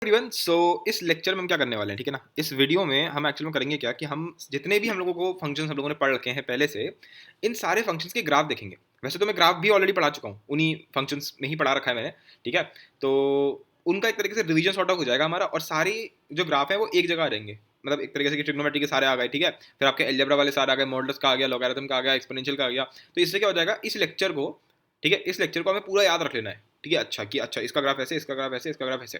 Everyone, सो इस lecture में हम क्या करने वाले हैं, ठीक है ना। इस वीडियो में हम एक्चुअली में करेंगे क्या कि हम जितने भी हम लोगों को फंक्शंस हम लोगों ने पढ़ रखे हैं पहले से, इन सारे फंक्शंस के ग्राफ देखेंगे। वैसे तो मैं ग्राफ भी ऑलरेडी पढ़ा चुका हूँ, उन्हीं फंक्शंस में ही पढ़ा रखा है मैंने, ठीक है। तो उनका एक तरीके से रिवीजन सॉर्ट ऑफ हो जाएगा हमारा, और सारी जो ग्राफ है वो एक जगह आ जाएंगे। मतलब एक तरीके से ट्रिग्नोमेट्री के सारे आ गए, ठीक है। फिर आपके अलजेब्रा वाले सारे आ गए, मॉडल्स का आ गया, लॉगरिथम का आ गया, एक्सपोनेंशियल का आ गया। तो इससे क्या हो जाएगा, इस लेक्चर को, ठीक है, इस लेक्चर को हमें पूरा याद रख लेना है, ठीक है। अच्छा कि अच्छा इसका ग्राफ ऐसे, इसका ग्राफ ऐसे, इसका ग्राफ ऐसे,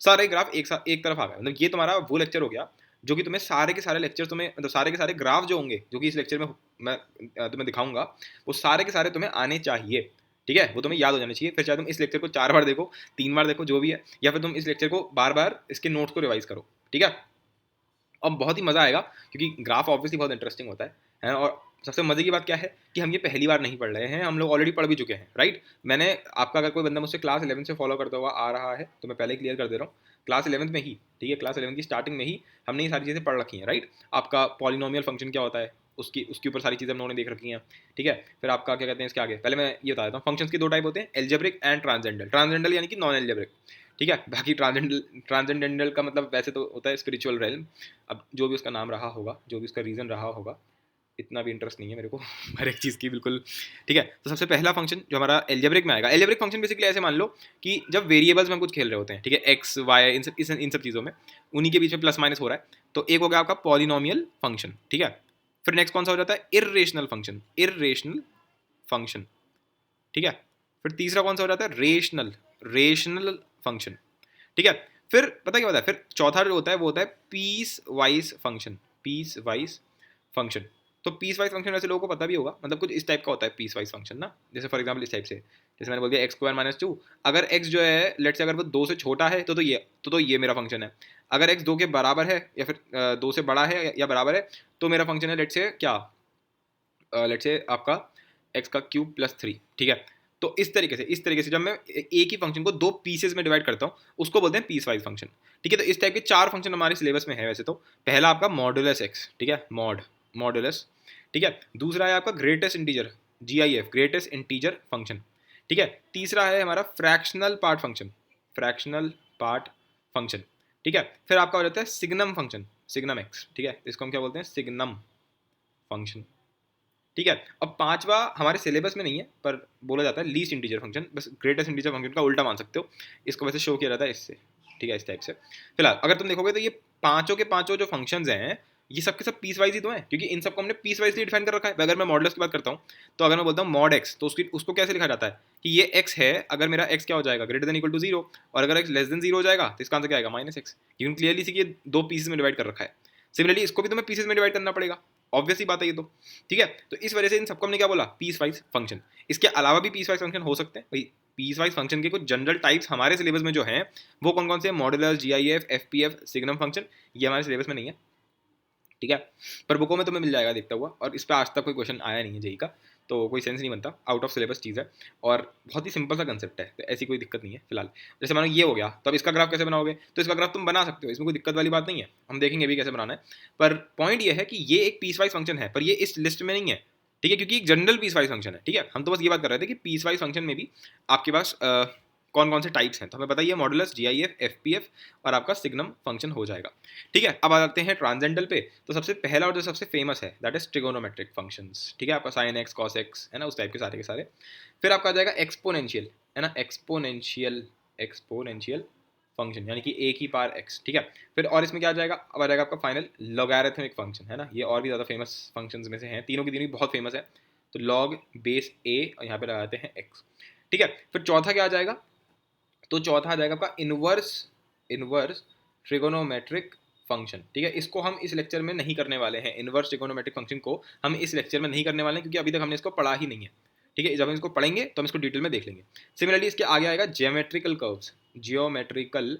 सारे ग्राफ एक साथ एक तरफ आ गए। मतलब ये तुम्हारा वो लेक्चर हो गया जो कि तुम्हें सारे के सारे लेक्चर, तुम्हें मतलब सारे के सारे ग्राफ जो होंगे जो कि इस लेक्चर में मैं तुम्हें दिखाऊंगा, वो सारे के सारे तुम्हें आने चाहिए, ठीक है। वो तुम्हें याद हो जाने चाहिए। फिर चाहे तुम इस लेक्चर को 4 बार देखो, 3 बार देखो, जो भी है, या फिर तुम इस लेक्चर को बार बार इसके नोट्स को रिवाइज करो, ठीक है। अब बहुत ही मज़ा आएगा क्योंकि ग्राफ ऑब्वियसली बहुत इंटरेस्टिंग होता है। और सबसे मज़े की बात क्या है कि हम ये पहली बार नहीं पढ़ रहे हैं, हम लोग ऑलरेडी पढ़ भी चुके हैं, राइट। मैंने आपका अगर कोई बंदा मुझसे क्लास 11 से फॉलो करता हुआ आ रहा है तो मैं पहले क्लियर कर दे रहा हूँ, क्लास 11 में ही, ठीक है, क्लास 11 की स्टार्टिंग में ही हमने ये सारी चीज़ें पढ़ रखी हैं, राइट। आपका पॉलिनोमियल फंक्शन क्या होता है, उसके ऊपर सारी चीज़ें हम लोगों ने देख रखी हैं, ठीक है। फिर आपका क्या कहते हैं इसके आगे, पहले मैं ये बता देता हूँ, फंक्शंस के दो टाइप होते हैं, एल्जेब्रिक एंड ट्रांसेंडेंटल। ट्रांसेंडेंटल यानी कि नॉन एल्जेब्रिक, ठीक है। बाकी ट्रांसेंडेंटल का मतलब वैसे तो होता है स्पिरिचुअल रेल्म। अब जो भी उसका नाम रहा होगा, जो भी उसका रीज़न रहा होगा, इतना भी इंटरेस्ट नहीं है मेरे को हर एक चीज़ की, बिल्कुल, ठीक है। तो सबसे पहला फंक्शन जो हमारा एल्जेब्रिक में आएगा, एल्जेब्रिक फंक्शन बेसिकली ऐसे मान लो कि जब वेरिएबल्स में हम कुछ खेल रहे होते हैं, ठीक है, एक्स वाई, इन सब चीज़ों में, उन्हीं के बीच में प्लस माइनस हो रहा है, तो एक हो गया आपका पॉलिनोमियल फंक्शन, ठीक है। फिर नेक्स्ट कौन सा हो जाता है, इर्रेशनल फंक्शन, इर्रेशनल फंक्शन, ठीक है। फिर तीसरा कौन सा हो जाता है, रेशनल, रेशनल फंक्शन, ठीक है। फिर पता क्या होता है, फिर चौथा जो होता है वो होता है piecewise function, piecewise function. तो पीस वाइज फंक्शन वैसे लोगों को पता भी होगा, मतलब कुछ इस टाइप का होता है पीस वाइज फंक्शन ना। जैसे फॉर एग्जांपल इस टाइप से, जैसे मैंने बोल दिया एक्स स्क्वायर माइनस 2, अगर एक्स जो है लेट से अगर वो 2 से छोटा है तो ये मेरा फंक्शन है। अगर एक्स 2 के बराबर है या फिर 2 से बड़ा है या बराबर है, तो मेरा फंक्शन है लेट से क्या, लेट से आपका एक्स का क्यूब प्लस 3, ठीक है। तो इस तरीके से जब मैं एक ही फंक्शन को दो पीसेस में डिवाइड करता हूँ, उसको बोलते हैं पीस वाइज फंक्शन, ठीक है। तो इस टाइप के 4 फंक्शन हमारे सिलेबस में है वैसे तो। पहला आपका मॉडुलस एक्स, ठीक है, मॉडुलस, ठीक है। दूसरा है आपका greatest integer, GIF, greatest integer function, ठीक है। तीसरा है हमारा fractional part function, fractional part function, ठीक है। फिर आपका हो जाता है सिग्नम फंक्शन, सिग्नम एक्स, ठीक है, इसको हम क्या बोलते हैं, सिग्नम फंक्शन, ठीक है। अब पांचवा हमारे सिलेबस में नहीं है पर बोला जाता है लीस्ट इंटीजर फंक्शन, बस ग्रेटेस्ट इंटीजर फंक्शन का उल्टा मान सकते हो, इसको वैसे शो किया जाता है इससे, ठीक है, इस टाइप से। फिलहाल अगर तुम देखोगे तो ये पांचों के पांचों जो फंक्शंस हैं, ये सब के सब पीस वाइज ही तो हैं, क्योंकि इन सबको हमने पीस वाइज ही डिफाइन कर रखा है। अगर मैं मॉडल्स की बात करता हूँ, तो अगर मैं बोलता हूँ मॉड एक्स, तो उसको कैसे लिखा जाता है कि ये एक्स है, अगर मेरा एक्स क्या हो जाएगा, ग्रेटर देन इक्वल टू 0, और अगर एक्स लेस देन 0 हो जाएगा तो इसका आंसर क्या आएगा, माइनस एक्स, क्योंकि क्लियरली सी ये दो पीसेस में डिवाइड कर रखा है। सिमिलरली इसको भी तुम्हें पीसेस में डिवाइड करना पड़ेगा, ऑब्वियस ही बात है ये तो, ठीक है। तो इस वजह से इन सबको हमने क्या बोला, पीस वाइज फंक्शन। इसके अलावा भी पीस वाइज फंक्शन हो सकते हैं भाई। पीस वाइज फंक्शन के कुछ जनरल टाइप्स हमारे सिलेबस में जो हैं वो कौन कौन से हैं, modulus, GIF, FPF, signum function, ये हमारे सिलेबस में नहीं है, ठीक है। पर बुकों में तुम्हें मिल जाएगा देखता हुआ, और इस पर आज तक कोई क्वेश्चन आया नहीं है जेई का, तो कोई सेंस नहीं बनता, आउट ऑफ सिलेबस चीज़ है, और बहुत ही सिंपल सा कंसेप्ट है, तो ऐसी कोई दिक्कत नहीं है फिलहाल। जैसे मानो ये हो गया, तो अब इसका ग्राफ कैसे बनाओगे, तो इसका ग्राफ तुम बना सकते हो, इसमें कोई दिक्कत वाली बात नहीं है, हम देखेंगे भी कैसे बनाना है। पर पॉइंट ये है कि ये एक पीस वाइज फंक्शन है, पर ये इस लिस्ट में नहीं है, ठीक है, क्योंकि एक जनरल पीस वाइज फंक्शन है, ठीक है। हम तो बस ये बात कर रहे थे कि पीस वाइज फंक्शन में भी आपके पास कौन कौन से टाइप्स हैं, तो हमें बताइए मॉडुलस, GIF, FPF और आपका सिग्नम फंक्शन हो जाएगा, ठीक है। अब आ जाते हैं ट्रांसेंडेंटल पे। तो सबसे पहला और जो सबसे फेमस है दैट इज ट्रिगोनोमेट्रिक फंक्शंस, ठीक है, आपका साइन एक्स, कॉस एक्स, है ना, उस टाइप के सारे। फिर आपका आ जाएगा एक्सपोनेंशियल, है ना, एक्सपोनेंशियल फंक्शन, यानी कि एक ही पार एक्स, ठीक है। फिर और इसमें क्या आ जाएगा, अब आ जाएगा आपका फाइनल लॉगैरिथमिक फंक्शन, है ना, ये और भी ज़्यादा फेमस फंक्शंस में से हैं, तीनों की तीनों बहुत फेमस है। तो लॉग बेस ए और यहाँ पे लगाते हैं एक्स, ठीक है। फिर चौथा क्या आ जाएगा, तो चौथा आ जाएगा आपका इनवर्स, इनवर्स ट्रिगोनोमेट्रिक फंक्शन, ठीक है। इसको हम इस लेक्चर में नहीं करने वाले हैं, इनवर्स ट्रिगोनोमेट्रिक फंक्शन को हम इस लेक्चर में नहीं करने वाले हैं, क्योंकि अभी तक हमने इसको पढ़ा ही नहीं है, ठीक है। जब हम इसको पढ़ेंगे तो हम इसको डिटेल में देख लेंगे। सिमिलरली इसके आगे आएगा जियोमेट्रिकल कर्व्स, जियोमेट्रिकल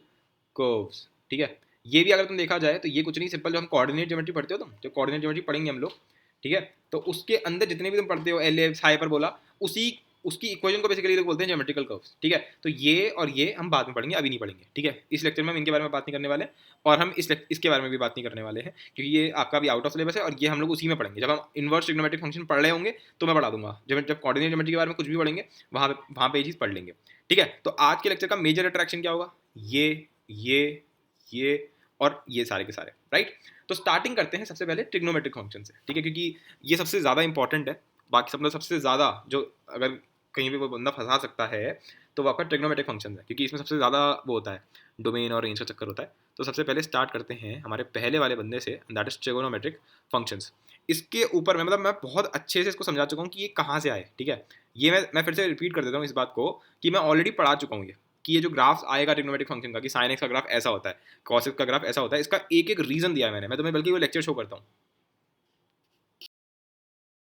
कर्व्स, ठीक है। ये भी अगर तुम देखा जाए तो ये कुछ नहीं, सिंपल, जो हम कोऑर्डिनेट ज्योमेट्री पढ़ते हो, तुम जो कोऑर्डिनेट ज्योमेट्री पढ़ेंगे हम लोग, ठीक है, तो उसके अंदर जितने भी तुम पढ़ते हो, एलिप्स, हाइपरबोला, उसी उसकी इक्वेशन को बेसिकली लोग बोलते हैं ज्योमेट्रिकल कर्व्स, ठीक है। तो ये और ये हम बाद में पढ़ेंगे, अभी नहीं पढ़ेंगे, ठीक है। इस लेक्चर में हम इनके बारे में बात नहीं करने वाले, और हम इसके बारे में भी बात नहीं करने वाले हैं, क्योंकि ये आपका भी आउट ऑफ सिलेबस है, और ये हम लोग उसी में पढ़ेंगे जब हम इनवर्स ट्रिग्नोमेट्रिक फंक्शन पढ़ रहे होंगे, तो मैं पढ़ा दूंगा। जब कोऑर्डिनेट ज्योमेट्री के बारे में कुछ भी पढ़ेंगे वहाँ पे ये चीज़ पढ़ लेंगे, ठीक है। तो आज के लेक्चर का मेजर अट्रैक्शन क्या होगा, ये ये और ये सारे के सारे, राइट। तो स्टार्टिंग करते हैं सबसे पहले ट्रिग्नोमेट्रिक फंक्शन से, ठीक है, क्योंकि ये सबसे ज़्यादा इंपॉर्टेंट है। बाकी सब में सबसे ज़्यादा जो अगर कहीं भी वो बंदा फंसा सकता है तो वो आपका ट्रिग्नोमेट्रिक फंक्शन है, क्योंकि इसमें सबसे ज़्यादा वो होता है, डोमेन और रेंज का चक्कर होता है। तो सबसे पहले स्टार्ट करते हैं हमारे पहले वाले बंदे से, दैट इज ट्रिगोनोमेट्रिक फंक्शंस। इसके ऊपर मैं बहुत अच्छे से इसको समझा चुका हूँ कि ये कहाँ से आए, ठीक है। ये मैं फिर से रिपीट कर देता हूँ इस बात को कि मैं ऑलरेडी पढ़ा चुका हूँ ये, कि ये जो ग्राफ आएगा ट्रिग्नोमेट्रिक फंक्शन का, कि साइन एक्स का ग्राफ ऐसा होता है, कॉस एक्स का ग्राफ ऐसा होता है, इसका एक एक रीजन दिया है मैंने, मैं तुम्हें बल्कि वो लेक्चर शो करता हूँ।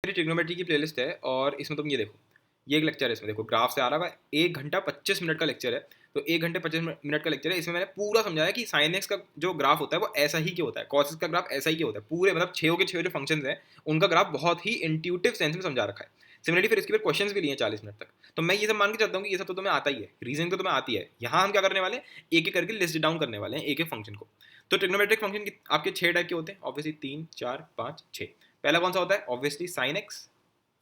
मेरी ट्रिग्नोमेट्री की प्लेलिस्ट है और इसमें तुम ये देखो, ये एक लेक्चर है, इसमें देखो ग्राफ से आ रहा है, 1 घंटा 25 मिनट का लेक्चर है। तो 1 घंटे 25 मिनट का लेक्चर है, इसमें मैंने पूरा समझाया कि साइन एक्स का जो ग्राफ होता है वो ऐसा ही क्यों होता है, कॉस एक्स का ग्राफ ऐसा ही क्यों होता है, पूरे मतलब 6 के 6 जो फंक्शंस हैं उनका ग्राफ बहुत ही इंट्यूटिव सेंस में समझा रखा है। सिमिलरली फिर इसके बाद क्वेश्चंस भी लिए 40 मिनट तक। तो मैं ये सब मान के चलता हूँ कि ये सब तो तुम्हें आता ही है, रीजनिंग तो तुम्हें आती है। यहाँ हम क्या करने वाले हैं, एक एक करके लिस्ट डाउन करने वाले हैं एक एक फंक्शन को। तो ट्रिग्नोमेट्रिक फंक्शन आपके 6 टाइप के होते हैं, ऑब्वियसली 3 4 5 6। पहला कौन सा होता है, ऑब्वियसली साइन एक्स,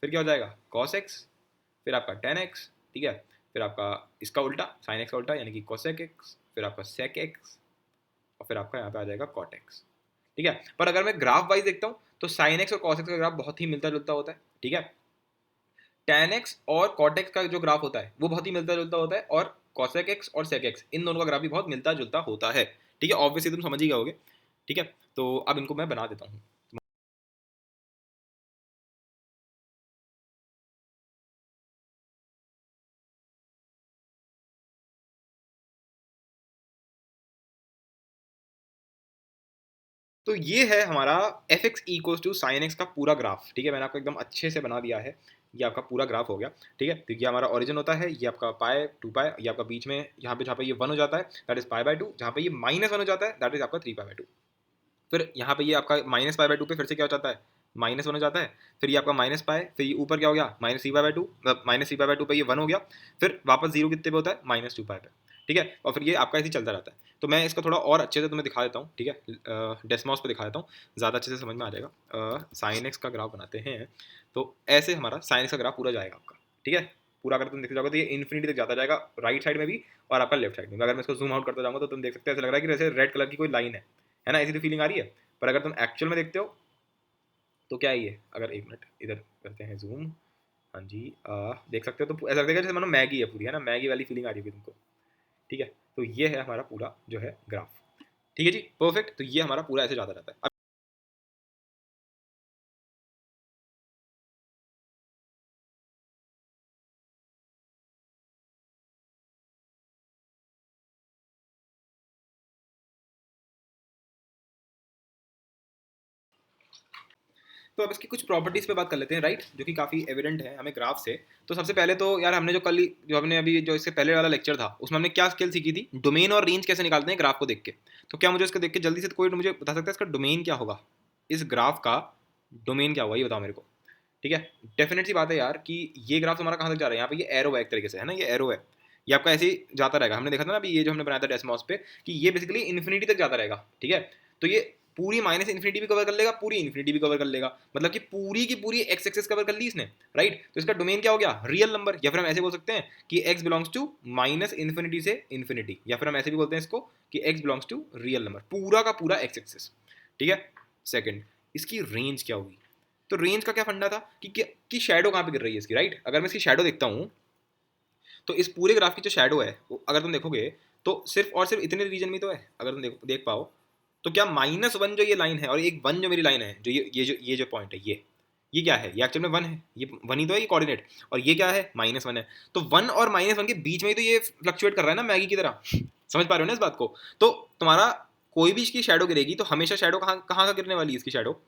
फिर क्या हो जाएगा कॉस एक्स, फिर आपका टेन एक्स, ठीक है, फिर आपका इसका उल्टा साइन एक्स का उल्टा यानी कि कोसेक एक्स, फिर आपका सेक एक्स, और फिर आपका यहाँ पे आ जाएगा कॉट एक्स, ठीक है। पर अगर मैं ग्राफ वाइज देखता हूँ तो साइन एक्स और कॉस एक्स का ग्राफ बहुत ही मिलता जुलता होता है, ठीक है। टेन एक्स और कॉट एक्स का जो ग्राफ होता है वो बहुत ही मिलता जुलता होता है, और कॉसेक एक्स और सेक एक्स इन दोनों का ग्राफ भी बहुत मिलता जुलता होता है, ठीक है। ऑब्वियसली तुम समझ ही गए, ठीक है। तो अब इनको मैं बना देता हूँ। तो ये है हमारा F X equals to sine X का पूरा ग्राफ, ठीक है। मैंने आपको एकदम अच्छे से बना दिया है, ये आपका पूरा ग्राफ हो गया, ठीक है। तो ये हमारा ओरिजिन होता है, ये आपका पाए 2 पाए, ये आपका बीच में यहाँ पे जहाँ पे ये 1 हो जाता है दैट इज पाई/2, जहाँ पे ये -1 हो जाता है दैट इज आपका 3 पाई/2। फिर यहाँ पे ये आपका -पाई/2 पे फिर से क्या हो जाता है, -1 हो जाता है, फिर ये आपका माइनस पाए, फिर ये ऊपर क्या हो गया -3 पाई/2, मतलब -3 पाई/2 पे ये 1 हो गया, फिर वापस 0 कितने पे होता है -2 पाए पे, ठीक है। और फिर ये आपका ऐसे चलता रहता है। तो मैं इसका थोड़ा और अच्छे से तुम्हें दिखा देता हूँ, ठीक है, डेस्मॉस पे दिखा देता हूँ, ज़्यादा अच्छे से समझ में आ जाएगा। साइन एक्स का ग्राफ बनाते हैं, तो ऐसे हमारा साइन एक्स का ग्राफ पूरा जाएगा आपका, ठीक है। पूरा अगर तुम देखते जाओगे तो ये इन्फिनिटी तक जाता जाएगा, राइट साइड में भी और आपका लेफ्ट साइड में भी। अगर मैं इसको जूम आउट करता जाऊँगा तो तुम देख सकते हो, ऐसा लग रहा है कि जैसे रेड कलर की कोई लाइन है ना, ऐसी तो फीलिंग आ रही है। पर अगर तुम एक्चुअल में देखते हो तो क्या है ये, अगर 1 मिनट इधर करते हैं जूम, हाँ जी, देख सकते हो तो ऐसा लगेगा जैसे मानो मैगी है पूरी, है ना, मैगी वाली फीलिंग आ रही है तुमको, ठीक है। तो ये है हमारा पूरा जो है ग्राफ, ठीक है जी, परफेक्ट। तो ये हमारा पूरा ऐसे जाता रहता है। तो अब इसकी कुछ प्रॉपर्टीज़ पे बात कर लेते हैं, राइट, जो कि काफ़ी एविडेंट है हमें ग्राफ से। तो सबसे पहले तो यार हमने जो हमने अभी जो इससे पहले वाला लेक्चर था उसमें हमने क्या स्किल सीखी थी, डोमेन और रेंज कैसे निकालते हैं ग्राफ को देख के। तो क्या मुझे इसको देख के जल्दी से कोई मुझे बता सकता है इसका डोमेन क्या होगा, इस ग्राफ का डोमेन क्या होगा, ये बताओ मेरे को, ठीक है। डेफिनेट सी बात है यार कि ये ग्राफ हमारा कहाँ तक जा रहा है, यहाँ पे ये एरो है एक तरीके से, है ना, ये एरो है, ये आपका ऐसे ही जाता रहेगा। हमने देखा था ना अभी ये जो हमने बनाया था डेस्मॉस पे, कि ये बेसिकली इन्फिनिटी तक जाता रहेगा, ठीक है। तो ये पूरी माइनस इन्फिनिटी भी कवर कर लेगा, पूरी इन्फिनिटी भी कवर कर लेगा, मतलब कि पूरी की पूरी एक्स एक्सेस कवर कर ली इसने, राइट। तो इसका डोमेन क्या हो गया, रियल नंबर, या फिर हम ऐसे बोल सकते हैं कि X belongs to minus infinity से इन्फिनिटी, या फिर हम ऐसे भी बोलते हैं इसको कि X belongs to real number, पूरा का पूरा एक्स एक्सेस, ठीक है। सेकंड, इसकी रेंज क्या होगी। तो रेंज का क्या फंडा था कि शैडो कहाँ पे गिर रही है इसकी, राइट। अगर मैं इसकी शैडो देखता हूँ तो इस पूरे ग्राफ की जो शैडो है वो अगर तुम देखोगे तो सिर्फ और सिर्फ इतने रीजन में तो है, अगर तुम देख पाओ तो क्या -1 जो ये लाइन है और एक 1 जो मेरी लाइन है, जो ये जो पॉइंट है, ये क्या है, ये एक्चुअल में 1 है, ये 1 ही तो है ये कोऑर्डिनेट, और ये क्या है -1 है। तो 1 और -1 के बीच में ही तो ये फ्लक्चुएट कर रहा है ना मैगी की तरह, समझ पा रहे हो ना इस बात को। तो तुम्हारा कोई भी इसकी शैडो गिरेगी तो हमेशा शैडो कहाँ कहाँ का गिरने वाली है इसकी शैडो,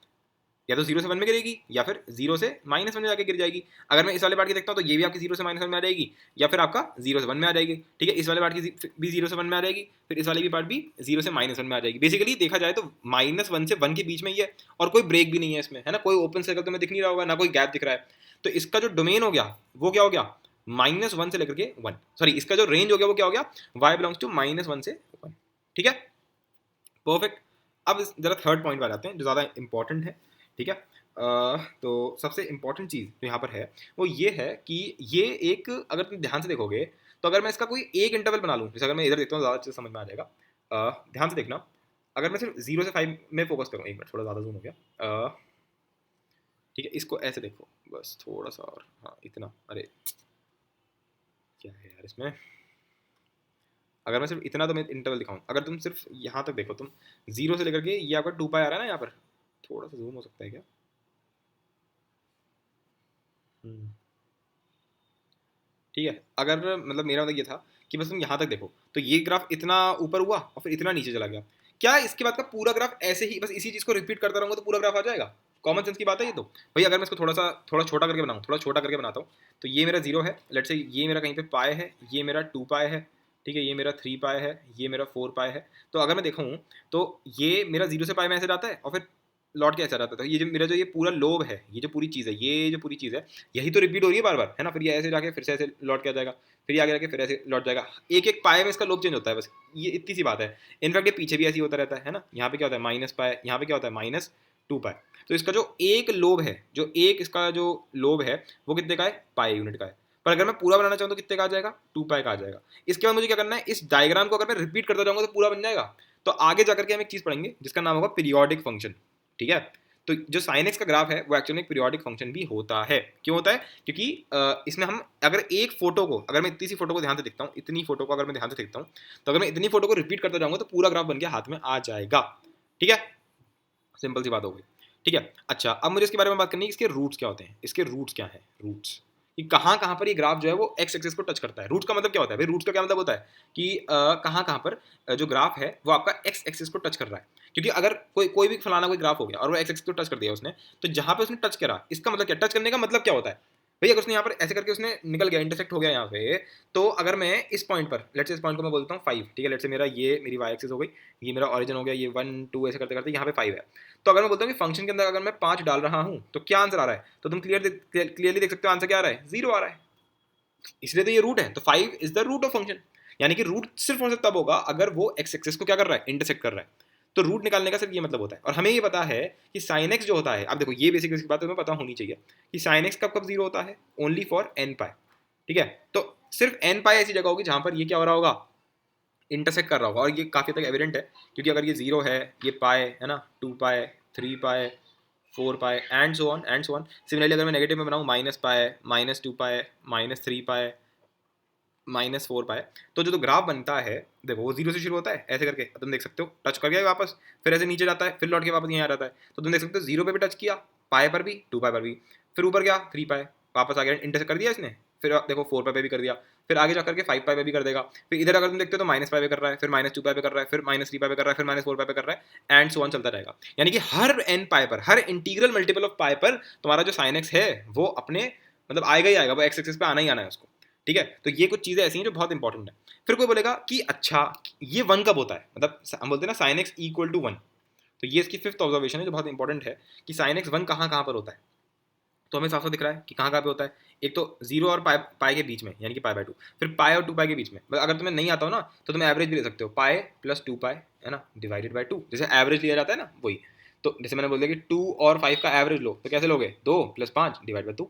या तो 0 से 1 में गिरेगी या फिर 0 से -1 में जाके गिर जाएगी। अगर मैं इस वाले पार्ट की देखता हूँ तो ये भी आपकी 0 से -1 में आ जाएगी, या फिर आपका 0 से 1 में आ जाएगी, ठीक है। इस वाले पार्ट की भी 0 से 1 में आ जाएगी, फिर इस वाले भी पार्ट भी 0 से -1 में आ जाएगी। बेसिकली देखा जाए तो -1 से 1 के बीच में ही है, और कोई ब्रेक भी नहीं है इसमें, है ना, कोई ओपन सर्कल तो मैं दिख नहीं रहा होगा, ना कोई गैप दिख रहा है। तो इसका जो डोमेन हो गया वो क्या हो गया, -1 से लेकर के 1, सॉरी इसका जो रेंज हो गया वो क्या हो गया, y बिलोंग्स टू -1 से 1, ठीक है, परफेक्ट। अब जरा थर्ड पॉइंट पर आते हैं जो ज़्यादा इंपॉर्टेंट है, ठीक है। तो सबसे इंपॉर्टेंट चीज़ जो यहाँ पर है वो ये है कि ये एक, अगर तुम ध्यान से देखोगे तो अगर मैं इसका कोई एक इंटरवल बना लूँ, जैसे अगर मैं इधर देखता हूँ ज़्यादा अच्छे से समझ में आ जाएगा। ध्यान से देखना, अगर मैं सिर्फ 0 से 5 में फोकस करूँ, एक मिनट थोड़ा ज़्यादा जूम हो गया, ठीक है, इसको ऐसे देखो बस थोड़ा सा और, हाँ इतना, अरे क्या है यार इसमें, अगर मैं सिर्फ इतना तो मैं इंटरवल दिखाऊं, अगर तुम सिर्फ यहाँ तक देखो, तुम 0 से लेकर के ये आपका 2 पाई आ रहा है ना, यहाँ पर थोड़ा सा जूम हो सकता है क्या, ठीक है, अगर मतलब मेरा मतलब ये था कि बस तुम यहाँ तक देखो, तो ये ग्राफ इतना ऊपर हुआ और फिर इतना नीचे चला गया, क्या इसके बाद का पूरा ग्राफ ऐसे ही बस इसी चीज़ को रिपीट करता रहूँगा तो पूरा ग्राफ आ जाएगा? कॉमन सेंस की बात है ये तो भाई। अगर मैं इसको थोड़ा छोटा करके बनाऊँ, थोड़ा छोटा करके बनाता हूँ, तो ये मेरा 0 है, लेट्स से ये मेरा कहीं पे पाए है, ये मेरा 2 पाए है, ठीक है, ये मेरा 3 पाए है, ये मेरा 4 पाए है, तो अगर मैं देखूँ तो ये मेरा 0 से पाए में ऐसे जाता है और फिर लौट के ऐसा रहता था, ये जो मेरा जो ये पूरा लोब है, ये जो पूरी चीज़ है, ये जो पूरी चीज़ है, यही तो रिपीट हो रही है बार बार, है ना, फिर ये ऐसे जाके फिर से ऐसे लौट के आ जाएगा, फिर ये आगे जाके फिर ऐसे लौट जाएगा, एक एक पाए में इसका लोब चेंज होता है, बस ये इतनी सी बात है। इनफैक्ट ये पीछे भी ऐसे ही होता रहता है ना, यहाँ पे क्या होता है माइनस पाए, यहाँ पे क्या होता है माइनस 2 पाए, तो इसका जो एक लोब है, जो एक इसका जो लोब है वो कितने का है, पाए यूनिट का है, पर अगर मैं पूरा बनाना चाहूँ तो कितने का आ जाएगा, 2 पाए का आ जाएगा। इसके बाद मुझे क्या करना है, इस डायग्राम को अगर मैं रिपीट करता जाऊँगा तो पूरा बन जाएगा। तो आगे जाकर के हम एक चीज़ पढ़ेंगे जिसका नाम होगा पीरियोडिक फंक्शन, ठीक है। तो जो साइन एक्स का ग्राफ है वो एक्चुअली एक पीरियोडिक फंक्शन भी होता है। क्यों होता है? क्योंकि इसमें हम अगर एक फोटो को, अगर मैं इतनी सी फोटो को ध्यान से देखता हूँ, इतनी फोटो को अगर मैं ध्यान से देखता हूँ, तो अगर मैं इतनी फोटो को रिपीट करता जाऊंगा तो पूरा ग्राफ बन के हाथ में आ जाएगा, ठीक है, सिंपल सी बात हो गई, ठीक है। अच्छा, अब मुझे इसके बारे में बात करनी है, इसके रूट्स क्या होते हैं, इसके रूट्स क्या है, रूट्स कि कहाँ कहाँ पर ये ग्राफ जो है वो एक्स एक्सिस को टच करता है। रूट्स का मतलब क्या होता है भाई, रूट्स का क्या मतलब होता है कि कहाँ कहाँ पर जो ग्राफ है वो आपका एक्स एक्सिस को टच कर रहा है। क्योंकि अगर कोई कोई भी फलाना कोई ग्राफ हो गया और वो एक्स एक्सिस को टच कर दिया उसने, तो जहाँ पे उसने टच करा, इसका मतलब क्या, टच करने का मतलब क्या होता है भाई, अगर उसने यहाँ पर ऐसे करके उसने निकल गया, इंटरसेक्ट हो गया यहाँ पे, तो अगर मैं इस पॉइंट पर, लेट्स से इस पॉइंट को मैं बोलता हूँ 5, ठीक है, लेट्स से मेरा ये मेरी वाई एक्सिस हो गई, ये मेरा ऑरिजिन हो गया, ये 1 2 ऐसे करते करते यहाँ पे 5 है, तो अगर मैं बोलता हूँ कि फंक्शन के अंदर अगर मैं 5 डाल रहा हूँ तो क्या आंसर आ रहा है, तो तुम क्लियरली देख सकते हो आंसर क्या आ रहा है, 0 आ रहा है, इसलिए तो ये रूट है, तो 5 is the root of function. यानी कि रूट सिर्फ और सिर्फ तब होगा अगर वो एक्स एक्सिस को क्या कर रहा है, इंटरसेक्ट कर रहा है, तो रूट निकालने का सिर्फ ये मतलब होता है। और हमें ये पता है कि साइन एक्स जो होता है, अब देखो ये बेसिक बेसिक बात तुम्हें पता होनी चाहिए कि साइन एक्स कब कब 0 होता है, ओनली फॉर एन पाई, ठीक है। तो सिर्फ एन पाई ऐसी जगह होगी जहां पर ये क्या हो रहा होगा, इंटरसेक्ट कर रहा होगा, और ये काफ़ी तक एविडेंट है, क्योंकि अगर ये 0 है, ये पाए है ना, 2 पाए, 3 पाए, 4 पाए and so on and so on. Similarly अगर मैं नेगेटिव में बनाऊँ, माइनस पाए, माइनस 2 पाए, माइनस 3 पाए, माइनस 4 पाए, तो जो ग्राफ बनता है देखो वो 0 से शुरू होता है ऐसे करके, तुम देख सकते हो टच कर गया वापस, फिर ऐसे नीचे जाता है, फिर लौट के वापस यहाँ आ जाता है, तो तुम देख सकते हो 0 पे भी टच किया, पाए पर भी, 2 पाए पर भी, फिर ऊपर गया 3 पाए, वापस आ गया, इंटरसेक्ट कर दिया इसने, फिर देखो 4 पाए पे भी कर दिया, फिर आगे जाकर के 5 पाए पे भी कर देगा, फिर इधर अगर तुम देखते हो तो माइनस पाए पे कर रहा है, फिर माइनस 2 पाए पे कर रहा है, फिर माइनस 3 पाए पे कर रहा है, फिर माइनस 4 पाए पे कर रहा है, एंड सो ऑन चलता रहेगा। यानी कि हर एन पाए पर, हर इंटीग्रल मल्टीपल ऑफ पाए पर तुम्हारा जो साइन एक्स है वो अपने मतलब आएगा ही आएगा, वो एक्स एक्सिस पे आना ही आना है उसको, ठीक है। तो ये कुछ चीज़ें ऐसी हैं जो बहुत इंपॉर्टेंट है। फिर कोई बोलेगा कि अच्छा ये 1 कब होता है, मतलब हम बोलते हैं ना साइन एक्स इक्वल टू 1, तो ये इसकी फिफ्थ ऑब्जर्वेशन है जो बहुत इंपॉर्टेंट है कि साइन एक्स 1 कहाँ कहाँ पर होता है। तो हमें साफ साफ दिख रहा है कि कहाँ कहाँ पे होता है, एक तो 0 और पाई पाई के बीच में यानी कि पाई बाय 2, फिर पाई और 2 पाई के बीच में, अगर तुम्हें नहीं आता हो ना तो तुम एवरेज भी ले सकते हो, पाई प्लस 2 पाई है ना डिवाइडेड बाय 2, जैसे एवरेज लिया जाता है ना वही। तो जैसे मैंने बोल दिया कि 2 और 5 का एवरेज लो, तो कैसे लोगे, 2 प्लस 5 डिवाइड बाय 2,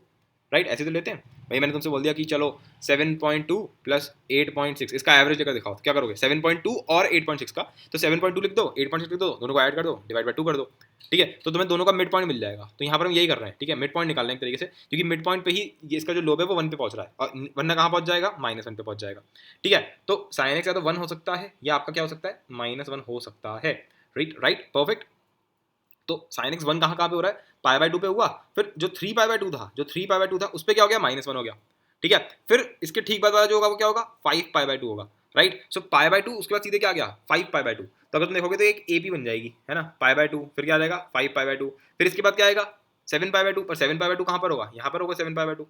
राइट, ऐसे तो लेते हैं भाई। मैंने तुमसे बोल दिया कि चलो 7.2 प्लस 8.6 इसका एवरेज लेकर दिखाओ, तो क्या करोगे, 7.2 और 8.6 का, तो 7.2 लिख दो, 8.6 लिख दो, दोनों को ऐड कर दो, डिवाइड बाय 2 कर दो, ठीक है, तो तुम्हें दोनों का मिड पॉइंट मिल जाएगा। तो यहाँ पर हम यही कर रहे हैं, ठीक है, मिड पॉइंट निकालने एक तरीके से, क्योंकि मिड पॉइंट पे ही ये इसका जो लोब है वो 1 पे पहुंच रहा है, और वरना कहाँ पहुंच जाएगा, -1 पे पहुंच जाएगा, ठीक है। तो साइन एक्स या तो 1 हो सकता है या आपका क्या हो सकता है, -1 हो सकता है, राइट राइट परफेक्ट। तो साइन एक्स 1 कहाँ कहाँ पे हो रहा है, पाई बाय 2 पे हुआ, फिर जो 3 पाई बाय 2 था, जो 3 पाई बाय 2 था उस पर क्या हो गया, -1 हो गया, ठीक है। फिर इसके ठीक बाद वाला जो होगा वो क्या होगा, 5 पाई बाय 2 होगा, राइट। सो पाई बाय 2 उसके बाद सीधे क्या आ गया, 5 पाई बाय 2, तो अगर तुम देखोगे तो एक एपी बन जाएगी है ना, पाई बाय 2, फिर क्या आ जाएगा 5 पाई बाय 2, फिर इसके बाद क्या आएगा 7 पाई बाय 2, पर 7 पाई बाय 2 कहाँ पर होगा, यहाँ पर होगा 7 पाई बाय 2।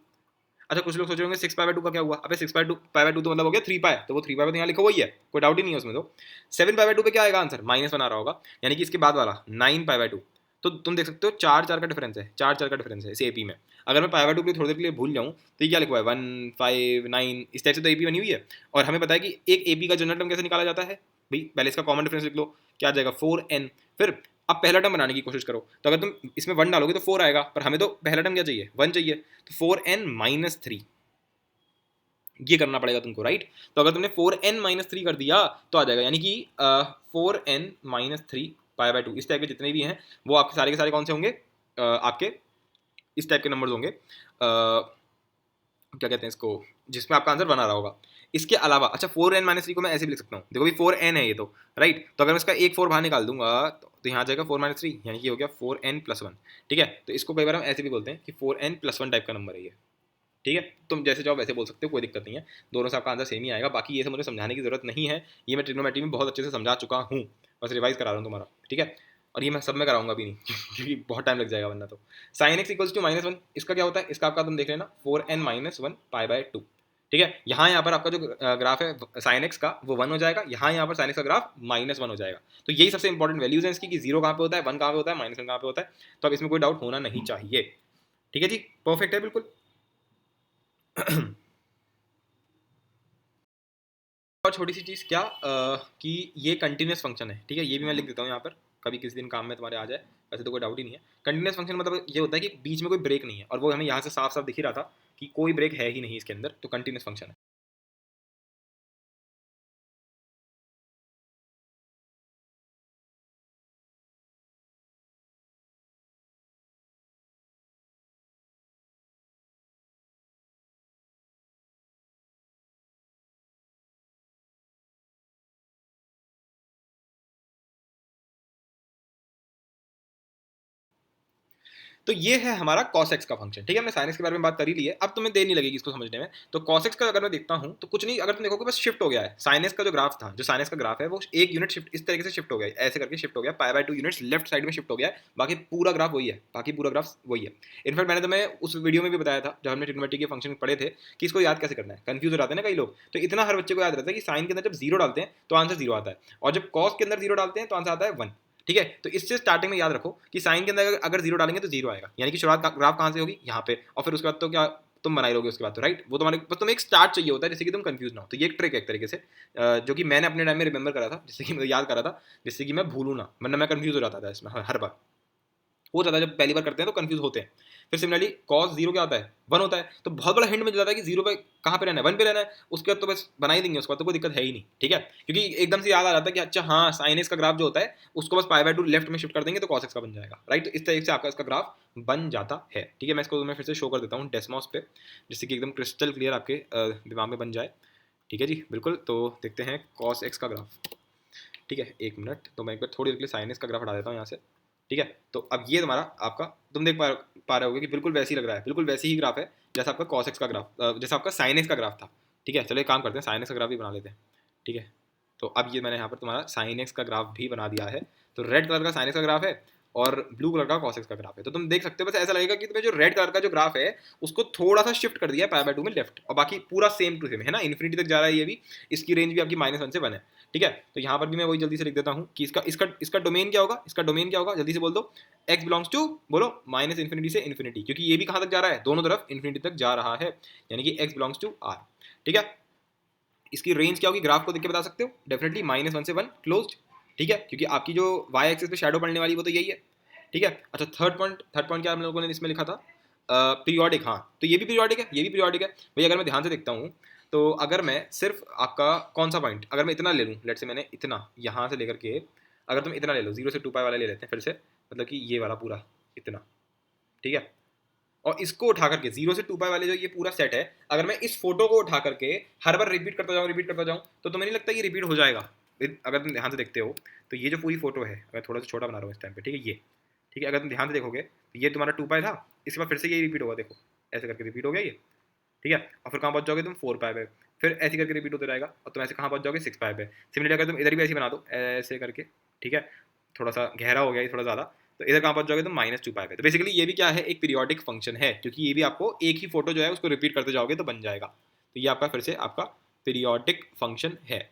अच्छा कुछ लोग सोच रहे होंगे 6 पाई बाय 2 का क्या हुआ, अबे 6 पाई बाय 2 तो मतलब हो गया 3 पाई, तो वो 3 पाई तो यहाँ लिखा वही है, कोई डाउट ही नहीं है उसमें। तो 7 पाई बाय 2 पे क्या आएगा आंसर, -1 आ रहा होगा, यानी कि इसके बाद वाला 9 पाई बाय 2। तो तुम देख सकते हो 4 का डिफरेंस है, 4 का डिफरेंस है इस एपी में। अगर मैं पाई बाय 2 के लिए थोड़ी देर के लिए भूल जाऊँ तो ये क्या लिखा है 1 5 9, इस टाइप से तो एपी बनी हुई है। और हमें पता है कि एक एपी का जनरल टर्म कैसे निकाला जाता है भाई, पहले इसका कॉमन डिफरेंस लिख लो, क्या आ जाएगा 4n। फिर अब पहला टर्म बनाने की कोशिश करो, तो अगर तुम इसमें 1 डालोगे तो 4 आएगा, पर हमें तो पहला टर्म क्या चाहिए, 1 चाहिए, तो 4n -3 ये करना पड़ेगा तुमको, राइट। तो अगर तुमने 4n-3 कर दिया तो आ जाएगा, यानी कि 4n-3 पाई बाय 2, इस टाइप के जितने भी हैं वो आपके सारे के सारे कौन से होंगे, आपके इस टाइप के नंबर्स होंगे, क्या कहते हैं इसको, जिसमें आपका आंसर बना रहा होगा। इसके अलावा अच्छा 4n-3 को मैं ऐसे भी लिख सकता हूँ, देखो भी 4n है ये तो, राइट। तो अगर मैं इसका एक 4 बाहर निकाल दूंगा तो यहाँ आ जाएगा 4-3, यानी कि हो गया 4n+1, ठीक है। तो इसको कई बार हम ऐसे भी बोलते हैं कि 4n+1 टाइप का नंबर है ये, ठीक है। तुम जैसे चाहो वैसे बोल सकते हो, कोई दिक्कत नहीं है, दोनों से आपका आंसर सेम ही आएगा। बाकी ये सब मुझे समझाने की जरूरत नहीं है, ये मैं ट्रिग्नोमेट्री में बहुत अच्छे से समझा चुका हूँ, बस रिवाइज करा रहा हूँ तुम्हारा, ठीक है। और ये मैं सब में कराऊंगा भी नहीं क्योंकि बहुत टाइम लग जाएगा वरना तो। साइन एक्स इक्वल्स टू -1, इसका क्या होता है, इसका आपका तुम देख लेना 4n-1 पाई बाय 2, ठीक है। यहाँ पर आपका जो ग्राफ है साइन एक्स का वो 1 हो जाएगा, यहाँ पर साइन एक्स का ग्राफ -1 हो जाएगा। तो यही सबसे इंपॉर्टेंट वैल्यूज है इसकी, कि 0 कहाँ पे होता है, 1 कहाँ पे होता है, -1 कहाँ पे होता है। तो अब इसमें कोई डाउट होना नहीं चाहिए, ठीक है जी, परफेक्ट है बिल्कुल। और छोटी सी चीज़ क्या, कि ये कंटिन्यूस फंक्शन है, ठीक है, ये भी मैं लिख देता हूँ यहाँ पर, कभी किसी दिन काम में तुम्हारे आ जाए, वैसे तो कोई डाउट ही नहीं है। कंटिन्यूस फंक्शन मतलब ये होता है कि बीच में कोई ब्रेक नहीं है, और वो हमें यहाँ से साफ साफ दिख ही रहा था कि कोई ब्रेक है ही नहीं इसके अंदर, तो कंटिन्यूस फंक्शन है। तो ये है हमारा cos x का फंक्शन, ठीक है। हमने sin x के बारे में बात कर ही ली है, अब तुम्हें देर नहीं लगेगी इसको समझने में। तो cos x का अगर मैं देखता हूँ तो कुछ नहीं, अगर तुम देखोगे बस शिफ्ट हो गया है, sin x का जो ग्राफ था, जो sin x का ग्राफ है वो एक यूनिट शिफ्ट इस तरीके से शिफ्ट हो गया है, ऐसे करके शिफ्ट हो गया, pi by 2 units left side में शिफ्ट हो गया है, बाकी पूरा ग्राफ वही है, बाकी पूरा ग्राफ वही है। इनफैक्ट मैंने तुम्हें उस वीडियो में भी बताया था जब हमने ट्रिग्नोमेट्री के फंक्शन पढ़े थे कि इसको याद कैसे करना है, कंफ्यूज हो जाते हैं ना कई लोग। तो इतना हर बच्चे को याद रहता है कि साइन के अंदर जब जीरो डालते हैं तो आंसर जीरो आता है, और जब कॉस के अंदर जीरो डालते हैं तो आंसर आता है 1, ठीक है। तो इससे स्टार्टिंग में याद रखो कि साइन के अंदर अगर जीरो डालेंगे तो जीरो आएगा, यानी कि शुरुआत ग्राफ कहाँ से होगी, यहाँ पे, और फिर उसके बाद तो क्या तुम बनाई रहोगे उसके बाद, तो राइट, वो तुम्हारे बस तुम्हें एक स्टार्ट चाहिए होता है जिससे कि तुम कंफ्यूज ना हो। तो ये एक ट्रिक है एक तरीके से, जो कि मैंने अपने टाइम में रिमेंबर करा था, जिससे कि मैं याद करा था, जिससे कि मैं भूलूँ ना, वरना मैं कंफ्यूज हो जाता था इसमें हर बार, हो जाता है जब पहली बार करते हैं तो कंफ्यूज होते हैं। फिर सिमिलरली कॉस जीरो क्या होता है, 1 होता है, तो बहुत बड़ा हिंट मिल जाता है कि जीरो पे कहाँ पे रहना है, 1 पे रहना है, उसके बाद तो बस बना ही देंगे, उसके बाद तो कोई दिक्कत है ही नहीं, ठीक है। क्योंकि एकदम से याद आ जाता है कि अच्छा हाँ साइन एक्स का ग्राफ जो होता है उसको बस पाई बाय 2 लेफ्ट में शिफ्ट कर देंगे तो कॉस एक्स का बन जाएगा, राइट। तो इस तरीके से आपका इसका ग्राफ बन जाता है, ठीक है। मैं इसको मैं फिर से शो कर देता हूँ डेस्मॉस पे, जिससे कि एकदम क्रिस्टल क्लियर आपके दिमाग में बन जाए, ठीक है जी बिल्कुल। तो देखते हैं कॉस एक्स का ग्राफ, ठीक है, एक मिनट, तो मैं एक बार थोड़ी देर के लिए साइन एक्स का ग्राफ हटा देता हूँ यहाँ से, ठीक है। तो अब ये तुम्हारा आपका, तुम देख पा रहे होगे कि बिल्कुल वैसे ही लग रहा है, बिल्कुल वैसे ही ग्राफ है जैसा आपका cos x का ग्राफ, जैसा आपका sin x का ग्राफ था, ठीक है। चलो एक काम करते हैं, sin x का ग्राफ भी बना लेते हैं, ठीक है। तो अब ये मैंने यहाँ पर तुम्हारा sin x का ग्राफ भी बना दिया है। तो रेड कलर का sin x का ग्राफ है और ब्लू कलर का cos x का ग्राफ है। तो तुम देख सकते हो, बस ऐसा लगेगा कि तुम्हें जो रेड कलर का जो ग्राफ है उसको थोड़ा सा शिफ्ट कर दिया है पाई बाय 2 में लेफ्ट, और बाकी पूरा सेम टू सेम है ना, इन्फिनिटी तक जा रहा है ये भी, इसकी रेंज भी आपकी -1 से 1 है, ठीक है। तो यहाँ पर भी मैं वही जल्दी से लिख देता हूँ कि इसका इसका इसका डोमेन क्या होगा, इसका डोमेन क्या होगा, जल्दी से बोल दो, x बिलोंग्स टू, बोलो -इन्फिनिटी से इन्फिनिटी, क्योंकि ये भी कहाँ तक जा रहा है, दोनों तरफ इन्फिनिटी तक जा रहा है, यानी कि x बिलोंग्स टू r, ठीक है। इसकी रेंज क्या होगी, ग्राफ को देख के बता सकते हो, डेफिनेटली -1 से 1 क्लोज्ड, ठीक है, क्योंकि आपकी जो y एक्सिस पे शैडो पड़ने वाली वो तो यही है, ठीक है। अच्छा थर्ड पॉइंट क्या हम लोगों ने इसमें लिखा था, पीरियोडिक, हाँ तो ये भी पीरियोडिक है, ये भी पीरियोडिक है भाई। अगर मैं ध्यान से देखता हूँ तो अगर मैं सिर्फ आपका कौन सा पॉइंट, अगर मैं इतना ले लूँ, लेट से मैंने इतना यहाँ से लेकर के, अगर तुम इतना ले लो, 0 से 2 पाई वाला ले लेते हैं फिर से, मतलब कि ये वाला पूरा इतना, ठीक है। और इसको उठा करके 0 से 2 पाई वाले जो ये पूरा सेट है, अगर मैं इस फोटो को उठा करके हर बार रिपीट करता जाऊँ तो तुम्हें नहीं लगता ये रिपीट हो जाएगा, अगर तुम ध्यान से देखते हो। तो ये जो पूरी फोटो है, अगर थोड़ा सा छोटा बना रहा हूँ इस टाइम पे, ठीक है ये, ठीक है, अगर तुम ध्यान से देखोगे तो ये तुम्हारा 2 पाई था, इसके बाद फिर से ये रिपीट होगा, देखो ऐसे करके रिपीट हो गया ये, ठीक है। और फिर कहाँ पहुँच जाओगे तुम 4 पाई पे, फिर ऐसे करके रिपीट होते रहेगा, और तुम ऐसे कहाँ पहुँच जाओगे 6 पाई पे। सिमिलरली अगर तुम इधर भी ऐसे बना दो ऐसे करके, ठीक है, थोड़ा सा गहरा हो गया ये थोड़ा ज़्यादा, तो इधर कहाँ पहुँच जाओगे तुम -2 पाई पे। तो बेसिकली ये भी क्या है, एक पीरियोडिक फंक्शन है, क्योंकि ये भी आपको एक ही फोटो जो है उसको रिपीट करते जाओगे तो बन जाएगा। तो ये आपका फिर से आपका पीरियोडिक फंक्शन है।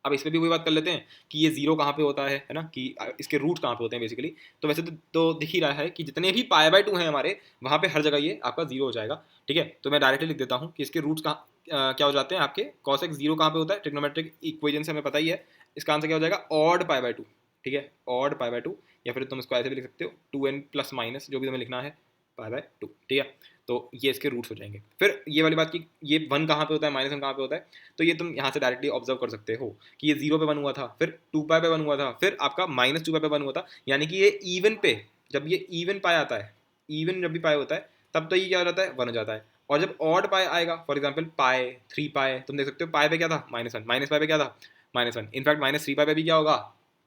अब इस पर भी वही बात कर लेते हैं कि ये जीरो कहाँ पे होता है ना, कि इसके रूट कहाँ पे होते हैं बेसिकली। तो वैसे तो दिख ही रहा है कि जितने भी पाई बाय 2 हैं हमारे, वहाँ पे हर जगह ये आपका जीरो हो जाएगा, ठीक है। तो मैं डायरेक्टली लिख देता हूँ कि इसके रूट्स कहाँ क्या हो जाते हैं आपके, cos x जीरो कहाँ पे होता है, ट्रिग्नोमेट्रिक इक्वेशन से हमें पता ही है, इसका आंसर क्या हो जाएगा, ऑड पाई बाय 2, ठीक है, ऑड पाई बाय 2, या फिर तुम इसको ऐसे भी लिख सकते हो 2n प्लस माइनस जो भी तुम्हें लिखना है पाई बाय 2, ठीक है। तो ये इसके रूट्स हो जाएंगे। फिर ये वाली बात कि ये 1 कहाँ पे होता है, -1 कहाँ पे होता है, तो ये तुम यहाँ से डायरेक्टली ऑब्जर्व कर सकते हो कि ये 0 पे 1 हुआ था, फिर 2 पाई पे 1 हुआ था, फिर आपका -2 पाई पे 1 हुआ था। यानी कि ये इवन पे, जब ये इवन पाई आता है, इवन जब भी पाई होता है तब तो ये क्या हो जाता है, 1 हो जाता है। और जब ऑड पाई आएगा, फॉर एग्जाम्पल पाई 3 पाई, तुम देख सकते हो पाई पे क्या था, -1, माइनस पाई पे क्या था, -1, इनफैक्ट -3 पाई पे भी क्या होगा,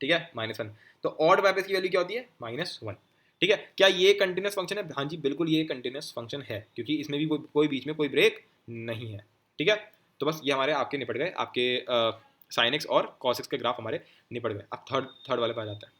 ठीक है, -1। तो ऑड पाई पे इसकी वैल्यू क्या होती है, -1। ठीक है, क्या ये कंटिन्यूस फंक्शन है, हाँ जी बिल्कुल ये कंटिन्यूस फंक्शन है, क्योंकि इसमें भी कोई बीच में कोई ब्रेक नहीं है। ठीक है, तो बस ये हमारे आपके निपट गए, आपके साइन एक्स और कॉस एक्स के ग्राफ हमारे निपट गए। अब थर्ड वाले पे आ जाते हैं।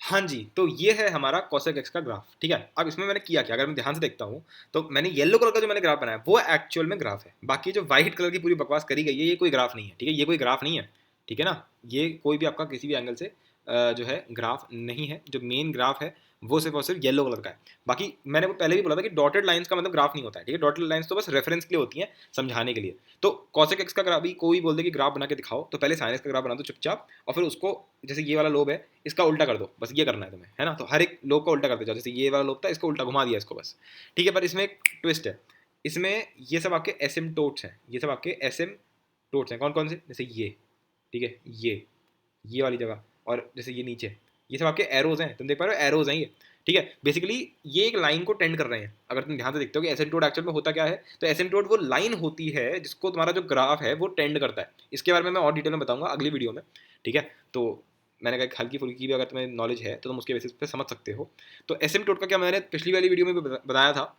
हाँ जी, तो ये है हमारा cosec x का ग्राफ। ठीक है, अब इसमें मैंने किया क्या, अगर मैं ध्यान से देखता हूँ तो मैंने येलो कलर का जो मैंने ग्राफ बनाया वो एक्चुअल में ग्राफ है। बाकी जो व्हाइट कलर की पूरी बकवास करी गई है ये कोई ग्राफ नहीं है। ठीक है, ये कोई ग्राफ नहीं है। ठीक है ना, ये कोई भी आपका किसी भी एंगल से जो है ग्राफ नहीं है। जो मेन ग्राफ है वो सिर्फ और सिर्फ येलो कलर का है। बाकी मैंने वो पहले भी बोला था कि डॉटेड लाइंस का मतलब ग्राफ नहीं होता है। ठीक है, डॉटेड लाइंस तो बस रेफरेंस के लिए होती हैं, समझाने के लिए। तो cosec x का ग्राफ भी कोई बोल दे कि ग्राफ बना के दिखाओ, तो पहले sin x का ग्राफ बना दो चुपचाप, और फिर उसको जैसे ये वाला लोब है इसका उल्टा कर दो, बस ये करना है तुम्हें, है ना। तो हर एक लोब का उल्टा करते जाओ, जैसे ये वाला लोब था इसको उल्टा घुमा दिया इसको बस। ठीक है, पर इसमें एक ट्विस्ट है, इसमें ये सब आपके एसिम्टोट्स हैं, ये सब आपके एसिम्टोट्स हैं। कौन कौन से, जैसे ये, ठीक है, ये वाली जगह, और जैसे ये नीचे, ये सब आपके एरोज हैं, तुम देख पा रहे हो एरोज हैं ये। ठीक है, बेसिकली ये एक लाइन को टेंड कर रहे हैं। अगर तुम ध्यान से देखते हो कि एसिम्टोट एक्चुअल में होता क्या है, तो एसिम्टोट वो लाइन होती है जिसको तुम्हारा जो ग्राफ है वो टेंड करता है। इसके बारे में मैं और डिटेल में बताऊंगा अगली वीडियो में। ठीक है, तो मैंने कहा हल्की फुल्की भी अगर तुम्हें नॉलेज है तो तुम उसके बेसिस पे समझ सकते हो। तो एसिम्टोट का क्या मैंने पिछली वाली वीडियो में भी बताया था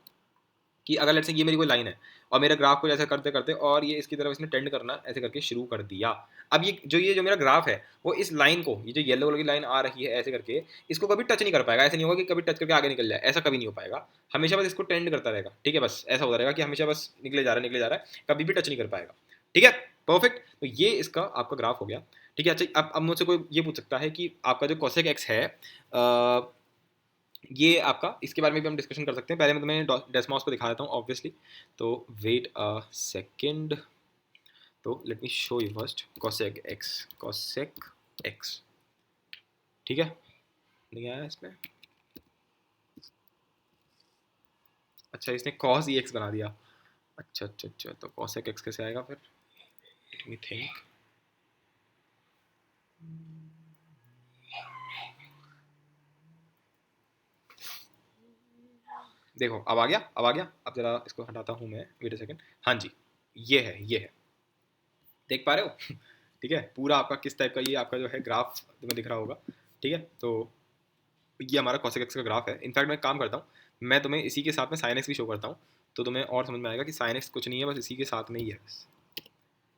कि अगर लेट्स से ये मेरी कोई लाइन है और मेरा ग्राफ को ऐसा करते करते और ये इसकी तरफ इसने टेंड करना ऐसे करके शुरू कर दिया। अब ये जो मेरा ग्राफ है वो इस लाइन को, ये जो येलो कलर की लाइन आ रही है ऐसे करके, इसको कभी टच नहीं कर पाएगा। ऐसे नहीं होगा कि कभी टच करके आगे निकल जाए, ऐसा कभी नहीं हो पाएगा। हमेशा बस इसको टेंड करता रहेगा। ठीक है, बस ऐसा होता रहेगा कि हमेशा बस निकले जा रहा है, कभी भी टच नहीं कर पाएगा। ठीक है, परफेक्ट। तो ये इसका आपका ग्राफ हो गया। ठीक है, अच्छा अब मुझसे कोई ये पूछ सकता है कि आपका जो cosec x है ये आपका, इसके बारे में भी हम डिस्कशन कर सकते हैं। पहले मैं तुम्हें डेस्मॉस को दिखा देता हूँ ऑब्वियसली। तो वेट अ सेकेंड, तो let me show you first cosec x। ठीक है, नहीं आया इसमें, अच्छा इसने cos ex बना दिया। अच्छा, तो cosec x कैसे आएगा फिर, लेट मी थिंक। देखो अब आ गया। अब जरा इसको हटाता हूँ मैं, वेट अ सेकेंड। हाँ जी, ये है, देख पा रहे हो। ठीक है, पूरा आपका किस टाइप का ये आपका जो है ग्राफ तुम्हें दिख रहा होगा। ठीक है, तो ये हमारा cosec x का ग्राफ है। इनफैक्ट मैं एक काम करता हूँ, मैं तुम्हें इसी के साथ में sin x भी शो करता हूँ, तो तुम्हें और समझ में आएगा कि sin x कुछ नहीं है, बस इसी के साथ में ही है बस।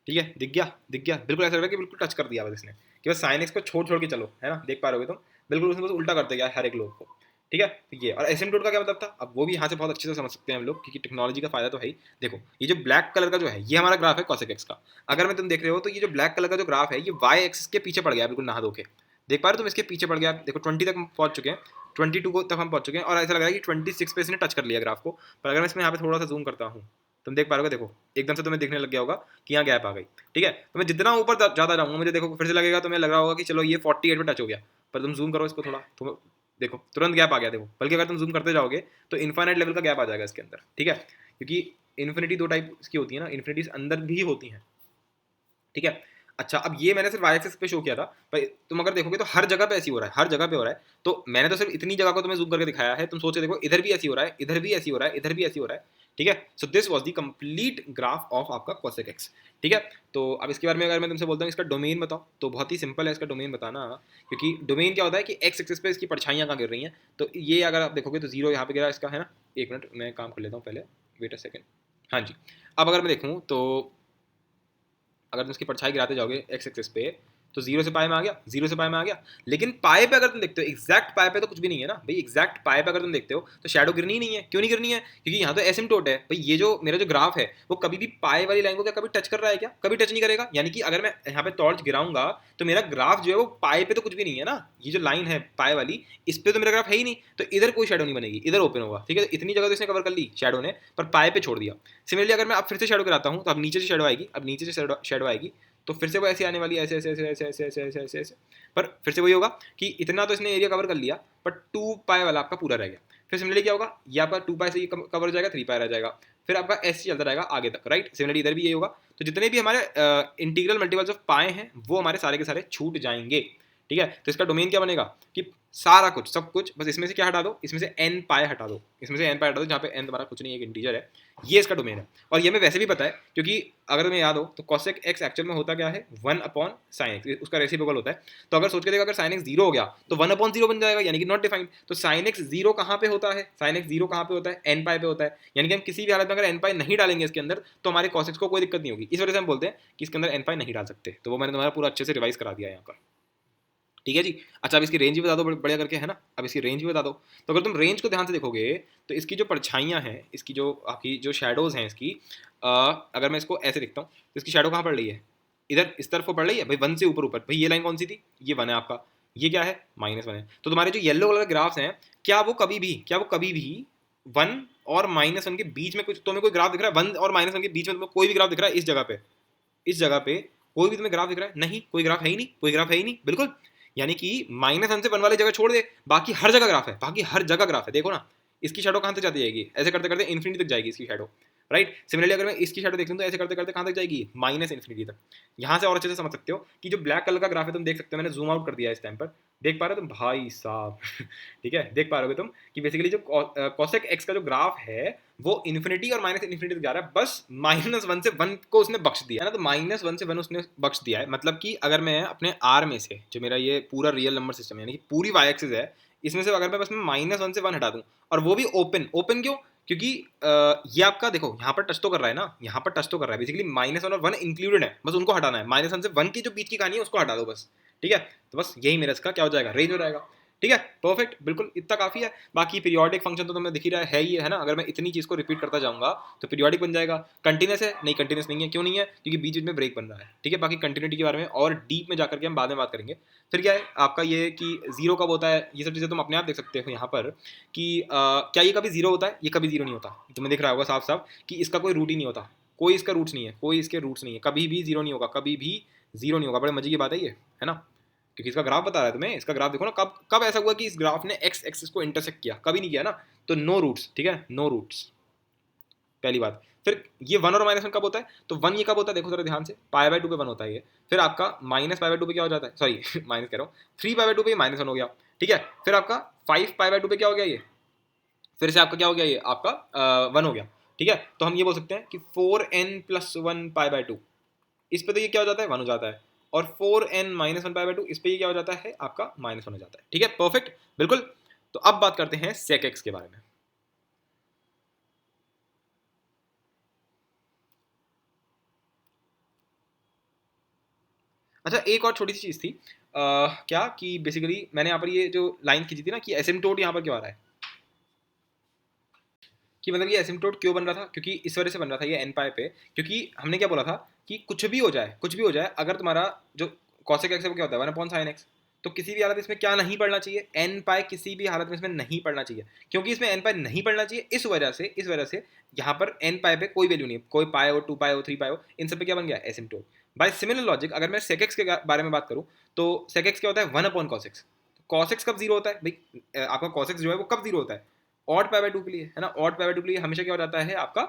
ठीक है, दिख गया, बिल्कुल ऐसा लग रहा है कि बिल्कुल टच कर दिया बस इसने, कि बस sin x को छोड़ छोड़ के चलो, है ना, देख पा रहे हो तुम, बिल्कुल उसने बस उल्टा करते गया हर एक लोग को। ठीक है, तो ये और एसिम्प्टोट का क्या मतलब था, अब वो भी यहाँ से बहुत अच्छे से समझ सकते हैं हम लोग, क्योंकि टेक्नोलॉजी का फायदा तो है ही। देखो ये जो ब्लैक कलर का जो है ये हमारा ग्राफ है cosec x का। अगर मैं तुम देख रहे हो तो ये जो ब्लैक कलर का जो ग्राफ है ये y एक्सिस के पीछे पड़ गया बिल्कुल नहा धो के, देख पा रहे हो तुम, इसके पीछे पड़ गया। देखो 20 तक हम पहुंच चुके हैं, 22 तक हम पहुंच चुके हैं, और ऐसा लग रहा है कि 26 पे इसने टच कर लिया ग्राफ को। पर अगर मैं इसमें यहाँ पे थोड़ा सा जूम करता हूँ, तुम देख पा रहे हो, देखो एकदम से तुम्हें दिखने लग गया होगा कि यहाँ गैप आ गई। ठीक है, तो मैं जितना ऊपर ज़्यादा जाऊँगा मुझे देखो फिर से लगेगा, तुम्हें लग रहा होगा कि चलो ये 48 पे टच हो गया, पर तुम जूम करो इसको थोड़ा, तुम देखो तुरंत गैप आ गया। देखो बल्कि अगर तुम जूम करते जाओगे तो इन्फाइनाइट लेवल का गैप आ जाएगा इसके अंदर। ठीक है, क्योंकि इन्फिनिटी दो टाइप की होती है ना, इन्फिनिटीज अंदर भी होती हैं। ठीक है, अच्छा, अब ये मैंने सिर्फ वाई एक्सिस पे शो किया था, पर तुम अगर देखोगे तो हर जगह पे ऐसी हो रहा है, हर जगह पे हो रहा है। तो मैंने तो सिर्फ इतनी जगह को तुम्हें जूम करके दिखाया है, तुम सोचे देखो इधर भी ऐसी हो रहा है, इधर भी ऐसी हो रहा है, इधर भी ऐसी हो रहा है, ठीक है। So this was the complete graph of आपका cosec x, ठीक है। तो अब इसके बारे में अगर मैं तुमसे बोलता हूँ इसका डोमेन बताओ, तो बहुत ही सिंपल है इसका डोमेन बताना, क्योंकि डोमेन क्या होता है कि एक्स एक्सिस पे इसकी परछाइयाँ कहाँ गिर रही हैं। तो ये अगर आप देखोगे तो जीरो यहाँ पे गिरा इसका, है ना। एक मिनट मैं काम कर लेता हूँ पहले, वेट अ सेकेंड। हाँ जी, अब अगर मैं देखूँ तो अगर तुम इसकी परछाई गिराते जाओगे एक्स एक्सिस पे, तो जीरो से पाए में आ गया, जीरो से पाए में आ गया। लेकिन पाए पे अगर तुम देखते हो, एग्जैक्ट पाए पे तो कुछ भी नहीं है ना भाई, एग्जैक्ट पाए पे अगर तुम देखते हो तो शैडो गिरनी ही नहीं है। क्यों नहीं गिरनी है? क्योंकि यहाँ तो एसिम्टोट है भाई। ये जो मेरा जो ग्राफ है वो कभी भी पाए वाली लाइन को क्या कभी टच कर रहा है क्या? कभी टच नहीं करेगा। यानी कि अगर मैं यहाँ पे टॉर्च गिराऊंगा तो मेरा ग्राफ जो है वो पाए पे तो कुछ भी नहीं है ना। ये जो लाइन है पाए वाली, इस पे तो मेरा ग्राफ है ही नहीं, तो इधर कोई शैडो नहीं बनेगी, इधर ओपन होगा, ठीक है। इतनी जगह तो इसने कवर कर ली शैडो ने, पर पाए पे छोड़ दिया। सिमिलरली अगर मैं अब फिर से शैडो गिराता हूँ तो अब नीचे से शैडो आएगी, अब नीचे से शैडो आएगी, तो फिर से वो ऐसे आने वाली है, ऐसे ऐसे ऐसे ऐसे ऐसे ऐसे ऐसे ऐसे ऐसे। पर फिर से वही होगा कि इतना तो इसने एरिया कवर कर लिया, बट 2 पाई वाला आपका पूरा रह गया। फिर सिमिलरली क्या होगा, ये आपका 2 पाई से ये कवर हो जाएगा, 3 पाई रह जाएगा, फिर आपका ऐसे चलता रहेगा आगे तक, राइट। सिमिलरली इधर भी यही होगा। तो जितने भी हमारे इंटीग्रल मल्टीपल्स ऑफ पाए हैं वो हमारे सारे के सारे छूट जाएंगे, ठीक है। तो इसका डोमेन क्या बनेगा कि सारा कुछ सब कुछ, बस इसमें से क्या हटा दो, इसमें से एन पाए हटा दो, इसमें से एन पाए हटा दो, जहाँ पे एन तुम्हारा कुछ नहीं, एक इंटीजर है। ये इसका डोमेन है। और ये हमें वैसे भी पता है, क्योंकि अगर तुम्हें याद हो तो cosec x एक्चुअल में होता क्या है, 1/sin x, उसका रेसिप्रोकल होता है। तो अगर सोच के देखो, अगर sin x 0 हो गया तो 1/0 बन जाएगा, यानी कि नॉट डिफाइंड। तो sin x 0 कहाँ पे होता है, sin x 0 कहाँ पे होता है, n पाई पे होता है। यानी कि हम किसी भी हालत में अगर n पाई नहीं डालेंगे इसके अंदर तो हमारे cos x को कोई दिक्कत नहीं होगी। इस वजह से हम बोलते हैं कि इसके अंदर n पाई नहीं डाल सकते। तो वो मैंने तुम्हारा पूरा अच्छे से रिवाइज करा दिया यहाँ पर, ठीक है जी। अच्छा, अब इसकी रेंज भी बता दो बढ़िया करके, है ना। अब इसकी रेंज भी बता दो। तो अगर तुम रेंज को ध्यान से देखोगे तो इसकी जो परछाइयाँ हैं, इसकी जो आपकी जो शैडोज़ हैं इसकी, अगर मैं इसको ऐसे देखता हूँ तो इसकी शैडो कहाँ पड़ रही है, इधर इस तरफ को पड़ रही है भाई, 1 से ऊपर ऊपर। भाई ये लाइन कौन सी थी, ये 1 है आपका, ये क्या है, -1 है। तो तुम्हारे जो येलो कलर ग्राफ्स हैं, क्या वो कभी भी 1 और -1 के बीच में कुछ तुम्हें कोई ग्राफ दिख रहा है? 1 और -1 के बीच में तुम्हें कोई भी ग्राफ दिख रहा है? इस जगह पे, इस जगह पे कोई भी तुम्हें ग्राफ दिख रहा है? नहीं, कोई ग्राफ है ही नहीं, कोई ग्राफ है ही नहीं, बिल्कुल। यानी कि -1 से 1 वाली जगह छोड़ दे, बाकी हर जगह ग्राफ है, बाकी हर जगह ग्राफ है। देखो ना, इसकी शैडो कहाँ तक जाती जाएगी, ऐसे करते करते इन्फिनिटी तक जाएगी इसकी शैडो, राइट। सिमिलरली अगर मैं इसकी शैडो देखता हूँ तो ऐसे करते करते कहाँ तक जाएगी, -इन्फिनिटी तक। यहाँ से और अच्छे से समझ सकते हो कि जो ब्लैक कलर का ग्राफ है, तुम देख सकते हो, मैंने जूम आउट कर दिया है इस टाइम पर, देख पा रहे हो तुम भाई साहब ठीक है, देख पा रहे हो तुम कि बेसिकली जो cosec x का जो ग्राफ है वो इन्फिनिटी और -इन्फिनिटी तक जा रहा है। बस -1 से 1 को उसने बख्श दिया है ना, तो -1 से 1 उसने बख्श दिया है। मतलब कि अगर मैं अपने r में से, जो मेरा ये पूरा रियल नंबर सिस्टम है, यानी कि पूरी y एक्सिस है, इसमें से अगर मैं बस में -1 से 1 हटा दूं, और वो भी ओपन ओपन क्यों, क्योंकि ये आपका देखो यहाँ पर टच तो कर रहा है ना, यहाँ पर टच तो कर रहा है, बेसिकली -1 और 1 इंक्लूडेड है, बस उनको हटाना है। -1 से 1 की जो बीच की कहानी है उसको हटा दो बस, ठीक है। तो बस यही मेरा इसका क्या हो जाएगा, रेंज हो जाएगा, ठीक है। परफेक्ट, बिल्कुल इतना काफी है। बाकी पीरियोडिक फंक्शन तो तुम्हें दिख ही रहा है ही है ना। अगर मैं इतनी चीज को रिपीट करता जाऊंगा तो पीरियोडिक बन जाएगा। कंटिन्यूस है नहीं, कंटिन्यूस नहीं है। क्यों नहीं है? क्योंकि बीच बीच में ब्रेक बन रहा है, ठीक है। बाकी कंटिन्यूटी के बारे में और डीप में जाकर के हम बाद में बात करेंगे। फिर क्या है आपका ये कि जीरो कब होता है, ये सब चीजें तुम अपने आप देख सकते हो यहाँ पर कि क्या ये कभी जीरो होता है, ये कभी जीरो नहीं होता। तुम्हें दिख रहा होगा साफ साफ कि इसका कोई रूट ही नहीं होता, कोई इसका रूट्स नहीं है, कोई इसके रूट्स नहीं है, कभी भी जीरो नहीं होगा, कभी भी जीरो नहीं होगा। बड़े मजे की बात है ये, है ना, क्योंकि इसका ग्राफ बता रहा है तुम्हें। इसका ग्राफ देखो ना, कब कब ऐसा हुआ कि इस ग्राफ ने एक्स एक्सिस को इंटरसेक्ट किया, कभी नहीं किया ना। तो नो रूट्स, ठीक है, नो रूट्स, पहली बात। फिर ये 1 और -1 कब होता है, तो 1 ये कब होता है, देखो जरा ध्यान से, पाई/2 पे 1 होता है ये। फिर आपका -पाई/2 पे क्या हो जाता है, सॉरी माइनस कह रहा हूँ, 3 पाई/2 पे -1 हो गया, ठीक है। फिर आपका 5 पाई/2 पे क्या हो गया ये, फिर से आपका क्या हो गया, ये आपका 1 हो गया, ठीक है। तो हम ये बोल सकते हैं कि 4n+1 पाई/2, इस पे तो ये क्या हो जाता है, 1 हो जाता है। और 4n-1 पाई/2, इस पे ये क्या हो जाता है आपका -1 हो जाता है, ठीक है। परफेक्ट, बिल्कुल। तो अब बात करते हैं sec x के बारे में। अच्छा, एक और छोटी सी चीज थी, क्या कि बेसिकली मैंने यहाँ पर ये जो लाइन खींची थी ना कि एसिम्टोट यहाँ पर क्यों आ रहा है, कि मतलब ये एसिम्टोट क्यों बन रहा था, क्योंकि इस वजह से बन रहा था ये एन पाई पे। क्योंकि हमने क्या बोला था कि कुछ भी हो जाए, कुछ भी हो जाए, अगर तुम्हारा जो cosec x है वो क्या होता है, 1/sin x। तो किसी भी हालत में इसमें क्या नहीं पढ़ना चाहिए, एन पाई किसी भी हालत में इसमें नहीं पढ़ना चाहिए। क्योंकि इसमें एन पाई नहीं पढ़ना चाहिए, इस वजह से यहाँ पर एन पाई पे कोई वैल्यू नहीं है, कोई पाई हो, 2 पाई हो, 3 पाई हो, इन सब पे क्या बन गया, एसिम्टोट। बाय सिमिलर लॉजिक अगर मैं sec x के बारे में बात करूँ तो sec x क्या होता है, 1/cos x। cos x कब जीरो होता है भाई, आपका cos x जो है वो कब जीरो होता है, ऑड पाई बाय टू के लिए, है ना, ऑड पाई बाय टू के लिए हमेशा क्या हो जाता है आपका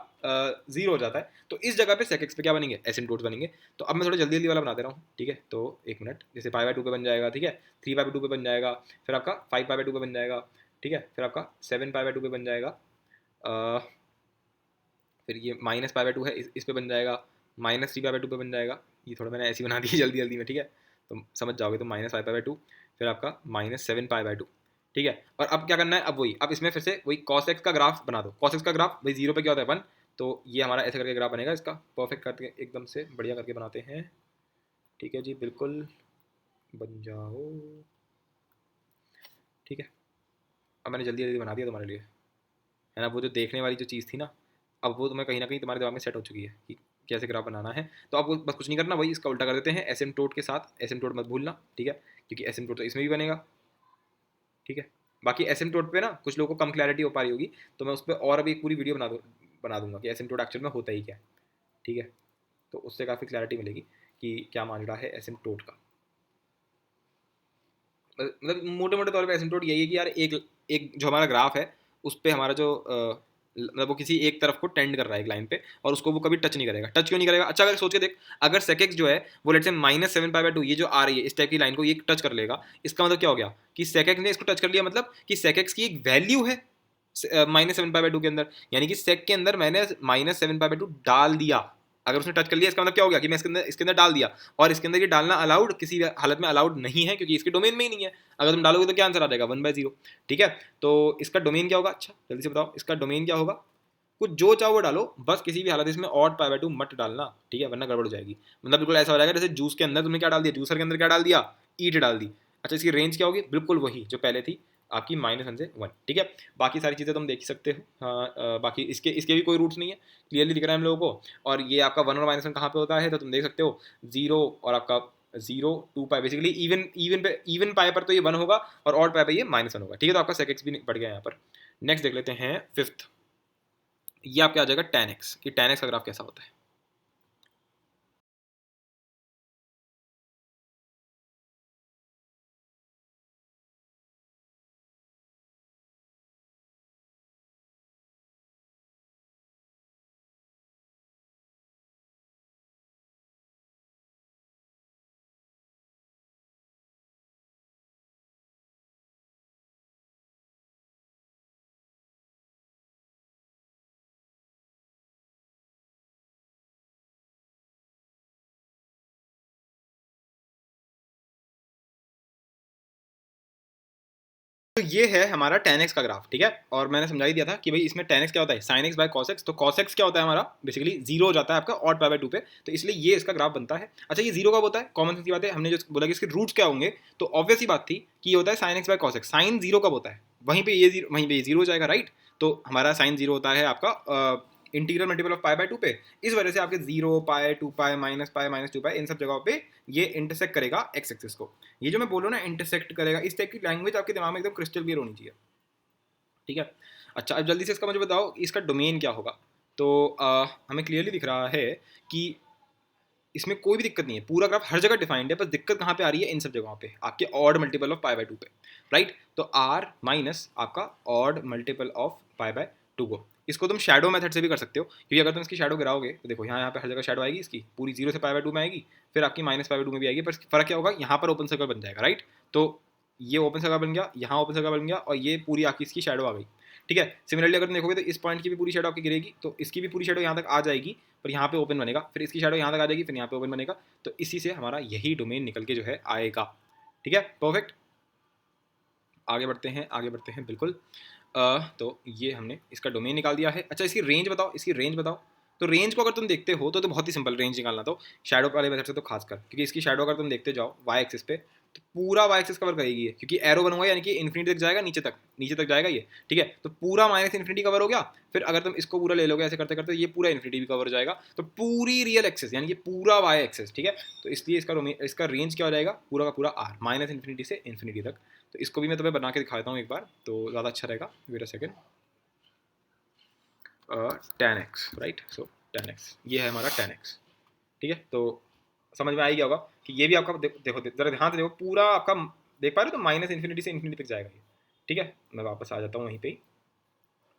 0 हो जाता है। तो इस जगह पे सेक एक्स पे क्या बनेंगे, एसिम्टोट्स बनेंगे। तो अब मैं थोड़ा जल्दी जल्दी वाला बना दे रहा हूँ, ठीक है। तो एक मिनट, जैसे पाई बाय टू पे बन जाएगा, ठीक है, 3 पाई बाय टू पे बन जाएगा, फिर आपका 5 पाई बाय टू पे बन जाएगा, ठीक है, फिर आपका 7 पाई बाय टू पे बन जाएगा, अ, फिर ये -पाई बाय टू है, इस पे बन जाएगा, -3 पाई बाय टू पे बन जाएगा। ये थोड़ा मैंने ऐसी बना दी जल्दी जल्दी में, ठीक है, तो समझ जाओगे। तो -5 पाई बाय टू, फिर आपका -7 पाई बाय टू, ठीक है। और अब क्या करना है, अब वही, अब इसमें फिर से वही cos x का ग्राफ बना दो। cos x का ग्राफ भाई 0 पे क्या होता है 1, तो ये हमारा ऐसे करके ग्राफ बनेगा इसका, परफेक्ट करके एकदम से बढ़िया करके बनाते हैं, ठीक है जी, बिल्कुल बन जाओ, ठीक है। अब मैंने जल्दी जल्दी बना दिया तुम्हारे लिए, है ना। वो जो देखने वाली जो चीज़ थी ना, अब वो तुम्हें कहीं ना कहीं तुम्हारे दिमाग में सेट हो चुकी है कि कैसे ग्राफ बनाना है। तो अब वो बस कुछ नहीं करना, वही इसका उल्टा कर देते हैं एसिम्टोट के साथ। एसिम्टोट मत भूलना, ठीक है, क्योंकि एसिम्टोट तो इसमें भी बनेगा, ठीक है। बाकी एसिम्टोट पे ना कुछ लोगों को कम क्लैरिटी हो पा रही होगी, तो मैं उस पर और अभी एक पूरी वीडियो बना दूंगा कि एसिम्टोट एक्चुअल में होता ही क्या है, ठीक है। तो उससे काफ़ी क्लैरिटी मिलेगी कि क्या माजरा है एसिम्टोट का। मतलब मोटे मोटे तौर पे एसिम्टोट यही है कि यार एक एक जो हमारा ग्राफ है उस पे हमारा जो मतलब वो किसी एक तरफ को टेंड कर रहा है एक लाइन पे, और उसको वो कभी टच नहीं करेगा। टच क्यों नहीं करेगा, अच्छा अगर सोच के देख, अगर सेक एक्स जो है वो लेट से -7 पाई बाय टू ये जो आ रही है इस टाइप की लाइन को ये टच कर लेगा, इसका मतलब क्या हो गया कि सेक एक्स ने इसको टच कर लिया, मतलब कि सेक एक्स की एक वैल्यू है -7 पाई बाय टू के अंदर, यानी कि सेक के अंदर मैंने -7 पाई बाय टू डाल दिया। अगर उसने टच कर लिया इसका मतलब क्या हो गया कि मैं इसके अंदर डाल दिया, और इसके अंदर ये डालना अलाउड किसी भी हालत में अलाउड नहीं है, क्योंकि इसके डोमेन में ही नहीं है। अगर तुम डालोगे तो क्या आंसर आ जाएगा 1/0, ठीक है। तो इसका डोमेन क्या होगा, अच्छा जल्दी से बताओ इसका डोमेन क्या होगा। कुछ जो चाहो वो डालो, बस किसी भी हालत इसमें ऑड पाई बाय टू मत डालना, ठीक है, वरना गड़बड़ हो जाएगी। मतलब बिल्कुल ऐसा हो जाएगा जैसे जूस के अंदर तुमने क्या डाल दिया, जूसर के अंदर क्या डाल दिया, ईट डाल दी। अच्छा इसकी रेंज क्या होगी, बिल्कुल वही जो पहले थी आपकी -1 से 1, ठीक है। बाकी सारी चीज़ें तुम देख ही सकते हो, हाँ, बाकी इसके इसके भी कोई रूट्स नहीं है, क्लियरली दिख रहा है हम लोगों को। और ये आपका 1 और -1 कहाँ पे होता है, तो तुम देख सकते हो 0 और आपका 0 2 पाई, बेसिकली इवन पाई पर तो ये 1 होगा, और ऑड पाई पर ये -1 होगा, ठीक है। तो आपका सेक एक्स भी बढ़ गया यहाँ पर। नेक्स्ट देख लेते हैं फिफ्थ, ये आपके आ जाएगा tan x, कि tan x का ग्राफ कैसा होता है। तो ये है हमारा tan x का ग्राफ, ठीक है। और मैंने समझा ही दिया था कि भाई इसमें tan x क्या होता है, sin x by cos x। तो cos x क्या होता है हमारा, बेसिकली 0 हो जाता है आपका ऑड पाई बाय टू पे, तो इसलिए ये इसका ग्राफ बनता है। अच्छा ये 0 कब होता है, कॉमन सेंस की बात है, हमने जो बोला कि इसके रूट्स क्या होंगे, तो ऑब्वियस ही बात थी कि ये होता है sin x by cos x। Sine 0 कब होता है, वहीं पे ये 0, वहीं पे ये 0 हो जाएगा, राइट। तो हमारा साइन 0 होता है आपका integral multiple of pi by two पे। इस वजह से आपके 0 पाई 2 पाई -पाई -2 पाई इन सब जगहों पे ये इंटरसेक्ट करेगा एक्स एक्सिस को। ये जो मैं बोल रहा हूँ ना इंटरसेक्ट करेगा, इस टाइप की लैंग्वेज आपके दिमाग में एकदम क्रिस्टल क्लियर होनी चाहिए, ठीक है। अच्छा अब जल्दी से इसका मुझे बताओ कि इसका डोमेन क्या होगा। तो हमें क्लियरली दिख रहा है कि इसमें कोई भी दिक्कत नहीं है, पूरा ग्राफ हर जगह डिफाइंड है, बस दिक्कत कहाँ पे आ रही है, इन सब जगहों पे आपके odd multiple of pi by two पे, राइट। तो आर माइनस आपका odd multiple of pi by two को, इसको तुम शैडो मेथड से भी कर सकते हो, क्योंकि अगर तुम इसकी शैडो गिराओगे तो देखो यहाँ यहाँ पे हर जगह शैडो आएगी इसकी, पूरी 0 से पाई बाय टू में आएगी, फिर आपकी -पाई बाय टू में भी आएगी, पर फर्क क्या होगा, यहाँ पर ओपन सर्कल बन जाएगा, राइट। तो ये ओपन सर्कल बन गया, यहाँ ओपन सर्कल बन गया, और ये पूरी आपकी इसकी शैडो आ गई, ठीक है। सिमिलरली अगर तुम देखोगे तो इस पॉइंट की भी पूरी शैडो आपकी गिरेगी, तो इसकी भी पूरी शैडो यहाँ तक आ जाएगी, पर यहाँ पे ओपन बनेगा, फिर इसकी शैडो यहाँ तक आ जाएगी, फिर यहाँ पे ओपन बनेगा। तो इसी से हमारा यही डोमेन निकल के जो है आएगा, ठीक है, परफेक्ट। आगे बढ़ते हैं, आगे बढ़ते हैं, बिल्कुल। तो ये हमने इसका डोमेन निकाल दिया है। अच्छा इसकी रेंज बताओ, इसकी रेंज बताओ। तो रेंज को अगर तुम देखते हो तो बहुत ही सिंपल रेंज निकालना, तो शैडो वाले मेथड से तो खासकर, क्योंकि इसकी शैडो अगर तुम देखते जाओ वाई एक्सिस पे, तो पूरा वाई एक्सिस कवर करेगी ये, क्योंकि एरो बनूंगा यानी कि इन्फिनिटी तक जाएगा, नीचे तक जाएगा ये, ठीक है। तो पूरा -इन्फिनिटी कवर हो गया, फिर अगर तुम इसको पूरा ले लोगे ऐसे करते करते ये पूरा इन्फिनिटी भी कवर हो जाएगा, तो पूरी रियल एक्सिस यानी कि पूरा वाई एक्सिस, ठीक है। तो इसलिए इसका रेंज क्या हो जाएगा, पूरा का पूरा आर, -इन्फिनिटी से इन्फिनिटी तक। तो इसको भी मैं तुम्हें बना के दिखा देता हूँ एक बार, तो ज़्यादा अच्छा रहेगा। Wait a second, tan x, right. So tan x ये है हमारा tan x, ठीक है। तो समझ में आ ही गया होगा कि ये भी आपका देखो जरा ध्यान से देखो, पूरा आपका देख पा रहे हो, तो -इन्फिनिटी से इन्फिनिटी तक जाएगा ये, ठीक है। मैं वापस आ जाता हूँ वहीं पे ही,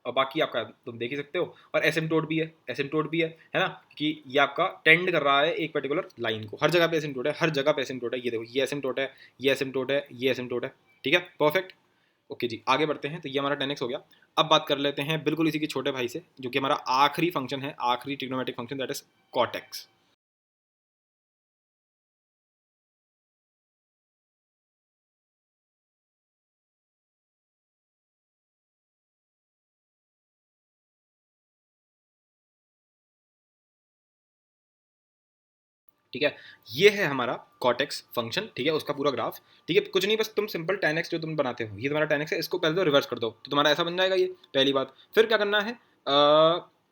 और बाकी आपका तुम देख ही सकते हो, और एसिम्प्टोट भी है, एसिम्प्टोट भी है ना, कि ये आपका टेंड कर रहा है एक पर्टिकुलर लाइन को, हर जगह पे एसिम्प्टोट है, हर जगह पे एसिम्प्टोट है, ये देखो ये एसिम्प्टोट है, ये एसिम्प्टोट है, ये एसिम्प्टोट है, ठीक है, परफेक्ट। ओके जी, आगे बढ़ते हैं। तो ये हमारा 10x हो गया। अब बात कर लेते हैं बिल्कुल इसी के छोटे भाई से, जो कि हमारा आखिरी फंक्शन है, आखिरी trigonometric function, that is cot x। ठीक है, ये है हमारा कॉटेक्स फंक्शन, ठीक है, उसका पूरा ग्राफ। ठीक है, कुछ नहीं, बस तुम सिंपल tan x जो तुम बनाते हो, ये तुम्हारा tan x है, इसको पहले तो रिवर्स कर दो, तो तुम्हारा ऐसा बन जाएगा ये, पहली बात। फिर क्या करना है,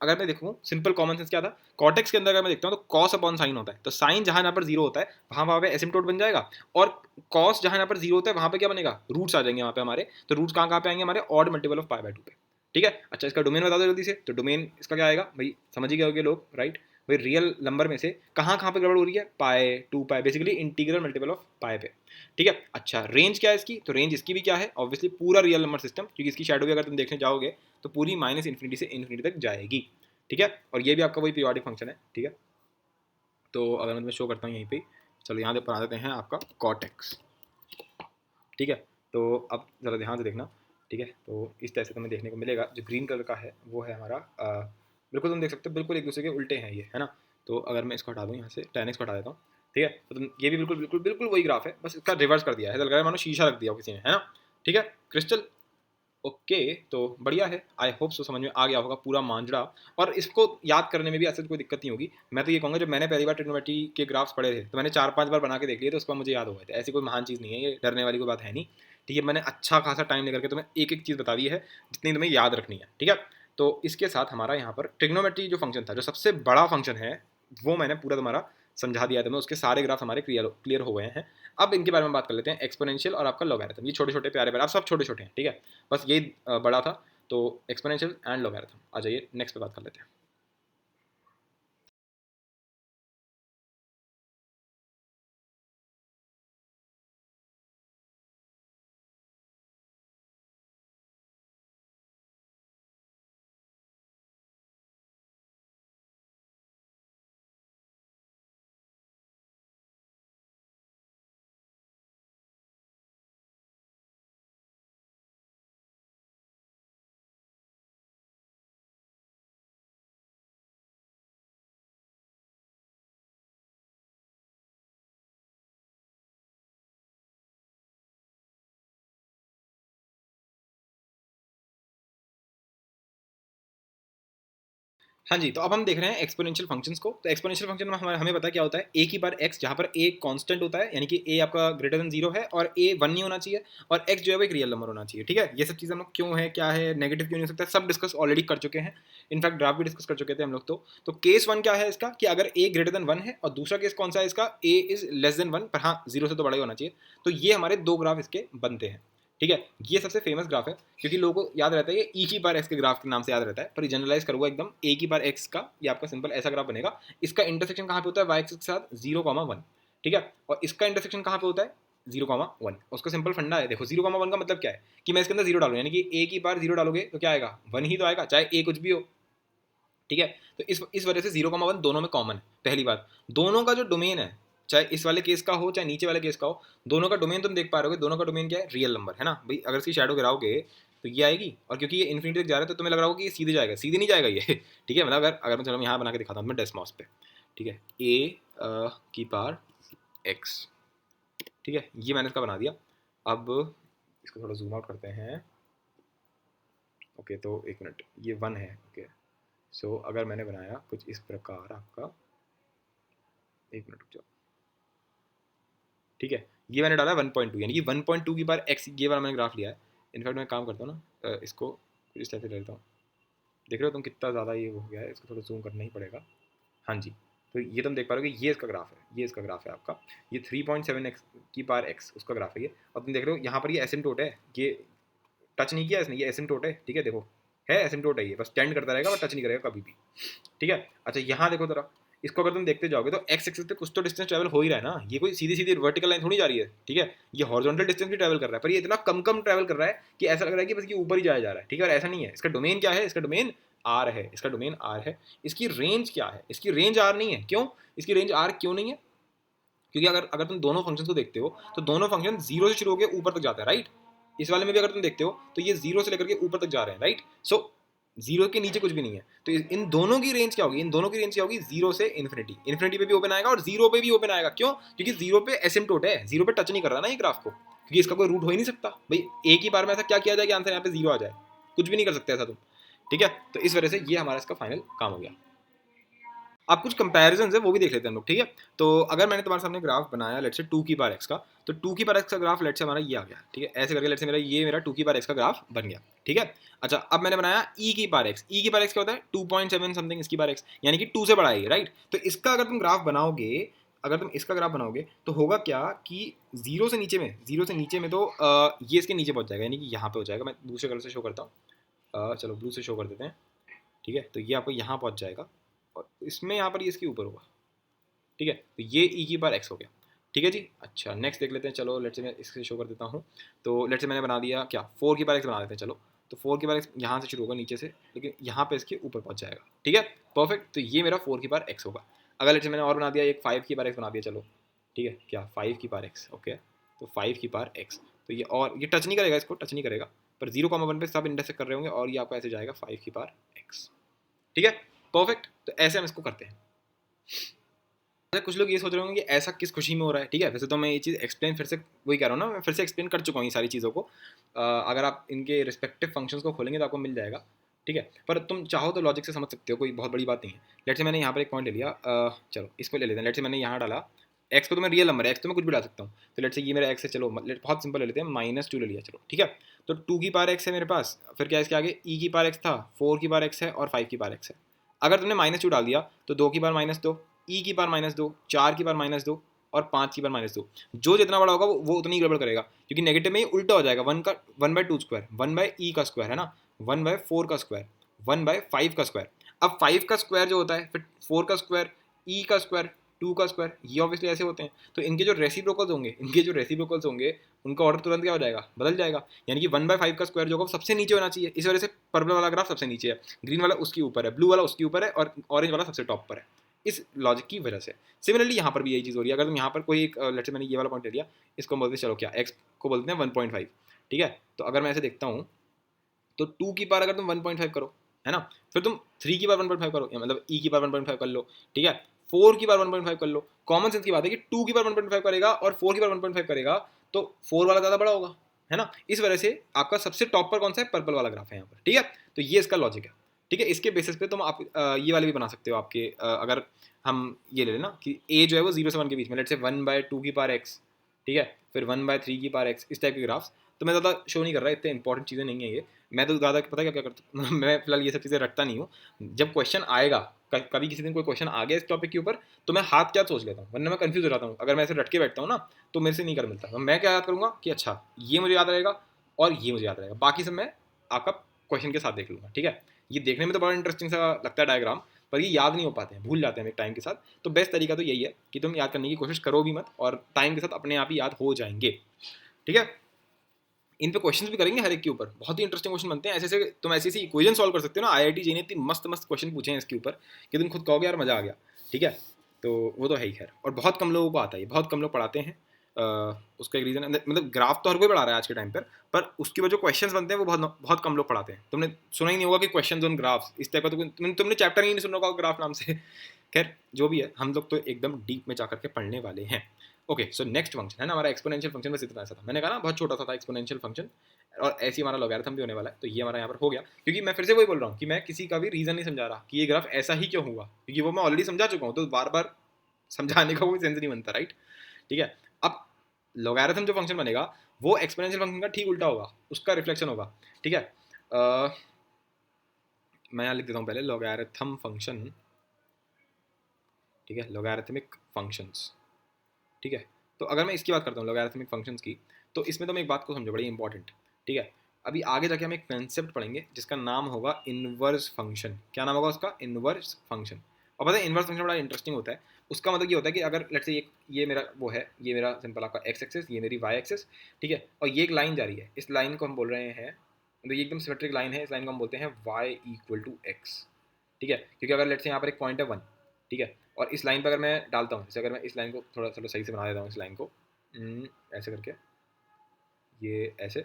अगर मैं देखूँ सिंपल कॉमन सेंस क्या था, कॉटेक्स के अंदर अगर मैं देखता हूँ तो कॉस अपॉन साइन होता है, तो साइन जहाँ यहाँ पर जीरो होता है वहाँ वहाँ पे एसिम्प्टोट बन जाएगा, और कॉस जहाँ यहाँ पर जीरो होता है वहाँ पे क्या बनेगा, रूट्स आ जाएंगे वहाँ पे हमारे। तो रूट्स कहाँ कहाँ पे आएंगे हमारे, odd multiple of pi by two पे। ठीक है, अच्छा इसका डोमेन बता दो जल्दी से। तो डोमेन इसका क्या आएगा भाई, समझ ही गए होगे लोग, राइट। भाई रियल नंबर में से कहाँ कहाँ पे गड़बड़ हो रही है, पाए टू पाए, बेसिकली इंटीग्रल मल्टीपल ऑफ पाए पे। ठीक है, अच्छा रेंज क्या है इसकी, तो रेंज इसकी भी क्या है, ऑब्वियसली पूरा रियल नंबर सिस्टम, क्योंकि इसकी शैडो भी अगर तुम देखने जाओगे तो पूरी माइनस इन्फिनिटी से इन्फिनिटी तक जाएगी। ठीक है, और ये भी आपका वही पीरियोडिक फंक्शन है। ठीक है, तो अगर मैं तुम्हें शो करता हूँ यहीं पे, चलो यहाँ पर आ देते हैं आपका कॉटेक्स। ठीक है, तो अब ज़रा ध्यान से देखना। ठीक है, तो इस तरह से तुम्हें देखने को मिलेगा, जो ग्रीन कलर का है वो है हमारा बिल्कुल तुम देख सकते हो, बिल्कुल एक दूसरे के उल्टे हैं ये, है ना। तो अगर मैं इसको हटा दूँ यहाँ से, tan x को हटा देता हूँ, ठीक है, तो तुम ये भी बिल्कुल बिल्कुल बिल्कुल वही ग्राफ है, बस इसका रिवर्स कर दिया है, ऐसा लग रहा है मानो शीशा रख दिया हो किसी ने, है ना। ठीक है, क्रिस्टल ओके, तो बढ़िया है, आई होप सो समझ में आ गया होगा पूरा मांजरा। और इसको याद करने में भी ऐसे कोई दिक्कत नहीं होगी। मैं तो ये कहूँगा, जब मैंने पहली बार ट्रिग्नोमेट्री के ग्राफ्स पढ़े थे तो मैंने 4-5 बार बना के देख लिए, तो उसका मुझे याद हो गए थे। ऐसी कोई महान चीज़ नहीं है, ये डरने वाली कोई बात है नहीं। ठीक है, मैंने अच्छा खासा टाइम लेकर के तुम्हें एक एक चीज़ बता दी है, जितनी तुम्हें याद रखनी है। ठीक है, तो इसके साथ हमारा यहाँ पर ट्रिग्नोमेट्री जो फंक्शन था, जो सबसे बड़ा फंक्शन है, वो मैंने पूरा तुम्हारा समझा दिया था। मैं उसके सारे ग्राफ हमारे क्लियर हो गए हैं। अब इनके बारे में बात कर लेते हैं, एक्सपोनेंशियल और आपका लॉगरिथम। ये छोटे छोटे प्यारे प्यारे, आप सब छोटे छोटे हैं। ठीक है, बस ये बड़ा था। तो एक्सपोनेंशियल एंड लॉगरिथम, आ जाइए नेक्स्ट पे बात कर लेते हैं। हाँ जी, तो अब हम देख रहे हैं एक्सपोनेंशियल फंक्शंस को। तो एक्सपोनेंशियल फंक्शन में हमें पता है क्या होता है, ए की बार एक्स, जहाँ पर ए कांस्टेंट होता है, यानी कि ए आपका ग्रेटर देन जीरो है, और ए वन नहीं होना चाहिए, और एक्स जो है वो एक रियल नंबर होना चाहिए। ठीक है, ये सब चीज़ें हम लोग क्यों है, क्या है, नेगेटिव क्यों नहीं हो सकता, सब डिस्कस ऑलरेडी कर चुके हैं। इनफैक्ट ग्राफ भी डिस्कस कर चुके थे हम लोग। तो केस वन क्या है इसका, कि अगर ए ग्रेटर देन वन है, और दूसरा केस कौन सा है इसका, ए इज लेस देन वन, पर हाँ जीरो से तो बड़ा ही होना चाहिए। तो ये हमारे दो ग्राफ इसके बनते हैं। ठीक है, ये सबसे फेमस ग्राफ है, क्योंकि लोगों को याद रहता है ये ई की बार एक्स के ग्राफ के नाम से याद रहता है, पर जनरलाइज करूँगा एकदम, ए की बार एक्स का ये आपका सिंपल ऐसा ग्राफ बनेगा। इसका इंटरसेक्शन कहाँ पे होता है, वाई एक्सिस के साथ 0,1। ठीक है, और इसका इंटरसेक्शन कहाँ पे होता है, 0,1। उसका सिंपल फंडा है, देखो 0,1 का मतलब क्या है, कि मैं इसके अंदर जीरो डालूँ, यानी कि ए की बार जीरो डालोगे तो क्या आएगा, वन ही तो आएगा, चाहे ए कुछ भी हो। ठीक है, तो इस वजह से 0,1 दोनों में कॉमन है। पहली बात, दोनों का जो डोमेन है, चाहे इस वाले केस का हो चाहे नीचे वाले केस का हो, दोनों का डोमेन तुम देख पा रहे हो, दोनों का डोमेन क्या है, रियल नंबर है ना भाई। अगर इसकी शैडो गिराओगे तो ये आएगी, और क्योंकि ये इन्फिनिटी तक जा रहा है तो तुम्हें लग रहा होगा कि ये सीधे जाएगा, सीधे नहीं जाएगा ये। ठीक है, मतलब अगर अगर मैं चलो मैं यहाँ बना के दिखाता हूँ मैं डेस्मॉस पे। ठीक है, ए की पावर एक्स। ठीक है, ये मैंने इसका बना दिया। अब इसको थोड़ा जूम आउट करते हैं। ओके, तो एक मिनट, ये वन है। ओके, सो अगर मैंने बनाया कुछ इस प्रकार आपका, एक मिनट रुक जाओ। ठीक है, ये मैंने डाला 1.2, यानी कि 1.2 की बार एक्स, ये वाला मैंने ग्राफ लिया है। इनफैक्ट मैं काम करता हूँ ना, इसको इस टाइप से ले लेता हूँ। देख रहे हो तुम कितना ज़्यादा ये हो गया है, इसको थोड़ा जूम करना ही पड़ेगा। हाँ जी, तो ये तुम देख पा रहे हो कि ये इसका ग्राफ है, ये इसका ग्राफ है आपका। ये 3.7 एक्स की बार एक्स उसका ग्राफ है ये। और तुम देख रहे हो यहाँ पर ये एसिम्टोट है, ये टच नहीं किया इसने, ये एसिम्टोट है। ठीक है, देखो है एसिम्टोट है, ये बस टेंड करता रहेगा बट टच नहीं करेगा कभी भी। ठीक है, अच्छा यहाँ देखो जरा, इसको अगर तुम देखते जाओगे तो एक्स एक्सिस पे कुछ तो डिस्टेंस ट्रैवल हो ही रहा है ना, ये कोई सीधी सीधी वर्टिकल लाइन थोड़ी जा रही है, ठीक है, ये हॉरिजॉन्टल डिस्टेंस भी ट्रैवल कर रहा है, पर ये इतना कम कम ट्रैवल कर रहा है कि ऐसा लग रहा है कि बस ये ऊपर ही जाया जा रहा है, ठीक है, और ऐसा नहीं है। इसका डोमेन क्या है, इसका डोमेन आर है, इसका डोमेन आर है। इसकी रेंज क्या है, इसकी रेंज आर नहीं है। क्यों इसकी रेंज आर क्यों नहीं है? क्योंकि अगर अगर तुम दोनों फंक्शन को देखते हो तो दोनों फंक्शन जीरो से शुरू होकर ऊपर तक जाते हैं, राइट। इस वाले में भी अगर तुम देखते हो तो ये जीरो से लेकर के ऊपर तक जा रहे हैं, राइट। सो जीरो के नीचे कुछ भी नहीं है, तो इन दोनों की रेंज क्या होगी, इन दोनों की रेंज क्या होगी, जीरो से इन्फिनिटी। इन्फिनिटी पे भी ओपन आएगा और जीरो पे भी ओपन आएगा। क्यों? क्योंकि जीरो पे एसिम्प्टोट है, जीरो पे टच नहीं कर रहा ना ये ग्राफ को, क्योंकि इसका कोई रूट हो ही नहीं सकता भाई। एक ही बार में ऐसा क्या किया जाए कि आंसर यहाँ पे जीरो आ जाए, कुछ भी नहीं कर सकते ऐसा तुम, ठीक है। तो इस वजह से ये हमारा इसका फाइनल काम हो गया। अब कुछ कंपैरिजन है वो भी देख लेते हैं हम लोग, ठीक है। तो अगर मैंने तुम्हारे सामने ग्राफ बनाया लेट्स से 2 की पावर x का, तो 2 की पावर x का ग्राफ लेट्स से हमारा ये आ गया, ठीक है, ऐसे करके लेट्स से मेरा 2 की पावर x का ग्राफ बन गया, ठीक है। अच्छा, अब मैंने बनाया e की पावर x। e की पावर x क्या होता है, 2.7 समथिंग इसकी पावर x, यानी कि 2 से बड़ा है, राइट। तो इसका अगर तुम ग्राफ बनाओगे, अगर तुम इसका ग्राफ बनाओगे तो होगा क्या कि जीरो से नीचे में तो ये इसके नीचे पहुंच जाएगा, यानी कि यहाँ पे हो जाएगा। मैं दूसरे कलर से शो करता हूँ, चलो ब्लू से शो कर देते हैं, ठीक है। तो ये आपको यहाँ पहुँच जाएगा और इसमें यहाँ पर ये इसके ऊपर होगा, ठीक है। तो ये ई की बार एक्स हो गया, ठीक है जी। अच्छा, नेक्स्ट देख लेते हैं, चलो लेट्स से मैं इससे शो कर देता हूँ। तो लेट्स से मैंने बना दिया क्या, 4 की बार एक्स बना देते हैं, चलो। तो 4 की बार एक्स यहाँ से शुरू होगा नीचे से, लेकिन यहाँ पे इसके ऊपर पहुँच जाएगा, ठीक है, परफेक्ट। तो ये मेरा 4 की बार एक्स होगा। अगर लेट्स से मैंने और बना दिया एक 5 की बार एक्स बना दिया, चलो, ठीक है, क्या 5 की बार एक्स, ओके। तो 5 की बार एक्स, तो ये और ये टच नहीं करेगा, इसको टच नहीं करेगा, पर 0,1 पे सब इंटरसेक्ट कर रहे होंगे और ये आपका ऐसे जाएगा 5 की बार एक्स, ठीक है, परफेक्ट। तो ऐसे हम इसको करते हैं। कुछ लोग ये सोच रहे होंगे कि ऐसा किस खुशी में हो रहा है, ठीक है। वैसे तो मैं ये चीज़ एक्सप्लेन फिर से वही कह रहा हूँ ना, मैं फिर से एक्सप्लेन कर चुका हूँ ये सारी चीज़ों को। अगर आप इनके रिस्पेक्टिव फंक्शंस को खोलेंगे तो आपको मिल जाएगा, ठीक है। पर तुम चाहो तो लॉजिक से समझ सकते हो, कोई बहुत बड़ी बात नहीं है। लेट से मैंने यहाँ पर एक पॉइंट ले लिया, चलो इसको ले लेते हैं। लेट से मैंने यहाँ डाला एक्स को, तो मैं रियल नंबर है एक्स, तो मैं कुछ भी डाल सकता हूँ। तो लेट से ये मेरा एक्स है, चलो बहुत सिंपल ले लेते हैं, -2 ले लिया, चलो ठीक है। तो 2 की पावर एक्स है मेरे पास, फिर क्या इसके आगे ई की पावर एक्स था, 4 की पावर एक्स है और 5 की पावर एक्स है। अगर तुमने -2 डाल दिया तो 2 की पावर -2, ई की पावर -2, 4 की पावर -2 और 5 की पावर -2। जो जितना बड़ा होगा वो उतनी गड़बड़ करेगा, क्योंकि नेगेटिव में ही उल्टा हो जाएगा। 1/2 स्क्वायर, 1/e का स्क्वायर है ना, 1/4 का स्क्वायर, 1/5 का स्क्वायर। अब 5 का स्क्वायर जो होता है, फिर 4 का स्क्वायर, ई का स्क्वायर, 2 का स्क्वायर, ये ऑब्वियसली ऐसे होते हैं। तो इनके जो रेसिप्रोकल्स होंगे उनका ऑर्डर तुरंत क्या हो जाएगा, बदल जाएगा। यानी कि 1/5 का स्क्वायर जो होगा सबसे नीचे होना चाहिए। इस वजह से पर्पल वाला ग्राफ सबसे नीचे है, ग्रीन वाला उसके ऊपर है, ब्लू वाला उसके ऊपर है और ऑरेंज वाला सबसे टॉप पर है, इस लॉजिक की वजह से। सिमिलरली यहाँ पर भी यही चीज़ हो रही है। अगर तुम यहाँ पर कोई एक लेट्स से मैंने ये वाला पॉइंट ले लिया, इसको बोलते हैं चलो क्या, एक्स को बोलते हैं 1.5, ठीक है। तो अगर मैं ऐसे देखता हूँ तो 2 की पावर अगर तुम 1.5 करो, है ना, फिर तुम 3 की पावर 1.5 करो, या मतलब ई की पावर 1.5 कर लो, ठीक है, 4 की पावर 1.5 कर लो। कॉमन सेंस की बात है कि 2 की पावर 1.5 करेगा और 4 की पावर 1.5 करेगा तो 4 वाला ज़्यादा बड़ा होगा, है ना। इस वजह से आपका सबसे टॉप पर कौन सा है, पर्पल वाला ग्राफ है यहाँ पर, ठीक है। तो ये इसका लॉजिक है, ठीक है। इसके बेसिस पे तुम आप ये वाले भी बना सकते हो आपके, अगर हम ये ले लेना कि ए जो है वो 0 से 1 के बीच में, लेट्स से 1/2 की पावर एक्स, ठीक है, फिर 1/3 की पावर एक्स, इस टाइप के ग्राफ्स। तो मैं ज़्यादा शो नहीं कर रहा, इतने इंपॉर्टेंट चीज़ें नहीं है ये। मैं तो ज़्यादा पता क्या करता हूँ मैं फिलहाल ये सब चीज़ें रखता नहीं हूँ। जब क्वेश्चन आएगा, कभी किसी दिन कोई क्वेश्चन आ गया इस टॉपिक के ऊपर, तो मैं हाथ क्या सोच लेता हूँ, वरना मैं कंफ्यूज हो जाता हूँ। अगर मैं ऐसे रट के बैठता हूँ ना तो मेरे से नहीं कर मिलता। मैं क्या याद करूँगा कि अच्छा ये मुझे याद रहेगा और ये मुझे याद रहेगा, बाकी सब मैं आपका क्वेश्चन के साथ देख लूँगा, ठीक है। ये देखने में तो बड़ा इंटरेस्टिंग सा लगता है डायग्राम, पर ये याद नहीं हो पाते हैं, भूल जाते हैं एक टाइम के साथ। तो बेस्ट तरीका तो यही है कि तुम याद करने की कोशिश करो भी मत, और टाइम के साथ अपने आप ही याद हो जाएंगे, ठीक है। इन पे क्वेश्चंस भी करेंगे हर एक के ऊपर, बहुत ही इंटरेस्टिंग क्वेश्चन बनते हैं। ऐसे ऐसे तुम ऐसी इक्वेशन सॉल्व कर सकते हो ना। आईआईटी जेई ने इतनी मस्त मस्त क्वेश्चन पूछे हैं इसके ऊपर कि तुम खुद कहोगे यार मजा आ गया, ठीक है। तो वो तो है ही खैर, और बहुत कम लोगों को आता है, बहुत कम लोग पढ़ाते हैं। उसका एक रीज़न, मतलब ग्राफ तो हर कोई पढ़ा रहा है आज के टाइम पर उसके बाद जो क्वेश्चंस बनते हैं वो बहुत बहुत कम लोग पढ़ाते हैं। तुमने सुना ही नहीं होगा कि क्वेश्चंस ऑन ग्राफ्स इस टाइप का, तो तुमने चैप्टर ही नहीं सुना होगा ग्राफ नाम से। खैर जो भी है, हम लोग तो एकदम डीप में जाकर के पढ़ने वाले हैं। ओके, सो नेक्स्ट फंक्शन है ना हमारा एक्सपोनेंशियल फंक्शन। बस इतना ऐसा था, मैंने कहा ना बहुत छोटा सा था एक्सपोनेंशियल फंक्शन, और ऐसे ही हमारा लॉगरिथम भी होने वाला है। तो ये हमारा यहाँ पर हो गया, क्योंकि मैं फिर से वही बोल रहा हूँ कि मैं किसी का भी रीज़न नहीं समझा रहा कि ये ग्राफ ऐसा ही क्यों हुआ, क्योंकि वो मैं ऑलरेडी समझा चुका हूँ, तो बार बार समझाने का कोई सेंस नहीं बनता, राइट, ठीक है। अब लॉगरिथम जो फंक्शन बनेगा वो एक्सपोनेंशियल फंक्शन का ठीक उल्टा होगा, उसका रिफ्लेक्शन होगा, ठीक है। मैं यहाँ लिख देता हूँ पहले लॉगरिथम फंक्शन, ठीक है, लॉगरिथमिक फंक्शंस, ठीक है। तो अगर मैं इसकी बात करता हूँ लॉगरिथमिक फंक्शंस की, तो इसमें तो मैं एक बात को समझो, बड़ी इंपॉर्टेंट, ठीक है। अभी आगे जाके हम एक कंसेप्ट पढ़ेंगे जिसका नाम होगा इनवर्स फंक्शन। क्या नाम होगा उसका, इनवर्स फंक्शन। और पता है इन्वर्स फंक्शन बड़ा इंटरेस्टिंग होता है। उसका मतलब ये होता है कि अगर लेट्स से ये मेरा वो है, ये मेरा सिंपल आपका एक्स एक्सेस, ये मेरी वाई एक्सेस, ठीक है, और ये एक लाइन जा रही है, इस लाइन को हम बोल रहे हैं, मतलब ये एकदम सिमेट्रिक लाइन है, इस लाइन को हम बोलते हैं वाई इक्वल टू एक्स, ठीक है, क्योंकि अगर लेट्स से यहाँ पर एक पॉइंट है 1, ठीक है, और इस लाइन पर अगर मैं डालता हूँ, जैसे अगर मैं इस लाइन को थोड़ा चलो सही से बना देता हूँ, इस लाइन को ऐसे करके, ये ऐसे,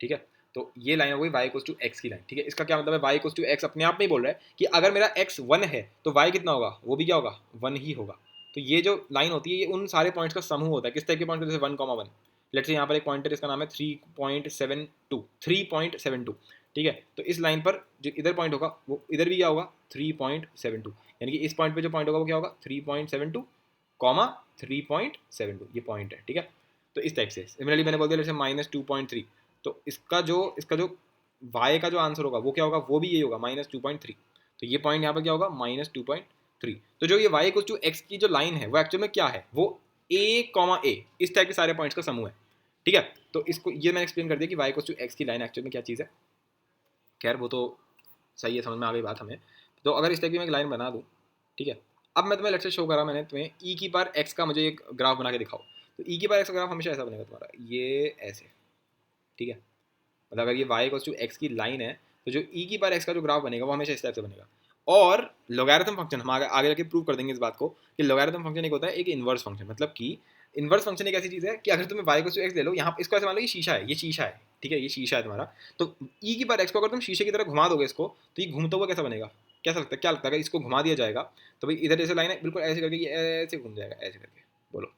ठीक है, तो ये लाइन हो गई y इक्वल्स टू एक्स की लाइन, ठीक है। इसका क्या मतलब है, y इक्वल्स टू एक्स अपने आप में ही बोल रहा है कि अगर मेरा x 1 है तो y कितना होगा, वो भी क्या होगा, 1 ही होगा। तो ये जो लाइन होती है ये उन सारे पॉइंट्स का समूह होता है। किस टाइप के पॉइंट, जैसे 1,1, लेट्स से यहाँ पर एक पॉइंट है जिसका नाम है 3.72, ठीक है, तो इस लाइन पर जो इधर पॉइंट होगा वो इधर भी क्या होगा 3.72, यानी कि इस पॉइंट पे जो पॉइंट होगा वो क्या होगा 3.72 कॉमा 3.72, ये पॉइंट है, ठीक है। तो इस टाइप से सिमिलरली मैंने बोल दिया जैसे -2.3, तो इसका जो y का जो आंसर होगा वो क्या होगा, वो भी यही होगा -2.3। तो ये पॉइंट यहाँ पर क्या होगा -2.3। तो जो ये y इक्वल टू एक्स की जो लाइन है वो एक्चुअल में क्या है, वो a, इस टाइप के सारे पॉइंट्स का समूह है, ठीक है। तो इसको ये मैंने एक्सप्लेन कर दिया कि y इक्वल टू एक्स की लाइन एक्चुअल में क्या चीज़ है। खैर वो तो सही है, समझ में आ गई बात हमें। तो अगर इस टाइप की मैं एक लाइन बना दूँ, ठीक है, अब मैं तुम्हें लेट्स से शो करा मैंने तुम्हें e की पावर x का मुझे एक ग्राफ बना के दिखाओ, तो e की पावर x का ग्राफ हमेशा ऐसा बनेगा तुम्हारा, ये ऐसे, ठीक है, मतलब अगर ये y इक्वल्स टू एक्स की लाइन है तो जो e की पावर x का जो ग्राफ बनेगा वो हमेशा इस टाइप से बनेगा। और लॉगरिथम फंक्शन हम आगे आगे जाके प्रूव कर देंगे इस बात को कि लॉगरिथम फंक्शन एक होता है एक इन्वर्स फंक्शन, मतलब कि इन्वर्स फंक्शन एक ऐसी चीज़ है कि अगर तुम्हें y इक्वल्स टू एक्स ले लो, यहाँ इसको ऐसे मान लो ये शीशा है, ये शीशा है, ठीक है, ये शीशा है तुम्हारा, तो e की पावर x को अगर तुम शीशे की तरह घुमा दोगे इसको, तो ये घूमता हुआ कैसा बनेगा, कैसा लगता है, क्या लगता है अगर इसको घुमा दिया जाएगा तो भाई इधर जैसे लाइन है बिल्कुल ऐसे करके ये ऐसे घूम जाएगा, ऐसे करके, बोलो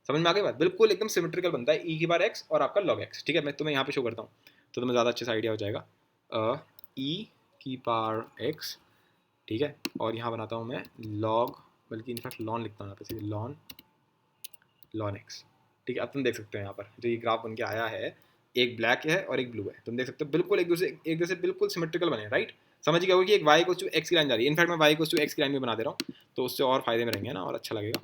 समझ में आ गई बात, बिल्कुल एकदम सिमेट्रिकल बनता है e की बार x और आपका log x, ठीक है। मैं तुम्हें यहाँ पे शो करता हूँ तो तुम्हें ज़्यादा अच्छे से आइडिया हो जाएगा। e की पावर x, ठीक है, और यहाँ बनाता हूँ मैं log, बल्कि इनफैक्ट लॉन लिखता हूँ यहाँ पे सीधे लॉन x, ठीक है। अब तुम देख सकते हो यहाँ पर जो ये ग्राफ बन के आया है, एक ब्लैक है और एक ब्लू है, तुम देख सकते हो बिल्कुल एक दूसरे बिल्कुल सिमेट्रिकल बने, राइट। समझ गया होगा कि एक y इक्वल्स टू एक्स की लाइन जा रही है, इनफैक्ट मैं y इक्वल्स टू एक्स की लाइन भी बना दे रहा हूँ तो उससे और फायदे में रहेंगे ना, और अच्छा लगेगा।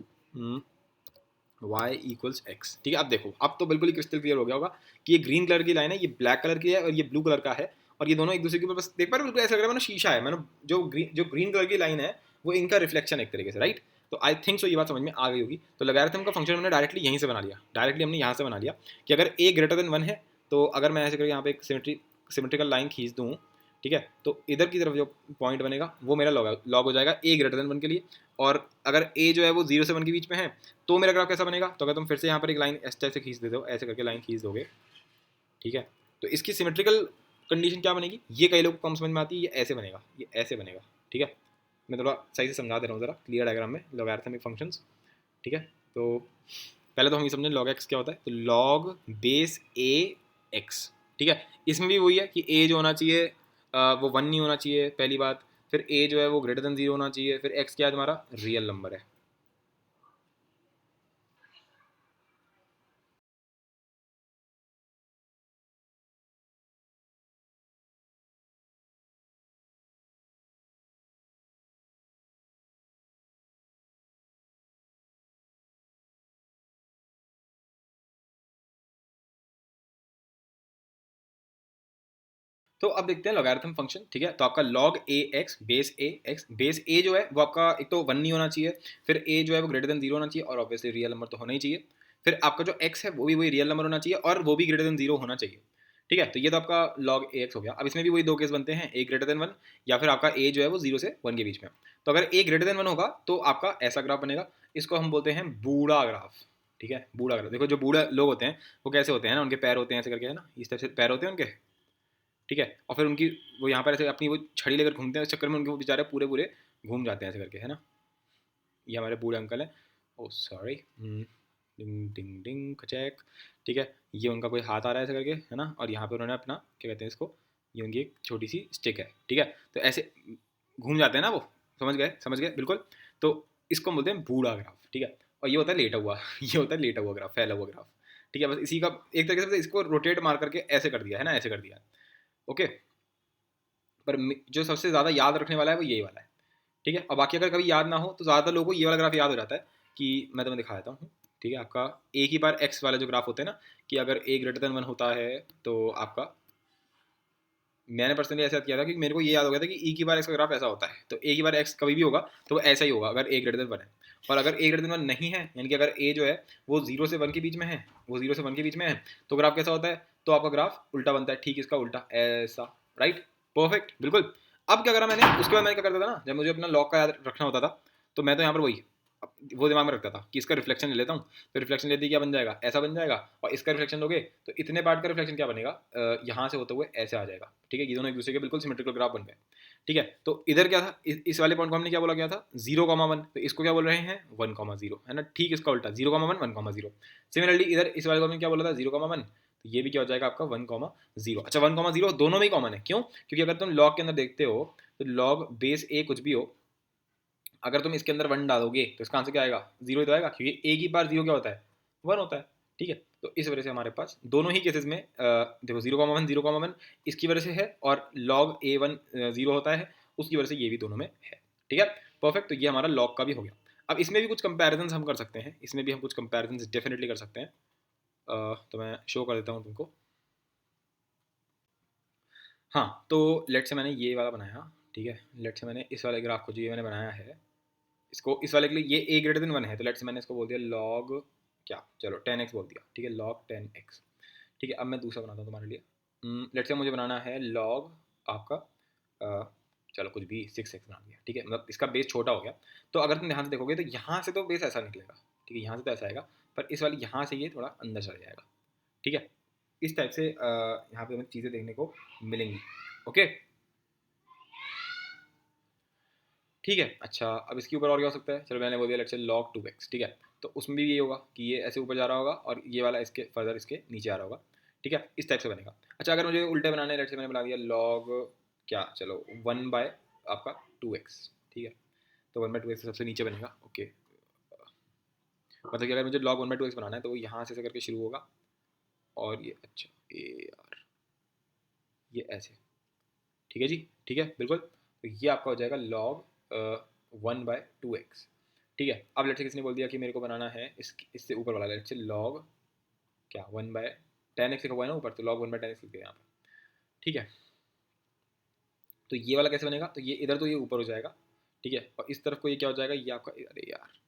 y इक्वल्स एक्स, ठीक है। अब देखो अब तो बिल्कुल ही क्रिस्टल क्लियर हो गया होगा कि ये ग्रीन कलर की लाइन है, ये ब्लैक कलर की है और ये ब्लू कलर का है, और ये दोनों एक दूसरे के ऊपर बस देख पा रहे हो, बिल्कुल ऐसा लग रहा है मानो शीशा है, मानो जो ग्रीन कलर की लाइन है वो इनका रिफ्लेक्शन एक तरीके से, राइट। तो आई थिंक सो ये बात समझ में आ गई होगी। तो लॉगरिथम का फंक्शन हमने डायरेक्टली यहीं से बना लिया, डायरेक्टली हमने यहाँ से बना लिया कि अगर a ग्रेटर देन 1 है तो अगर मैं ऐसे करके यहाँ पे एक सिमेट्रिकल लाइन खींच दूँ, ठीक है, तो इधर की तरफ जो पॉइंट बनेगा वो मेरा लॉग हो जाएगा a ग्रेटर देन 1 के लिए। और अगर a जो है वो 0 से 1 के बीच में है तो मेरा ग्राफ कैसा बनेगा, तो अगर तुम फिर से यहाँ पर एक लाइन इस टाइप से खींच देते हो, ऐसे करके लाइन खींच दोगे, ठीक है, तो इसकी सिमेट्रिकल कंडीशन क्या बनेगी, ये कई लोग को कम समझ में आती है, ये ऐसे बनेगा, ये ऐसे बनेगा, ठीक है। मैं थोड़ा सही से समझा दे रहा हूँ ज़रा क्लियर डायग्राम में लॉगरिथमिक फंक्शंस, ठीक है। तो पहले तो हम ये समझें लॉग एक्स क्या होता है, तो लॉग बेस ए एक्स, ठीक है। इसमें भी वही है कि ए जो होना चाहिए वो 1 नहीं होना चाहिए, पहली बात, फिर ए जो है वो ग्रेटर देन 0 होना चाहिए, फिर एक्स क्या है तुम्हारा रियल नंबर है। तो अब देखते हैं लॉगरिथम फंक्शन, ठीक है। तो आपका log a x बेस ए जो है वो आपका एक तो 1 नहीं होना चाहिए, फिर a जो है वो ग्रेटर देन 0 होना चाहिए, और ऑब्वियसली रियल नंबर तो होना ही चाहिए। फिर आपका जो x है वो भी वही रियल नंबर होना चाहिए और वो भी ग्रेटर देन 0 होना चाहिए, ठीक है। तो ये तो आपका log a x हो गया। अब इसमें भी वही दो केस बनते हैं, a ग्रेटर देन 1 या फिर आपका a जो है वो 0 से 1 के बीच में। तो अगर a ग्रेटर देन 1 होगा तो आपका ऐसा ग्राफ बनेगा, इसको हम बोलते हैं बूढ़ा ग्राफ, ठीक है। बूढ़ा ग्राफ, देखो जो बूढ़ा लोग होते हैं वो कैसे होते हैं ना, उनके पैर होते हैं ऐसे करके, है ना, इस तरह से पैर होते हैं उनके, ठीक है, और फिर उनकी वो यहाँ पर ऐसे अपनी वो छड़ी लेकर घूमते हैं, इस चक्कर में उनके वो बेचारे पूरे पूरे घूम जाते हैं ऐसे करके, है ना। ये हमारे बूढ़े अंकल हैं, ओ सॉरी, डिंग डिंग डिंग खचैक, ठीक है। ये उनका कोई हाथ आ रहा है ऐसे करके, है ना, और यहाँ पर उन्होंने अपना क्या कहते हैं इसको, ये उनकी एक छोटी सी स्टिक है, ठीक है। तो ऐसे घूम जाते हैं ना वो, समझ गए बिल्कुल। तो इसको हम बोलते हैं बूढ़ा ग्राफ, ठीक है। और ये होता है लेटा हुआ ये होता है लेटा हुआ ग्राफ, फैला हुआ ग्राफ, ठीक है। बस इसी का एक तरीके से इसको रोटेट मार करके ऐसे कर दिया है ना, ऐसे कर दिया, ओके। पर जो सबसे ज़्यादा याद रखने वाला है वो यही वाला है, ठीक है। और बाकी अगर कभी याद ना हो तो ज़्यादातर लोगों को ये वाला ग्राफ याद हो जाता है कि मैं तुम्हें दिखा देता हूँ, ठीक है। आपका ए की बार एक्स वाला जो ग्राफ होता है ना, कि अगर ए ग्रेटर देन 1 होता है तो आपका मैंने पर्सनली ऐसा किया था कि मेरे को ये याद हो गया था कि ई की बार एक्स का ग्राफ ऐसा होता है, तो ए की बार एक्स कभी भी होगा तो वो ऐसा ही होगा अगर ए ग्रेटर देन वन है। और अगर ए ग्रेटर देन वन नहीं है, यानी कि अगर ए जो है वो 0 से 1 के बीच में है, वो 0 से 1 के बीच में है, तो ग्राफ कैसा होता है, तो आपका ग्राफ उल्टा बनता है, ठीक इसका उल्टा ऐसा, राइट, परफेक्ट, बिल्कुल। अब क्या करा मैंने, उसके बाद मैंने क्या करता था ना, जब मुझे अपना लॉग का याद रखना होता था, तो मैं तो यहाँ पर वही वो दिमाग में रखता था कि इसका रिफ्लेक्शन ले लेता हूँ, तो रिफ्लेक्शन लेते ही क्या बन जाएगा, ऐसा बन जाएगा, और इसका रिफ्लेक्शन लोगे तो इतने पार्ट का रिफ्लेक्शन क्या बनेगा, यहाँ से होते हुए ऐसे आ जाएगा, ठीक है, ये दोनों एक दूसरे के बिल्कुल सिमेट्रिकल ग्राफ बन गए, ठीक है। तो इधर क्या था, इस वाले पॉइंट को हमने क्या बोला गया था, 0,1, तो इसको क्या बोल रहे हैं 1,0, है ना, ठीक इसका उल्टा 0,1 1,0। सिमिलरली इधर इस वाले को हमने क्या बोला था 0,1, तो ये भी क्या हो जाएगा आपका 1,0। अच्छा 1,0 दोनों में ही कॉमन है, क्यों, क्योंकि अगर तुम लॉग के अंदर देखते हो तो लॉग बेस ए कुछ भी हो, अगर तुम इसके अंदर 1 डालोगे तो इसका आंसर क्या आएगा, 0 तो आएगा, क्योंकि ए की बार 0 क्या होता है, 1 होता है, ठीक है। तो इस वजह से हमारे पास दोनों ही केसेस में देखो 0,1 0,1 इसकी वजह से है, और लॉग A1 0 होता है, उसकी वजह से ये भी दोनों में है, ठीक है, परफेक्ट। तो ये हमारा लॉग का भी हो गया। अब इसमें भी कुछ कंपेरिजन हम कर सकते हैं, इसमें भी हम कुछ कंपेरिजन डेफिनेटली कर सकते हैं। तो मैं शो कर देता हूँ तुमको। हाँ, तो लेट से मैंने ये वाला बनाया, ठीक है, लेट से मैंने इस वाले ग्राफ को जो ये मैंने बनाया है, इसको इस वाले के लिए ये a ग्रेटर देन 1 है, तो लेट्स से मैंने इसको बोल दिया लॉग क्या, चलो 10x बोल दिया, ठीक है, लॉग 10x, ठीक है। अब मैं दूसरा बनाता हूँ तुम्हारे लिए। लेट्स से मुझे बनाना है लॉग आपका चलो कुछ भी 6x बना दिया, ठीक है, मतलब इसका बेस छोटा हो गया। तो अगर तुम ध्यान से देखोगे तो यहाँ से तो बेस ऐसा निकलेगा, ठीक है, यहाँ से तो ऐसा आएगा, पर इस वाले यहाँ से ये थोड़ा अंदर चला जाएगा, ठीक है। इस टाइप से यहाँ पे हमें चीज़ें देखने को मिलेंगी, ओके, ठीक है। अच्छा अब इसके ऊपर और क्या हो सकता है, चलो मैंने बोल दिया लेट्स से log 2x, ठीक है। तो उसमें भी ये होगा कि ये ऐसे ऊपर जा रहा होगा और ये वाला इसके फर्दर इसके नीचे आ रहा होगा, ठीक है, इस टाइप से बनेगा। अच्छा अगर मुझे उल्टे बनाने हैं, लेट्स से मैंने बना दिया log क्या, चलो 1 बाय आपका 2x, ठीक है, तो 1/2x सबसे नीचे बनेगा, ओके। मतलब कि अगर मुझे log 1/2x बनाना है तो वो यहाँ से करके शुरू होगा, और ये अच्छा ए यार ये ऐसे, ठीक है जी, ठीक है, बिल्कुल। तो ये आपका हो जाएगा log 1/2x, ठीक है। अब लेट्स से किसने बोल दिया कि मेरे को बनाना है इससे ऊपर वाला, लेट्स से log क्या 1/10x लिखा हुआ है ना ऊपर, तो log 1/10x लिख दिया यहाँ पे, ठीक है। तो ये वाला कैसे बनेगा, तो ये इधर तो ये ऊपर हो जाएगा, ठीक है, और इस तरफ को ये क्या हो जाएगा, ये आपका, अरे यार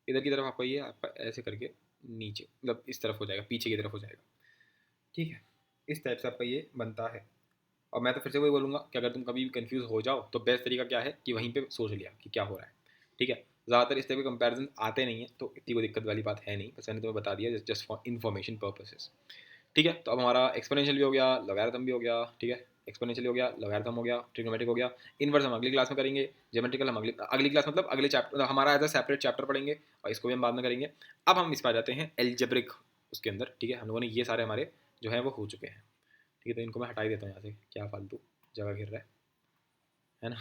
इधर की तरफ आपका ये आपका ऐसे करके नीचे, मतलब इस तरफ हो जाएगा, पीछे की तरफ हो जाएगा, ठीक है। इस टाइप से आपका ये बनता है। और मैं तो फिर से वही बोलूँगा कि अगर तुम कभी भी कंफ्यूज हो जाओ तो बेस्ट तरीका क्या है कि वहीं पे सोच लिया कि क्या हो रहा है, ठीक है। ज़्यादातर इस तरह के कंपैरिजन आते नहीं हैं, तो इतनी कोई दिक्कत वाली बात है नहीं, बस मैंने तुम्हें बता दिया जस्ट फॉर इन्फॉर्मेशन पर्पसेस, ठीक है। तो अब हमारा एक्सपोनेंशियल भी हो गया, लॉगरिथम भी हो गया, ठीक है, एक्सपोनेंशियल हो गया, लॉगरिथम हो गया, ट्रिग्नोमेट्रिक हो गया, इनवर्स हम अगली क्लास में करेंगे, ज्योमेट्रिकल हम अगली अगली क्लास मतलब अगले चैप्टर हमारा एज अ सेपरेट चैप्टर पढ़ेंगे, और इसको भी हम बाद में करेंगे। अब हम इस पर आ जाते हैं एल्जेब्रिक उसके अंदर, ठीक है, हम लोगों ने ये सारे हमारे जो है वो हो चुके हैं, ठीक है। तो इनको मैं हटा ही देता हूँ यहाँ से, क्या फालतू जगह घेर रहा है ना।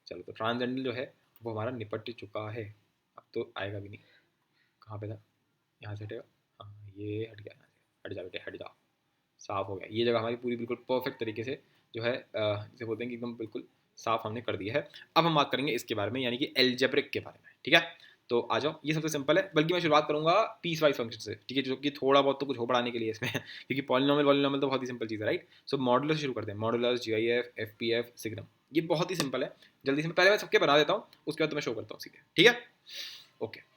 चलो तो ट्रांसजेंडर जो है वो हमारा निपट चुका है, अब तो आएगा भी नहीं, कहाँ पे था, यहाँ से हटेगा, हाँ ये हट गया, यहाँ से हट जा बेटे हट जा, साफ हो गया, ये जगह हमारी पूरी बिल्कुल परफेक्ट तरीके से जो है जिसे बोलते हैं कि एकदम बिल्कुल साफ हमने कर दिया है। अब हम बात करेंगे इसके बारे में, यानी कि एल्जेब्रिक के बारे में, ठीक है। तो आ जाओ, ये सबसे सिंपल है, बल्कि मैं शुरुआत करूंगा पीस वाइज फंक्शन से, ठीक है, जो कि थोड़ा बहुत तो कुछ हो पढ़ाने के लिए इसमें क्योंकि पॉलिनॉमियल पॉलिनॉमियल तो बहुत ही सिंपल चीज़ है, राइट। सो मॉडुलस से शुरू करते हैं, मॉडुलस, जीआईएफ, एफपीएफ, सिग्नम, ये बहुत ही सिंपल है। जल्दी से पहले मैं सबके बना देता हूँ, उसके बाद तो मैं शो करता हूँ सीधे, ठीक है, ओके।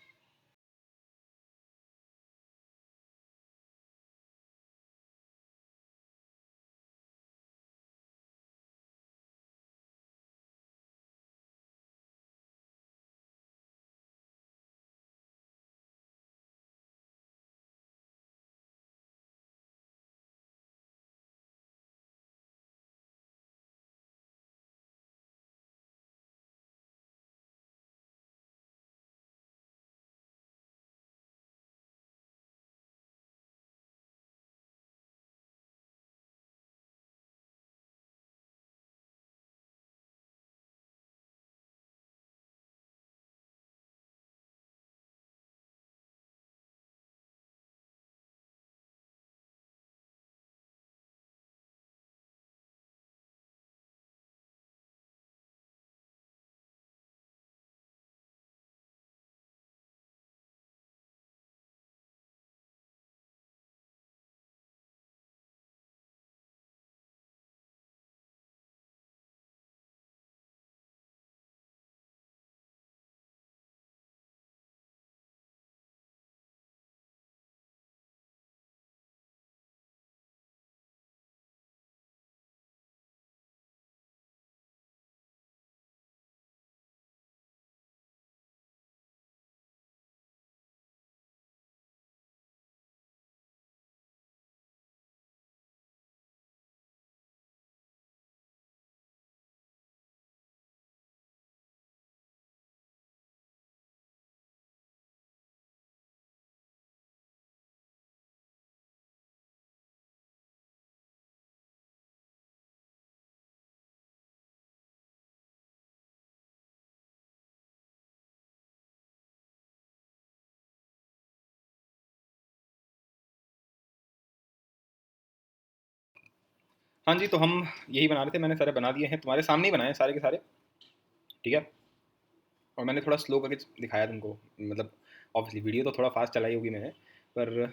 हाँ जी, तो हम यही बना रहे थे, मैंने सारे बना दिए हैं, तुम्हारे सामने ही बनाए हैं सारे के सारे, ठीक है। और मैंने थोड़ा स्लो करके दिखाया तुमको, मतलब ऑब्वियसली वीडियो तो थोड़ा फास्ट चलाई होगी मैंने, पर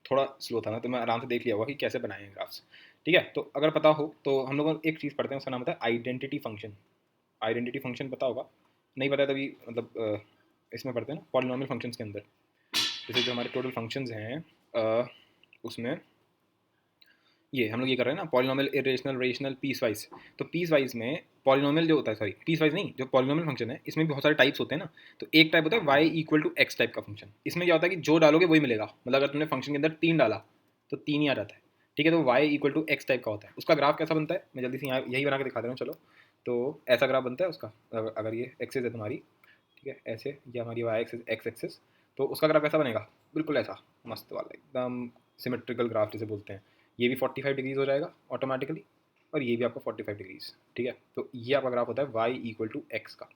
थोड़ा स्लो था ना, तो मैं आराम से देख लिया होगा कि कैसे बनाए हैं ग्राफ्स, ठीक है। तो अगर पता हो तो हम लोग एक चीज़ पढ़ते हैं, उसका नाम होता है आइडेंटिटी फंक्शन। आइडेंटिटी फंक्शन पता होगा, नहीं पता है तभी मतलब इसमें पढ़ते हैं ना पॉलिनॉमियल फंक्शंस के अंदर, जैसे जो हमारे टोटल फंक्शंस हैं उसमें ये हम लोग ये कर रहे हैं ना polynomial, irrational, rational, piecewise. तो पीस वाइज में पॉलिनॉमियल जो होता है, सॉरी पीस वाइज नहीं, जो पॉलिनॉमियल फंक्शन है इसमें भी बहुत सारे टाइप्स होते हैं ना। तो एक टाइप होता है y equal to x type का फंक्शन। इसमें क्या होता है कि जो डालोगे वही मिलेगा, मतलब अगर तुमने फंक्शन के अंदर 3 डाला तो 3 ही आ जाता है, ठीक है। तो y equal to x type का होता है। उसका ग्राफ कैसा बनता है, मैं जल्दी से यहाँ यही बना के दिखा दे रहा हूँ, चलो। तो ऐसा ग्राफ बनता है उसका, अगर ये एक्सेस है तुम्हारी, ठीक है, ऐसे, ये हमारी वाई एक्सेस, एक्स एक्सेस, तो उसका ग्राफ ऐसा बनेगा, बिल्कुल ऐसा मस्त वाला एकदम सिमेट्रिकल ग्राफ जिसे बोलते हैं। ये भी 45 डिग्रीज हो जाएगा ऑटोमेटिकली, और ये भी आपका 45 डिग्रीज, ठीक है। तो ये आपका ग्राफ होता है वाई इक्वल टू एक्स का,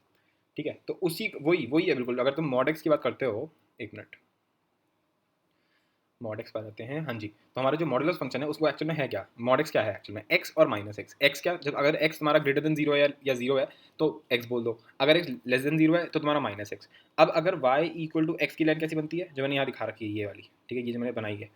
ठीक है। तो उसी वही वही है बिल्कुल। अगर तुम मॉड एक्स की बात करते हो, एक मिनट, मॉड एक्स पर जाते हैं, हाँ जी। तो हमारा जो मॉडुलस फंक्शन है उसको एक्चुअल में है क्या, मॉड एक्स क्या है एक्चुअल में, एक्स और माइनस एक्स। एक्स क्या, जब अगर एक्स तुम्हारा ग्रेटर देन जीरो है या जीरो है तो एक्स बोल दो, अगर एक्स लेस देन जीरो है तो तुम्हारा माइनस एक्स। अब अगर वाई इक्वल टू एक्स की लाइन कैसी बनती है, जो मैंने यहाँ दिखा रखी है ये वाली, ठीक है, ये जो मैंने बनाई है,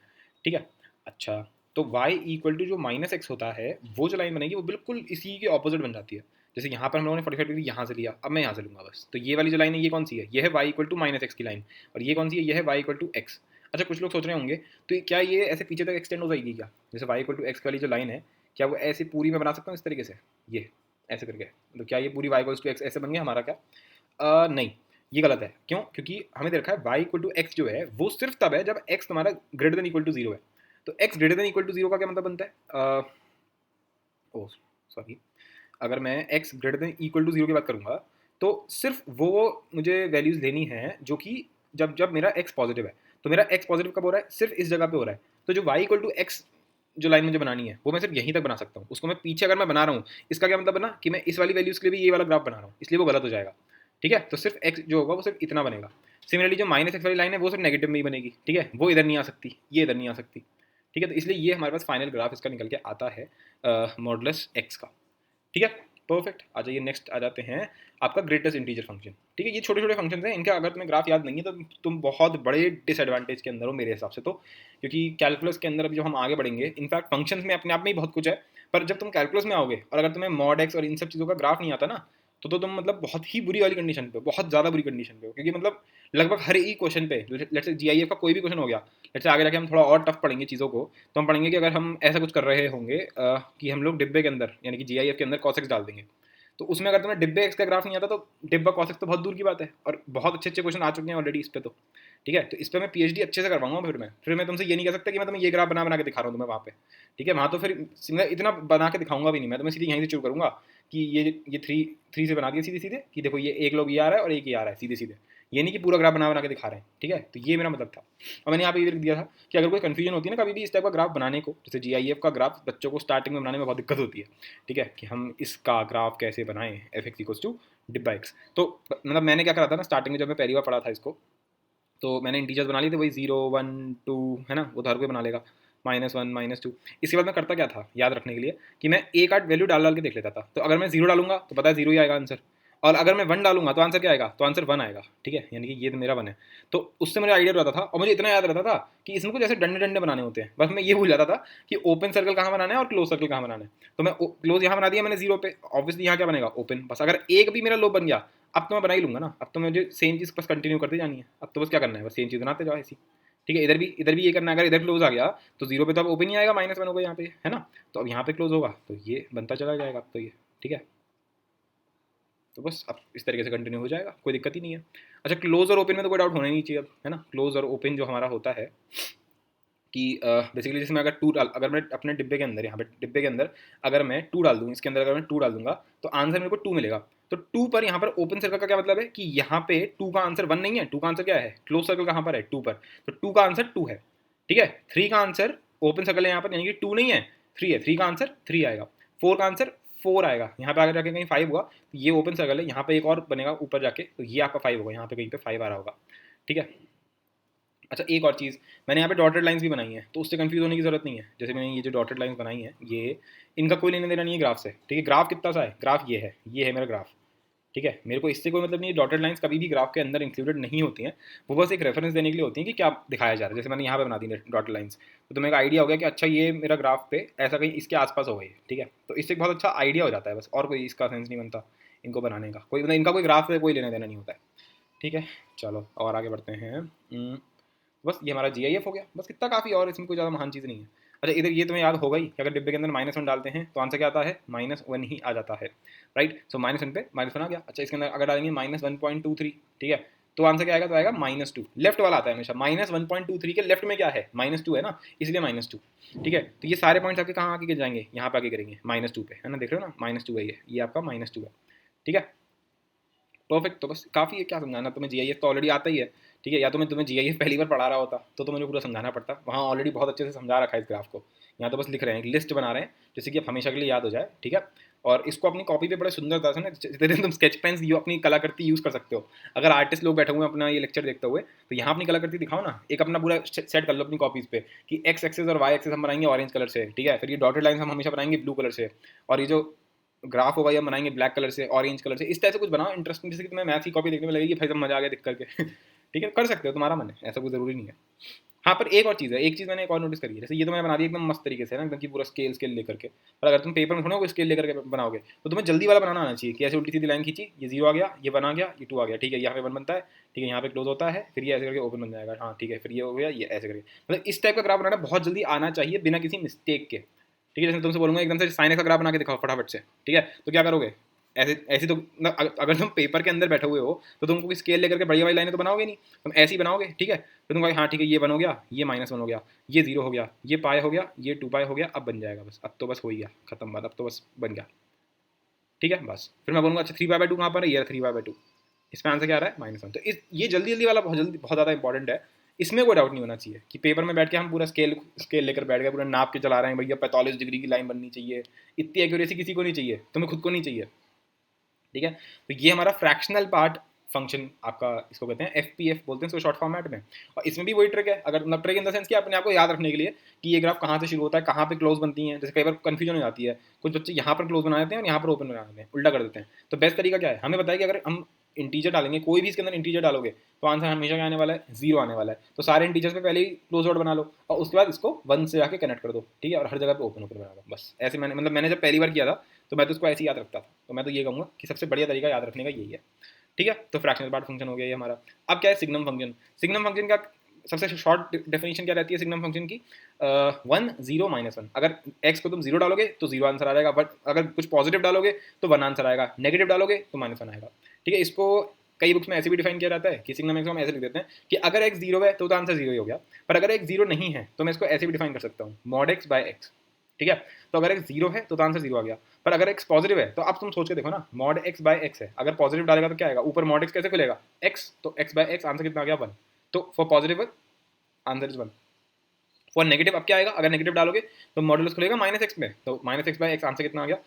ठीक है। अच्छा, तो वाई इक्वल टू जो माइनस एक्स होता है, वो जो लाइन बनेगी वो बिल्कुल इसी के ऑपोजिट बन जाती है। जैसे यहाँ पर हम लोगों ने 45 डिग्री यहाँ से लिया, अब मैं यहाँ से लूँगा बस, तो ये वाली जो लाइन है ये कौन सी है, ये है y equal to minus x की लाइन, और ये कौन सी है, ये है वाई इक्वल टू एक्स। अच्छा, कुछ लोग सोच रहे होंगे तो क्या ये ऐसे पीछे तक एक्सटेंड हो जाएगी क्या, जैसे वाई इक्वल टू एक्स वाली जो लाइन है, क्या वो ऐसे पूरी मैं बना सकता हूँ इस तरीके से, ये ऐसे करके, तो क्या ये पूरी वाई इक्वल टू एक्स ऐसे बन गया हमारा क्या? नहीं, ये गलत है। क्यों? क्योंकि हमें दे रखा है वाई इक्वल टू एक्स जो है वो सिर्फ तब है जब एक्स तुम्हारा greater than equal to zero है। तो x greater than equal to zero का क्या मतलब बनता है, ओ सॉरी, अगर मैं x greater than equal to zero की बात करूंगा तो सिर्फ वो मुझे वैल्यूज लेनी है जो कि जब जब मेरा एक्स पॉजिटिव है। तो मेरा एक्स पॉजिटिव कब हो रहा है, सिर्फ इस जगह पे हो रहा है। तो जो वाई इक्वल टू एक्स जो लाइन मुझे बनानी है वो मैं सिर्फ यहीं तक बना सकता हूँ, उसको मैं पीछे अगर मैं बना रहा हूँ, इसका क्या मतलब बना कि मैं इस वाली वैल्यूज के लिए भी ये वाला ग्राफ बना रहा हूँ, इसलिए वो गलत हो जाएगा, ठीक है। तो सिर्फ एक्स जो होगा वो सिर्फ इतना बनेगा। सिमिलरली जो माइनस एक्स वाली लाइन है वो सिर्फ नेगेटिव में ही बनेगी, ठीक है, वो इधर नहीं आ सकती, ये इधर नहीं आ सकती, ठीक है। तो इसलिए ये हमारे पास फाइनल ग्राफ इसका निकल के आता है मॉडुलस एक्स का, ठीक है। परफेक्ट, आ जाइए नेक्स्ट आ जाते हैं आपका ग्रेटेस्ट इंटीजर फंक्शन, ठीक है। ये छोटे छोटे फंक्शन हैं, इनका अगर तुम्हें ग्राफ याद नहीं है तो तुम बहुत बड़े डिसएडवांटेज के अंदर हो मेरे हिसाब से, तो क्योंकि कैलकुलस के अंदर अभी जब हम आगे बढ़ेंगे, इनफैक्ट फंक्शंस में अपने आप में ही बहुत कुछ है, पर जब तुम कैलकुलस में आओगे और अगर तुम्हें मॉड एक्स और इन सब चीज़ों का ग्राफ नहीं आता ना, तो तुम मतलब बहुत ही बुरी वाली कंडीशन पे हो, बहुत ज़्यादा बुरी कंडीशन पे हो, क्योंकि मतलब लगभग हर एक क्वेश्चन पे, लेट्स से जीआईएफ का कोई भी क्वेश्चन हो गया, लेट्स से आगे जाके हम थोड़ा और टफ पढ़ेंगे चीज़ों को, तो हम पढ़ेंगे कि अगर हम ऐसा कुछ कर रहे होंगे कि हम लोग डिब्बे के अंदर यानी कि जीआईएफ के अंदर कॉसेक्स डाल देंगे, तो उसमें अगर तुम्हें डिब्बे एक्स का ग्राफ नहीं आता तो डिब्बा कॉस एक्स तो बहुत दूर की बात है, और बहुत अच्छे अच्छे क्वेश्चन आ चुके हैं ऑलरेडी इस पे, तो ठीक है। तो इस पर मैं पीएचडी अच्छे से करवाऊंगा, फिर मैं तुमसे ये नहीं कह सकता कि मैं तुम्हें ये ग्राफ बना बना के दिखा रहा हूँ तुम्हें वहाँ पे, ठीक है। वहाँ तो फिर मैं इतना बना के दिखाऊंगा भी नहीं, मैं तुम्हें सीधे यहीं से शुरू करूँगा कि ये थ्री थ्री से बना दिया सीधे सीधे कि देखो ये एक लोग ये आ रहा है और एक ये आ रहा है सीधे सीधे, ये नहीं कि पूरा ग्राफ बना बना के दिखा रहे हैं, ठीक है। तो ये मेरा मतलब था, और मैंने यहाँ पे ये लिख दिया था कि अगर कोई कन्फ्यूजन होती है ना कभी भी इस टाइप का ग्राफ बनाने को, जैसे जीआईएफ का ग्राफ बच्चों को स्टार्टिंग में बनाने में बहुत दिक्कत होती है, ठीक है, कि हम इसका ग्राफ कैसे बनाएं एफ एक्स इक्वल्स टू डिब्बा एक्स। तो मतलब मैंने क्या करा था ना स्टार्टिंग में जब मैं पहली बार पढ़ा था इसको, तो मैंने इंटीजर्स बना लिए थे, वही 0 1 2 है ना, वो तो हर कोई बना लेगा, -1 -2। इसके बाद मैं करता क्या था याद रखने के लिए कि मैं एक आध वैल्यू डाल डाल के देख लेता था, तो अगर मैं जीरो डालूंगा तो पता है जीरो ही आएगा आंसर, और अगर मैं वन डालूंगा तो आंसर क्या आएगा, तो आंसर वन आएगा, ठीक है, यानी कि ये तो मेरा वन है। तो उससे मुझे आइडिया रहता था, और मुझे इतना याद रहता था कि इसमें कुछ ऐसे डंडे डंडे बनाने होते हैं, बस मैं ये भूल जाता था कि ओपन सर्कल कहाँ बनाना है और क्लोज सर्कल कहाँ बनाना है। तो मैं क्लोज यहाँ बना दिया मैंने जीरो पे, ऑब्वियसली यहाँ क्या बनेगा ओपन, बस अगर एक भी मेरा लो बन गया, अब तो मैं बना ही लूंगा ना, अब तो मुझे सेम चीज़ बस कंटिन्यू करते जानी है, अब तो बस क्या करना है, बस सेम चीज़ बनाते जाओ ऐसी, ठीक है। इधर भी ये करना है, अगर इधर क्लोज आ गया तो जीरो पे तो अब ओपन ही आएगा, -1 होगा यहाँ पे, है ना। तो अब यहाँ पे क्लोज होगा तो ये बनता चला जाएगा अब तो ये, ठीक है। तो बस अब इस तरीके से कंटिन्यू हो जाएगा, कोई दिक्कत ही नहीं है। अच्छा, क्लोज और ओपन में तो कोई डाउट होना ही नहीं चाहिए अब, है ना। क्लोज और ओपन जो हमारा होता है कि बेसिकली जैसे मैं अगर टू डाल, अगर मैं अपने डिब्बे के अंदर यहाँ पे डिब्बे के अंदर अगर मैं टू डाल दूँ, इसके अंदर अगर मैं टू डाल दूंगा तो आंसर मेरे को टू मिलेगा। तो टू पर यहाँ पर ओपन सर्कल का क्या मतलब है कि यहाँ पे टू का आंसर वन नहीं है, टू का आंसर क्या है, क्लोज सर्कल कहाँ पर है, टू पर, तो टू का आंसर टू है, ठीक है। थ्री का आंसर ओपन सर्कल है यहाँ पर, यानी कि टू नहीं है, थ्री है, थ्री का आंसर थ्री आएगा। फोर का आंसर फोर आएगा, यहाँ पे आगे जाके कहीं फाइव हुआ तो ये ओपन सर्कल है, यहाँ पे एक और बनेगा ऊपर जाके, तो ये आपका फाइव होगा, यहाँ पे कहीं पे फाइव आ रहा होगा, ठीक है। अच्छा एक और चीज़, मैंने यहाँ पे डॉटेड लाइंस भी बनाई हैं, तो उससे कंफ्यूज होने की ज़रूरत नहीं है। जैसे मैंने ये जो डॉटेड लाइंस बनाई हैं, ये इनका कोई लेना देना नहीं है ग्राफ से, ठीक है। ग्राफ कितना सा है, ग्राफ ये है मेरा ग्राफ, ठीक है। मेरे को इससे कोई मतलब नहीं है, डॉटेड लाइंस कभी भी ग्राफ के अंदर इंक्लूडेड नहीं होती हैं, वो बस एक रेफरेंस देने के लिए होती हैं कि क्या दिखाया जा रहा है। जैसे मैंने यहाँ पे बना दी डॉटेड लाइंस, तो तुम्हें एक आइडिया हो गया कि अच्छा ये मेरा ग्राफ पे ऐसा कहीं इसके आसपास हो गई, ठीक है। तो इससे एक बहुत अच्छा आइडिया हो जाता है, बस और कोई इसका सेंस नहीं बनता इनको बनाने का, कोई मतलब इनका कोई ग्राफ से कोई लेना देना नहीं होता है, ठीक है। चलो और आगे बढ़ते हैं। बस ये हमारा जी आई एफ हो गया, बस कितना काफ़ी, और इसमें कोई ज़्यादा महान चीज़ नहीं है। अच्छा इधर ये तुम्हें याद होगा ही कि अगर डिब्बे के अंदर -1 डालते हैं तो आंसर क्या आता है, -1 ही आ जाता है, राइट। सो -1 पे -1 आ गया। अच्छा इसके अंदर अगर डालेंगे -1.23, ठीक है, तो आंसर क्या आएगा, तो आएगा -2। लेफ्ट वाला आता है हमेशा, -1.23 के लेफ्ट में क्या है, -2 है ना, इसलिए -2, ठीक है। तो ये सारे पॉइंट्स आपके कहाँ आके गिर जाएंगे, यहाँ पे आके गिरेंगे -2 पे, है ना, देख रहे हो ना, -2 है ये आपका -2 है, ठीक है। परफेक्ट, तो बस काफ़ी है, क्या समझाना तुम्हें, जीआईएफ तो ऑलरेडी आता ही है, ठीक है। या तो मैं तुम्हें जीआईएफ पहली बार पढ़ा रहा होता तो मुझे पूरा समझाना पड़ता, वहाँ ऑलरेडी बहुत अच्छे से समझा रखा है इस ग्राफ को। यहाँ तो बस लिख रहे हैं, एक लिस्ट बना रहे हैं जैसे कि अब हमेशा के लिए याद हो जाए, ठीक है। और इसको अपनी कॉपी पे बड़े सुंदरता से ना, जितने तुम स्केच पेन्स अपनी कलाकृति यूज़ कर सकते हो। अगर आर्टिस्ट लोग बैठे हुए हैं अपना ये लेक्चर देखते हुए, तो यहाँ अपनी कलाकृति दिखाओ ना, एक अपना पूरा सेट कर लो अपनी कॉपीज़ पे कि एक्स एक्सेस और वाई एक्सेस हम बनाएंगे ऑरेंज कलर से, ठीक है। फिर ये डॉटेड लाइन हम हमेशा बनाएंगे ब्लू कलर से, और ये जो ग्राफ होगा ये बनाएंगे ब्लैक कलर से, ऑरेंज कलर से, इस तरह से कुछ बनाओ इंटरेस्टिंग, जैसे कि तुम्हें मैथ की कॉपी देखने में लगेगी भाई सब मजा आ गया देख करके ठीक है, कर सकते हो, तुम्हारा मन है, ऐसा कोई ज़रूरी नहीं है। हाँ पर एक और चीज़ है, एक चीज़ मैंने एक और नोटिस करी है, जैसे ये तो मैंने बना दी एकदम मस्त तरीके से ना, एकदम कि पूरा स्केल स्केल लेकर के, पर अगर तुम पेपर में थोड़ा कोई स्केल लेकर के बनाओगे तो तुम्हें जल्दी वाला बनाना आना चाहिए कि ऐसे उल्टी सीधी लाइन खींची, ये 0 आ गया, ये 1 आ गया, ये 2 आ गया, ठीक है, यहाँ पे 1 बनता है, ठीक है, यहाँ पे क्लोज होता है, फिर ये ऐसे करके ओपन बन जाएगा, हाँ ठीक है, फिर ये हो गया, ये ऐसे करके, मतलब इस टाइप का ग्राफ बनाना बहुत जल्दी आना चाहिए बिना किसी मिस्टेक के, ठीक है। जैसे तुमसे बोलूँगा एकदम से साइन का ग्राफ बना के दिखाओ फटाफट से, ठीक है, तो क्या करोगे, ऐसे ऐसी तो अगर तुम पेपर के अंदर बैठे हुए हो तो तुमको स्केल लेकर के बढ़िया वाली लाइनें तो बनाओगे नहीं, तुम ऐसे ही बनाओगे, ठीक है। तो तुम कहोगे हाँ ठीक है, ये 1 हो गया, ये -1 हो गया, ये 0 हो गया, ये पाए हो गया, ये 2 पाए हो गया, अब बन जाएगा, बस अब तो बस हो ही गया, खत्म बात, अब तो बस बन गया, ठीक है। बस फिर मैं बोलूँगा अच्छा 3/2 कहाँ पर है, ये 3/2, इसमें आंसर क्या आ रहा है, -1। तो इस ये जल्दी जल्दी वाला बहुत ज़्यादा इंपॉर्टेंट है, इसमें कोई डाउट नहीं होना चाहिए कि पेपर में बैठ के हम पूरा स्केल स्केल लेकर बैठ गए, पूरा नाप के चला रहे हैं, भैया 45 डिग्री की लाइन बननी चाहिए, इतनी एक्यूरेसी किसी को नहीं चाहिए, तुम्हें खुद को नहीं चाहिए, ठीक है। तो ये हमारा फ्रैक्शनल पार्ट फंक्शन आपका, इसको कहते हैं एफ बोलते हैं इसको शॉर्ट फॉर्मेट में। और इसमें भी वही ट्रिक है, अगर मतलब ट्रिक इन द सेंस कि अपने आप को याद रखने के लिए कि ये ग्राफ कहाँ से शुरू होता है, कहाँ पे क्लोज बनती है। जैसे कई बार कन्फ्यूजन हो जाती है, कुछ बच्चे यहाँ पर क्लोज बना देते हैं और यहाँ पर ओपन बना देते हैं, उल्टा कर देते हैं। तो बेस्ट तरीका क्या है, हमें बताया कि अगर हम इंटीजर डालेंगे, कोई भी इसके अंदर इंटीजर डालोगे तो आंसर हमेशा क्या आने वाला है, 0 आने वाला है। तो सारे इंटीजर्स पे पहले ही क्लोज वर्ड बना लो और उसके बाद इसको 1 से जाके कनेक्ट कर दो, ठीक है, और हर जगह पे ओपन ओपन बना दो। बस ऐसे मैंने जब पहली बार किया था तो मैं तो उसको ऐसे ही याद रखता था। तो मैं तो ये कहूँगा कि सबसे बढ़िया तरीका याद रखने का यही है, ठीक है। तो फ्रैक्शनल पार्ट फंक्शन हो गया ये हमारा। अब क्या है सिग्नम फंक्शन। सिग्नम फंक्शन का सबसे शॉर्ट डेफिनेशन क्या रहती है सिग्नम फंक्शन की, 1 0 -1। अगर x को तुम 0 डालोगे तो 0 आंसर आ जाएगा, बट अगर कुछ पॉजिटिव डालोगे तो 1 आंसर आएगा, नेगेटिव डालोगे तो -1 आएगा, ठीक है। इसको कई बुक्स में ऐसे भी डिफाइन किया जाता है कि सिग्नम एक्स को हम ऐसे लिख देते हैं कि अगर x 0 है तो आंसर 0 ही हो गया, पर अगर x 0 नहीं है तो मैं इसको ऐसे भी डिफाइन कर सकता हूँ, mod x by x, ठीक है। तो अगर x 0 है तो आंसर 0 आ गया, पर अगर x पॉजिटिव है तो अब तुम सोच के देखो ना, mod x by x है, अगर पॉजिटिव डालेगा तो क्या आएगा, ऊपर mod x कैसे खुलेगा, x, तो x by x आंसर कितना आ गया, 1। तो for positive answer is 1। For negative अब क्या आएगा, अगर नेगेटिव डालोगे तो मॉडुलस खुलेगा -x में, तो -x by x आंसर कितना आ गया,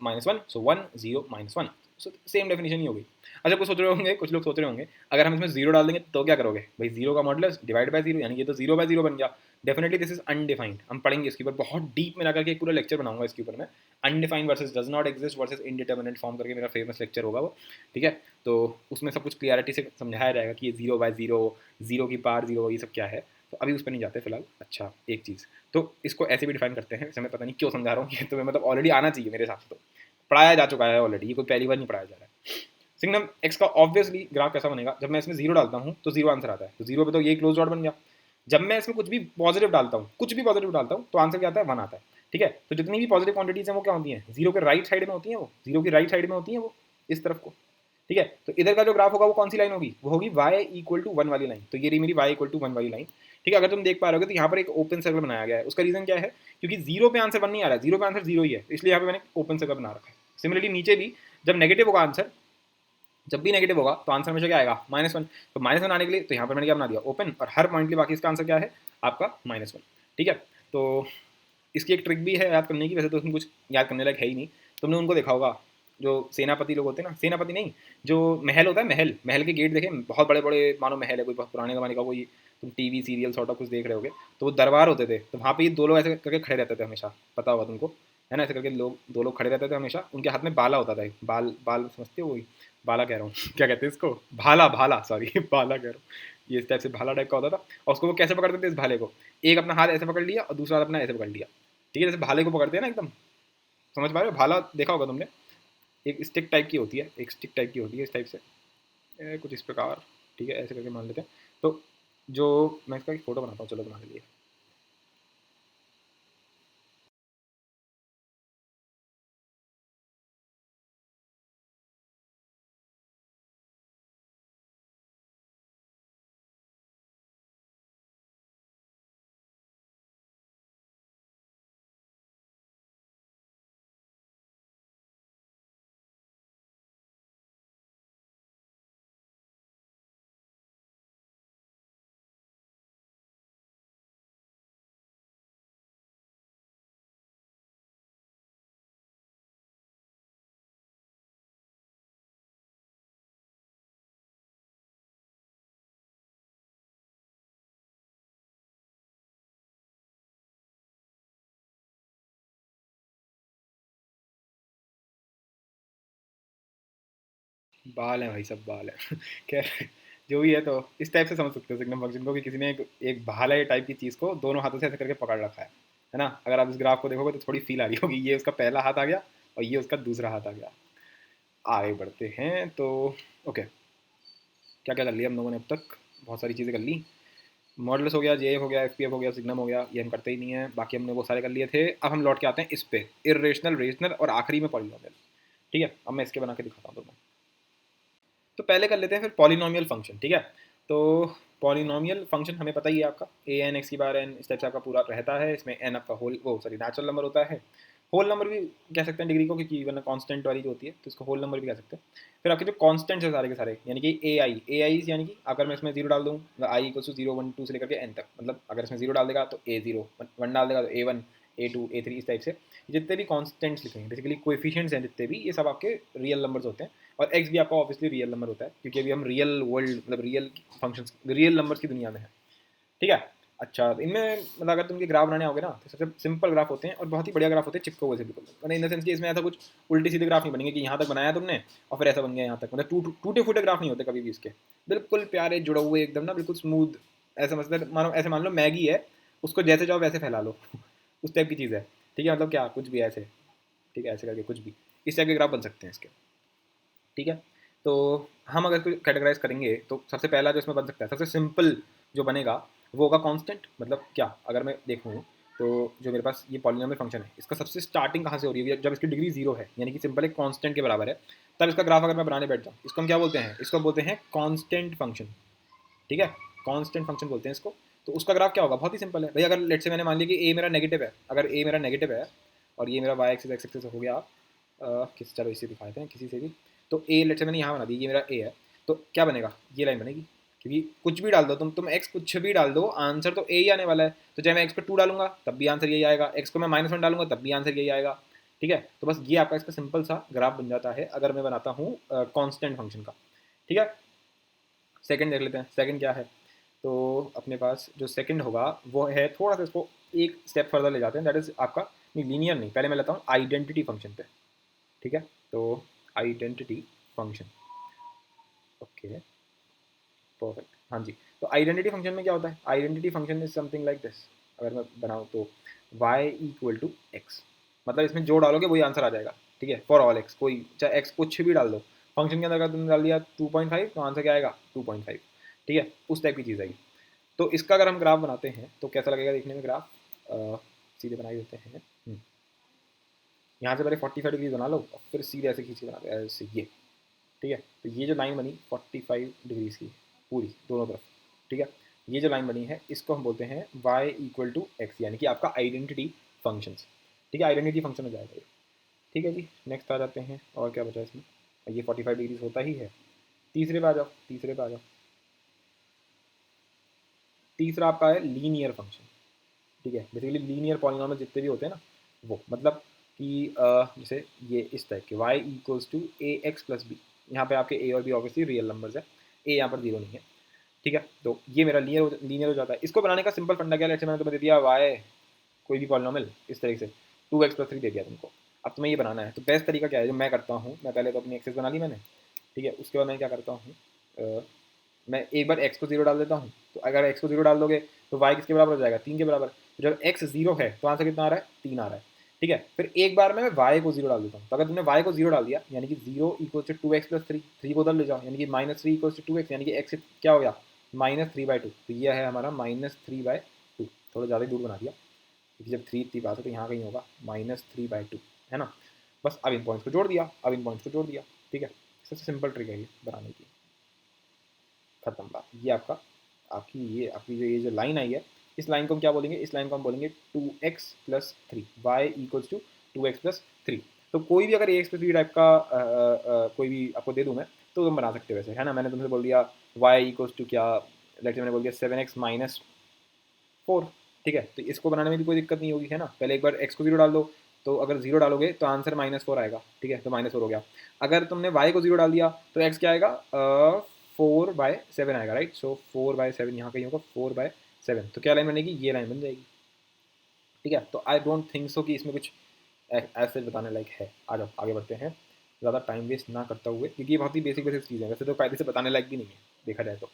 -1। सो 1 0 -1, सो सेम डेफिनेशन ही हो गई। अच्छा कुछ सोच रहे होंगे, कुछ लोग सोच रहे होंगे अगर हम इसमें 0 डाल देंगे तो क्या करोगे भाई, 0 का मॉडुलस डिवाइड बाय 0, यानी ये तो 0/0 बन गया। डेफिनेटली दिस इज अनडिफाइंड, हम पढ़ेंगे इसके ऊपर बहुत डीप में जाकर के एक पूरा लेक्चर बनाऊंगा इसके ऊपर मैं, undefined versus does not exist versus indeterminate form करके मेरा फेमस लेक्चर होगा वो, ठीक है। तो उसमें सब कुछ क्लियरिटी से समझाया जाएगा कि ये 0/0, 0 की पार 0, ये सब क्या है, तो अभी उस पर नहीं जाते फिलहाल। अच्छा एक चीज़, तो इसको ऐसे भी डिफाइन करते हैं, मैं पता नहीं क्यों समझा रहा हूँ, ये तो मतलब ऑलरेडी आना चाहिए मेरे हिसाब से, तो पढ़ाया जा चुका है ऑलरेडी, ये कोई पहली बार नहीं पढ़ाया जा रहा है। सिग्नम एक्स का ऑब्वियसली ग्राफ कैसा बनेगा, जब मैं इसमें 0 डालता हूँ तो 0 आंसर आता है, तो 0 पे तो ये क्लोज डॉट बन गया। जब मैं इसमें कुछ भी पॉजिटिव डालता हूँ, कुछ भी पॉजिटिव डालता हूँ तो आंसर क्या आता है, 1 आता है, ठीक है। तो जितनी भी पॉजिटिव क्वांटिटीज हैं वो क्या होती हैं, 0 के राइट साइड में होती हैं, वो 0 की राइट साइड में होती हैं वो, इस तरफ को, ठीक है। तो इधर का जो ग्राफ होगा वो कौन सी लाइन होगी, वो होगी y = 1 वाली लाइन। तो ये रही मेरी y = 1 वाली लाइन, ठीक है। अगर तुम देख पा रहे हो तो यहाँ पर एक ओपन सर्कल बनाया गया है, उसका रीजन क्या है, क्योंकि 0 पे आंसर 1 नहीं आ रहा है, 0 पे आंसर 0 ही है, इसलिए यहाँ पे मैंने ओपन सर्कल बना रखा है। सिमिलरली नीचे भी जब नेगेटिव होगा आंसर, जब भी नेगेटिव होगा तो आंसर हमेशा क्या आएगा, -1। तो -1 आने के लिए तो यहाँ पर मैंने क्या बना दिया, ओपन, और हर पॉइंट के बाकी इसका आंसर क्या है आपका -1, ठीक है। तो इसकी एक ट्रिक भी है याद करने की, वैसे तो उसमें कुछ याद करने लायक है ही नहीं। तुमने उनको देखा होगा जो सेनापति लोग होते हैं ना, सेनापति नहीं, जो महल होता है, महल के गेट देखे, बहुत बड़े बड़े मानो महल है, कोई बहुत पुराने ज़माने का कोई तुम टीवी सीरियल सॉर्ट ऑफ कुछ देख रहे होगे, तो वो दरबार होते थे, तो वहाँ पे ये दो लोग ऐसे करके खड़े रहते थे हमेशा, पता होगा तुमको, है ना, ऐसे करके लोग, दो लोग खड़े रहते थे हमेशा, उनके हाथ में बाला होता था, एक बाल, बाल समझते हो वही, बाला कह रहा हूँ क्या कहते हैं इसको, भाला, भाला सॉरी बाला कह रहा हूँ, ये इस टाइप से भाला टाइप का होता था, और उसको वो कैसे पकड़ते थे इस भाले को, एक अपना हाथ ऐसे पकड़ लिया और दूसरा हाथ अपना ऐसे पकड़ लिया, ठीक है, जैसे भाले को पकड़ते हैं ना एकदम, समझ पा रहे हो, भाला देखा होगा तुमने, एक स्टिक टाइप की होती है, एक स्टिक टाइप की होती है इस टाइप से, कुछ इस प्रकार, ठीक है, ऐसे करके मान लेते हैं, तो जो, मैं इसका एक फ़ोटो बनाता हूँ, चलो बना के लिए, बाल हैं भाई, सब बाल हैं खैर, जो भी है, तो इस टाइप से समझ सकते हो सिग्नम फंक्शन को, कि किसी ने एक भाला टाइप की चीज़ को दोनों हाथों से ऐसे करके पकड़ रखा है ना, अगर आप इस ग्राफ को देखोगे तो थोड़ी फील आ रही होगी, ये उसका पहला हाथ आ गया और ये उसका दूसरा हाथ आ गया। आगे बढ़ते हैं तो, ओके, क्या क्या कर लिया हम लोगों ने अब तक, बहुत सारी चीज़ें कर ली, मॉडल्स हो गया, जे हो गया, एफ पी एफ हो गया, सिग्नम हो गया, ये हम करते ही नहीं है, बाकी हमने वो सारे कर लिए थे। अब हम लौट के आते हैं इस पे, इरेशनल, रेशनल और आखिरी में पॉलिनोमियल, ठीक है, अब मैं इसके बना के दिखाता हूँ तुम्हें। तो पहले कर लेते हैं फिर पॉलिनोमियल फंक्शन, ठीक है, तो पॉलिनोमियल फंक्शन हमें पता ही है आपका, ए एन एक्स की बार एन, इस टाइप से आपका पूरा रहता है, इसमें एन आपका होल, वो सॉरी नेचुरल नंबर होता है, होल नंबर भी कह सकते हैं डिग्री को, क्योंकि वरना कांस्टेंट वाली जो होती है तो इसको होल नंबर भी कह सकते हैं। फिर आपके जो कांस्टेंट्स है सारे के सारे, यानी कि ए आई यानी कि अगर मैं इसमें जीरो डाल दूँ, आई इक्वल टू 0 1 2 से लेकर के एन तक, मतलब अगर इसमें जीरो डाल देगा तो ए जीरो, वन डाल देगा तो A one, A two, A three, इस टाइप से जितने भी कॉन्स्टेंट्स लिखे हैं, बेसिकली कोएफिशिएंट्स हैं जितने भी, ये सब आपके रियल नंबर्स होते हैं। और एक्स भी आपका ऑब्वियसली रियल नंबर होता है, क्योंकि अभी हम रियल वर्ल्ड, मतलब रियल फंक्शंस, रियल नंबर्स की दुनिया में है, ठीक है। अच्छा, तो इनमें मतलब अगर तुमके ग्राफ बनाने आओगे ना, तो सबसे सिंपल ग्राफ होते हैं और बहुत ही बढ़िया ग्राफ होते हैं, चिपको हुए से बिल्कुल, मतलब इन द सेंस कि इसमें ऐसा कुछ उल्टी सीधे ग्राफ नहीं बनेंगे कि यहाँ तक बनाया तुमने और फिर ऐसा बन गया यहाँ तक, मतलब टूटे फूटे ग्राफ नहीं होते कभी भी इसके, बिल्कुल प्यारे जुड़े हुए एकदम ना, बिल्कुल स्मूथ, ऐसा मतलब मानो, ऐसे मान लो मैगी है, उसको जैसे चाहो वैसे फैला लो उस टाइप की चीज़ है, ठीक है, मतलब क्या कुछ भी ऐसे, ठीक है, ऐसे करके कुछ भी इस टाइप के ग्राफ बन सकते हैं इसके, ठीक है। तो हम अगर कोई कैटेगराइज करेंगे तो सबसे पहला जो इसमें बन सकता है, सबसे सिंपल जो बनेगा वो होगा कांस्टेंट, मतलब क्या, अगर मैं देखूँ तो जो मेरे पास ये पॉलिनोमियल फंक्शन है, इसका सबसे स्टार्टिंग कहाँ से हो रही है, जब इसकी डिग्री जीरो है, यानी कि सिंपल एक कांस्टेंट के बराबर है, तब इसका ग्राफ अगर मैं बनाने बैठ जाऊँ, इसको हम क्या बोलते हैं, इसको बोलते हैं कांस्टेंट फंक्शन, ठीक है, कांस्टेंट फंक्शन बोलते हैं इसको। तो उसका ग्राफ क्या होगा, बहुत ही सिंपल है भाई, अगर लेट से मैंने मान लिया कि ए मेरा नेगेटिव है, अगर ए मेरा नेगेटिव है और ये मेरा वाई एक्सिस एक्स एक्सिस हो गया, किस चलो इसे दिखाते हैं किसी से भी, तो ए लेट से मैंने यहाँ बना दी, ये मेरा ए है, तो क्या बनेगा, ये लाइन बनेगी, क्योंकि कुछ भी डाल दो तुम एक्स कुछ भी डाल दो, आंसर तो ए ही आने वाला है, तो चाहे मैं एक्स पर टू डालूंगा तब भी आंसर यही आएगा, एक्स को मैं -1 डालूंगा तब भी आंसर यही आएगा, ठीक है। तो बस ये आपका इसका सिंपल सा ग्राफ बन जाता है अगर मैं बनाता हूँ कॉन्स्टेंट फंक्शन का, ठीक है। सेकंड देख लेते हैं, सेकंड क्या है, तो अपने पास जो सेकंड होगा वो है, थोड़ा सा इसको एक स्टेप फर्दर ले जाते हैं, दैट इज आपका, नहीं लीनियर नहीं, पहले मैं लेता हूँ आइडेंटिटी फंक्शन पे, ठीक है, तो आइडेंटिटी फंक्शन, ओके, परफेक्ट, हाँ जी। तो आइडेंटिटी फंक्शन में क्या होता है, identity function is something like this, अगर मैं बनाऊँ तो y इक्वल टू एक्स, मतलब इसमें जो डालोगे वही आंसर आ जाएगा, ठीक है, फॉर ऑल एक्स, कोई चाहे एक्स कुछ भी डाल दो, फंक्शन के अंदर अगर तुमने डाल दिया 2.5 तो आंसर क्या आएगा 2.5, ठीक है, उस टाइप की चीज़ आएगी। तो इसका अगर हम ग्राफ बनाते हैं तो कैसा लगेगा देखने में ग्राफ, सीधे बना ही देते हैं, यहाँ से पहले 45 डिग्री बना लो और फिर सीधे ऐसे खींच के बना दो, ऐसे ये, ठीक है। तो ये जो लाइन बनी 45 डिग्रीज की पूरी दोनों तरफ, ठीक है, ये जो लाइन बनी है इसको हम बोलते हैं y इक्वल टू एक्स, यानी कि आपका आइडेंटिटी फंक्शन, ठीक है, आइडेंटिटी फंक्शन हो जाएगा ये, ठीक है जी। नेक्स्ट आ जाते हैं, और क्या बचा इसमें, ये 45 डिग्रीज होता ही है, तीसरे पे आ जाओ, तीसरे पे आ जाओ, तीसरा आपका है लीनियर फंक्शन, ठीक है, बेसिकली लीनियर पॉलिनॉमियल जितने भी होते हैं ना, वो मतलब कि जैसे ये इस टाइप के y equals to a x plus b, यहाँ पे आपके ए और बी ऑब्वियसली रियल नंबर्स है, ए यहाँ पर जीरो नहीं है, ठीक है, तो ये मेरा लीनियर हो जाता है। इसको बनाने का सिंपल फंडा क्या है, जैसे मैंने तुम्हें दे दिया वाई कोई भी पॉलिनॉमियल इस तरीके से 2x+3 दे दिया तुमको, अब तुम्हें ये बनाना है। तो बेस्ट तरीका क्या है जो मैं करता हूँ, मैं पहले तो अपनी एक्सेस बना ली मैंने, ठीक है, उसके बाद मैं क्या करता हूँ, मैं एक बार x को 0 डाल देता हूँ। तो अगर x को 0 डाल दोगे तो y किसके बराबर हो जाएगा, 3 के बराबर। तो जब x 0 है तो आंसर कितना आ रहा है, 3 आ रहा है, ठीक है। फिर एक बार में मैं y को 0 डाल देता हूँ। तो अगर तुमने y को 0 डाल दिया यानी कि 0 इक्वल टू 2x+3, 3 को उधर ले जाओ यानी कि -3 इक्वल टू 2x, यानी कि x क्या हो गया -3/2। तो यह है हमारा -3/2। थोड़ा ज़्यादा ही दूर बना दिया क्योंकि जब 3 इतनी पास है तो यहाँ कहीं होगा -3/2, है ना। बस अब इन पॉइंट्स को जोड़ दिया, अब इन पॉइंट्स को जोड़ दिया, ठीक है। सबसे सिंपल ट्रिक है ये बनाने की, खत्म बात। ये आपकी जो लाइन आई है, इस लाइन को हम क्या बोलेंगे, इस लाइन को हम बोलेंगे 2x+3, y equals to 2x+3। तो कोई भी अगर ax+b टाइप का कोई भी आपको दे दूँ मैं, तो तुम बना सकते हो वैसे, है ना। मैंने तुमसे बोल दिया y इक्वल्स टू क्या, लेट्स मैंने बोल दिया 7x-4, ठीक है। तो इसको बनाने में भी कोई दिक्कत नहीं होगी, है ना। पहले एक बार x को 0 डाल दो, तो अगर 0 डालोगे तो आंसर -4 आएगा, ठीक है। तो -4 हो गया। अगर तुमने y को 0 डाल दिया तो x क्या आएगा, 4/7 आएगा, राइट। सो 4/7 यहाँ कहीं होगा, 4/7। तो क्या लाइन बनेगी, ये लाइन बन जाएगी, ठीक है। तो आई डोंट थिंक सो कि इसमें कुछ ऐसे बताने लायक है। आ जाओ आगे बढ़ते हैं, ज़्यादा टाइम वेस्ट ना करता हुए, क्योंकि ये बहुत ही बेसिक चीज़ है, वैसे तो कायदे से बताने लायक भी नहीं है देखा जाए तो,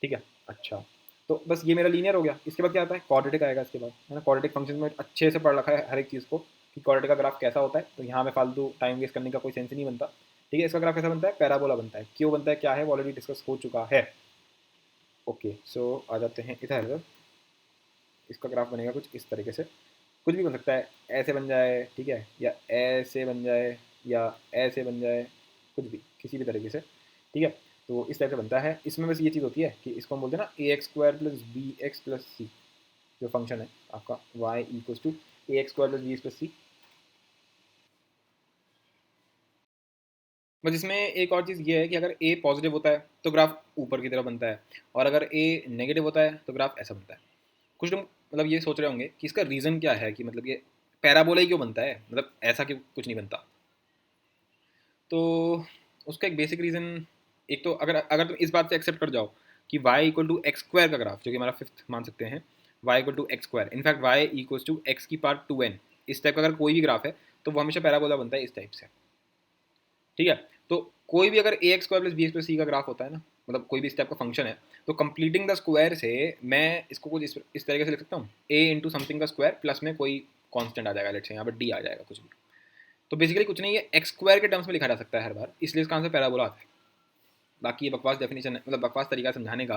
ठीक है। अच्छा, तो बस ये मेरा लीनियर हो गया। इसके बाद क्या आता है, क्वाड्रेटिक आएगा इसके बाद, है ना। क्वाड्रेटिक फंक्शन में अच्छे से पढ़ रखा है हर एक चीज़ को कि क्वाड्रेटिक का ग्राफ कैसा होता है। तो यहाँ में फालतू टाइम वेस्ट करने का कोई सेंस नहीं बनता, ठीक है। इसका ग्राफ कैसा बनता है, पैराबोला बनता है। क्यों बनता है, क्या है, वो ऑलरेडी डिस्कस हो चुका है। ओके, सो आ जाते हैं इधर। इसका ग्राफ बनेगा कुछ इस तरीके से, कुछ भी बन सकता है, ऐसे बन जाए, ठीक है, या ऐसे बन जाए, या ऐसे बन जाए, कुछ भी किसी भी तरीके से, ठीक है। तो इस तरह से बनता है। इसमें बस ये चीज़ होती है कि इसको हम बोलते हैं ना ax² + bx + c, जो फंक्शन है आपका y equals to ax² + bx + c। बस इसमें एक और चीज़ ये है कि अगर a पॉजिटिव होता है तो ग्राफ ऊपर की तरफ बनता है, और अगर a नेगेटिव होता है तो ग्राफ ऐसा बनता है। कुछ लोग मतलब ये सोच रहे होंगे कि इसका रीज़न क्या है, कि मतलब ये पैराबोला ही क्यों बनता है, मतलब ऐसा क्यों कुछ नहीं बनता। तो उसका एक बेसिक रीज़न, एक तो अगर अगर तुम इस बात से एक्सेप्ट कर जाओ कि y इक्वल टू x² का ग्राफ, जो कि हमारा फिफ्थ मान सकते हैं, y equal to x², in fact y equals to x⁻²n, इस टाइप का अगर कोई भी ग्राफ है तो वो हमेशा पैराबोला बनता है इस टाइप से, ठीक है। तो कोई भी अगर ax² + bx + c का ग्राफ होता है ना, मतलब कोई भी इस टाइप का फंक्शन है, तो कंप्लीटिंग द स्क्वायर से मैं इसको कुछ इस तरीके से लिख सकता हूँ, a इंटू समथिंग का स्क्वायर प्लस में कोई कांस्टेंट आ जाएगा, लेट्स से यहाँ पर d आ जाएगा कुछ भी। तो बेसिकली कुछ नहीं है, x² के टर्म्स में लिखा जा सकता है हर बार, इसलिए इसका आंसर पैराबोला आता है। बाकी ये बकवास डेफिनेशन है, मतलब बकवास तरीका समझाने का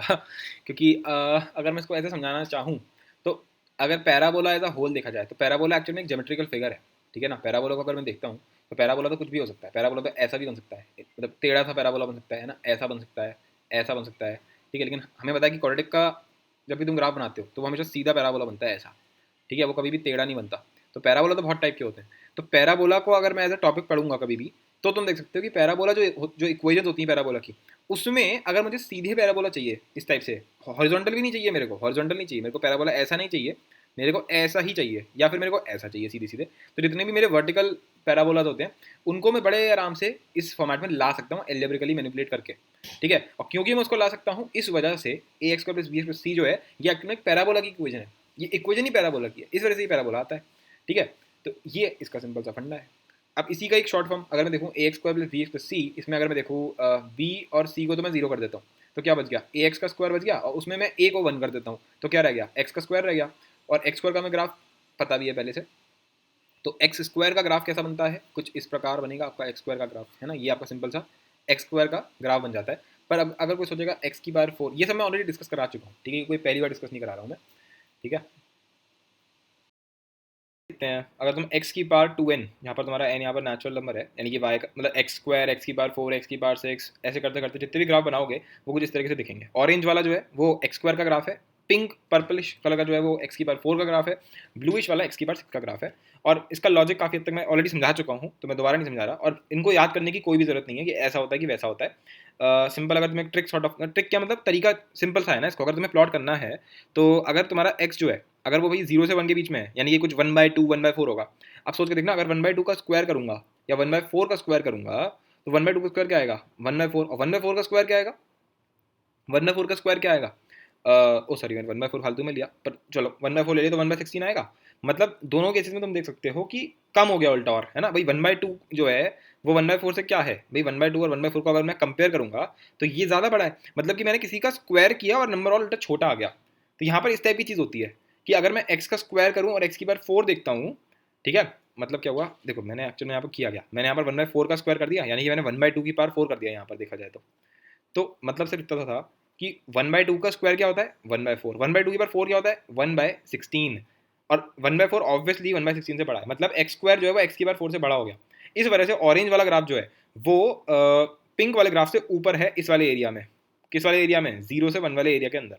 क्योंकि अगर मैं इसको ऐसे समझाना चाहूँ तो अगर पैराबोला एज अ होल देखा जाए तो पैराबोला एक्चुअली में एक ज्योमेट्रिकल फिगर है, ठीक है ना। पैराबोला को अगर मैं देखता हूँ तो पैराबोला तो कुछ भी हो सकता है, पैराबोला तो ऐसा भी बन सकता है, मतलब टेढ़ा सा पैराबोला बन सकता है ना, ऐसा बन सकता है, ऐसा बन सकता है, ठीक है। लेकिन हमें पता है कि क्वाड्रेटिक का जब भी तुम ग्राफ बनाते हो तो वो हमेशा सीधा पैराबोला बनता है, ऐसा, ठीक है, वो कभी भी टेढ़ा नहीं बनता। तो पैराबोला तो बहुत टाइप के होते हैं। तो पैराबोला को अगर मैं एज अ टॉपिक पढ़ूंगा कभी भी, तो तुम देख सकते हो कि पैराबोला जो इक्वेशन होती है पैराबोला की, उसमें अगर मुझे सीधे पैराबोला चाहिए इस टाइप से, हॉरिजॉन्टल भी नहीं चाहिए मेरे को, हॉरिजॉन्टल नहीं चाहिए मेरे को, पैराबोला ऐसा नहीं चाहिए, मेरे को ऐसा ही चाहिए, या फिर मेरे को ऐसा चाहिए सीधे सीधे, तो जितने भी मेरे वर्टिकल पैराबोलाज होते हैं उनको मैं बड़े आराम से इस फॉर्मेट में ला सकता हूँ, एल्जेब्रिकली मैनिपुलेट करके, ठीक है। और क्योंकि मैं उसको ला सकता हूँ, इस वजह से ax² + bx + c जो है ये एक्चुअली एक पैराबोला की इक्वेशन है, ये इक्वेशन ही पैराबोला की है, इस वजह से ये पैराबोला आता है, ठीक है। तो ये इसका सिंपल सा फंडा है। अब इसी का एक शॉर्ट फॉर्म अगर मैं देखूँ ax² + bx + c, इसमें अगर मैं देखूँ b और c को तो मैं 0 कर देता हूँ, तो क्या बच गया, ax² बच गया, और उसमें मैं a को 1 कर देता हूँ, तो क्या रह गया, x² रह गया। और x² का मैं ग्राफ पता भी है पहले से, तो x² का ग्राफ कैसा बनता है, कुछ इस प्रकार बनेगा आपका x² का ग्राफ, है ना। ये आपका सिंपल सा x² का ग्राफ बन जाता है। पर अब अगर कोई सोचेगा x⁴, ये सब मैं ऑलरेडी डिस्कस करा चुका हूँ, ठीक है, कोई पहली बार डिस्कस नहीं करा रहा हूँ मैं, ठीक है। देखते हैं, अगर तुम x⁻2n, यहाँ पर तुम्हारा n यहाँ पर नेचुरल नंबर है, यानी कि y का मतलब x² x⁴ x⁻6 ऐसे करते करते जितने भी ग्राफ बनाओगे वो कुछ इस तरीके से दिखेंगे। ऑरेंज वाला जो है वो x² का ग्राफ है, पिंक पर्पलिश कलर का जो है वो x⁴ का ग्राफ है, ब्लूइश वाला x⁻6 का ग्राफ है। और इसका लॉजिक काफ़ी हद तक मैं ऑलरेडी समझा चुका हूँ, तो मैं दोबारा नहीं समझा रहा, और इनको याद करने की कोई भी जरूरत नहीं है कि ऐसा होता है कि वैसा होता है। सिंपल अगर तुम्हें ट्रिक सॉर्ट ऑफ, ट्रिक क्या मतलब तरीका सिंपल सा है ना इसको, अगर तुम्हें प्लॉट करना है तो अगर तुम्हारा x जो है अगर वो भाई 0 से 1 के बीच में है, यानी कि कुछ 1/2 1/4 होगा। अब सोच के देखना, अगर 1/2 का स्क्वायर करूंगा या 1/4 का स्क्वायर करूंगा, तो 1/2 का स्क्वायर क्या आएगा 1/4, और 1/4 का स्क्वायर क्या आएगा 1/4 का स्क्वायर क्या आएगा? ओ सॉरी, मैंने 1/4 फालतू में लिया, पर चलो 1/4 ले लिया तो 1/16 आएगा। मतलब दोनों केसेस में तुम देख सकते हो कि कम हो गया उल्टा, और है ना भाई 1/2 जो है वो 1/4 से क्या है भाई, 1/2 और 1/4 को अगर मैं कंपेयर करूंगा तो ये ज़्यादा बड़ा है। मतलब कि मैंने किसी का स्क्वायर किया और नंबर और उल्टा छोटा आ गया। तो यहाँ पर इस टाइप की चीज़ होती है कि अगर मैं एक्स का स्क्वायर करूँ और एक्स की बार 4 देखता हूँ, ठीक है, मतलब क्या हुआ देखो, मैंने एक्चुअली यहाँ पर किया गया, मैंने यहाँ पर 1/4 का स्क्वायर कर दिया, यानी कि मैंने 1/2 की पावर 4 कर दिया यहाँ पर देखा जाए तो मतलब सिर्फ इतना था कि 1/2 का स्क्वायर क्या होता है 1/4, 1/2 की बार 4 क्या होता है 1/16, और 1/4 ऑब्वियसली 1/16 से बड़ा है, मतलब एक्स स्क्वायर जो है वो एक्स की बार 4 से बड़ा हो गया। इस वजह से ऑरेंज वाला ग्राफ जो है वो पिंक वाले ग्राफ से ऊपर है इस वाले एरिया में। किस वाले एरिया में? 0 से 1 वाले एरिया के अंदर,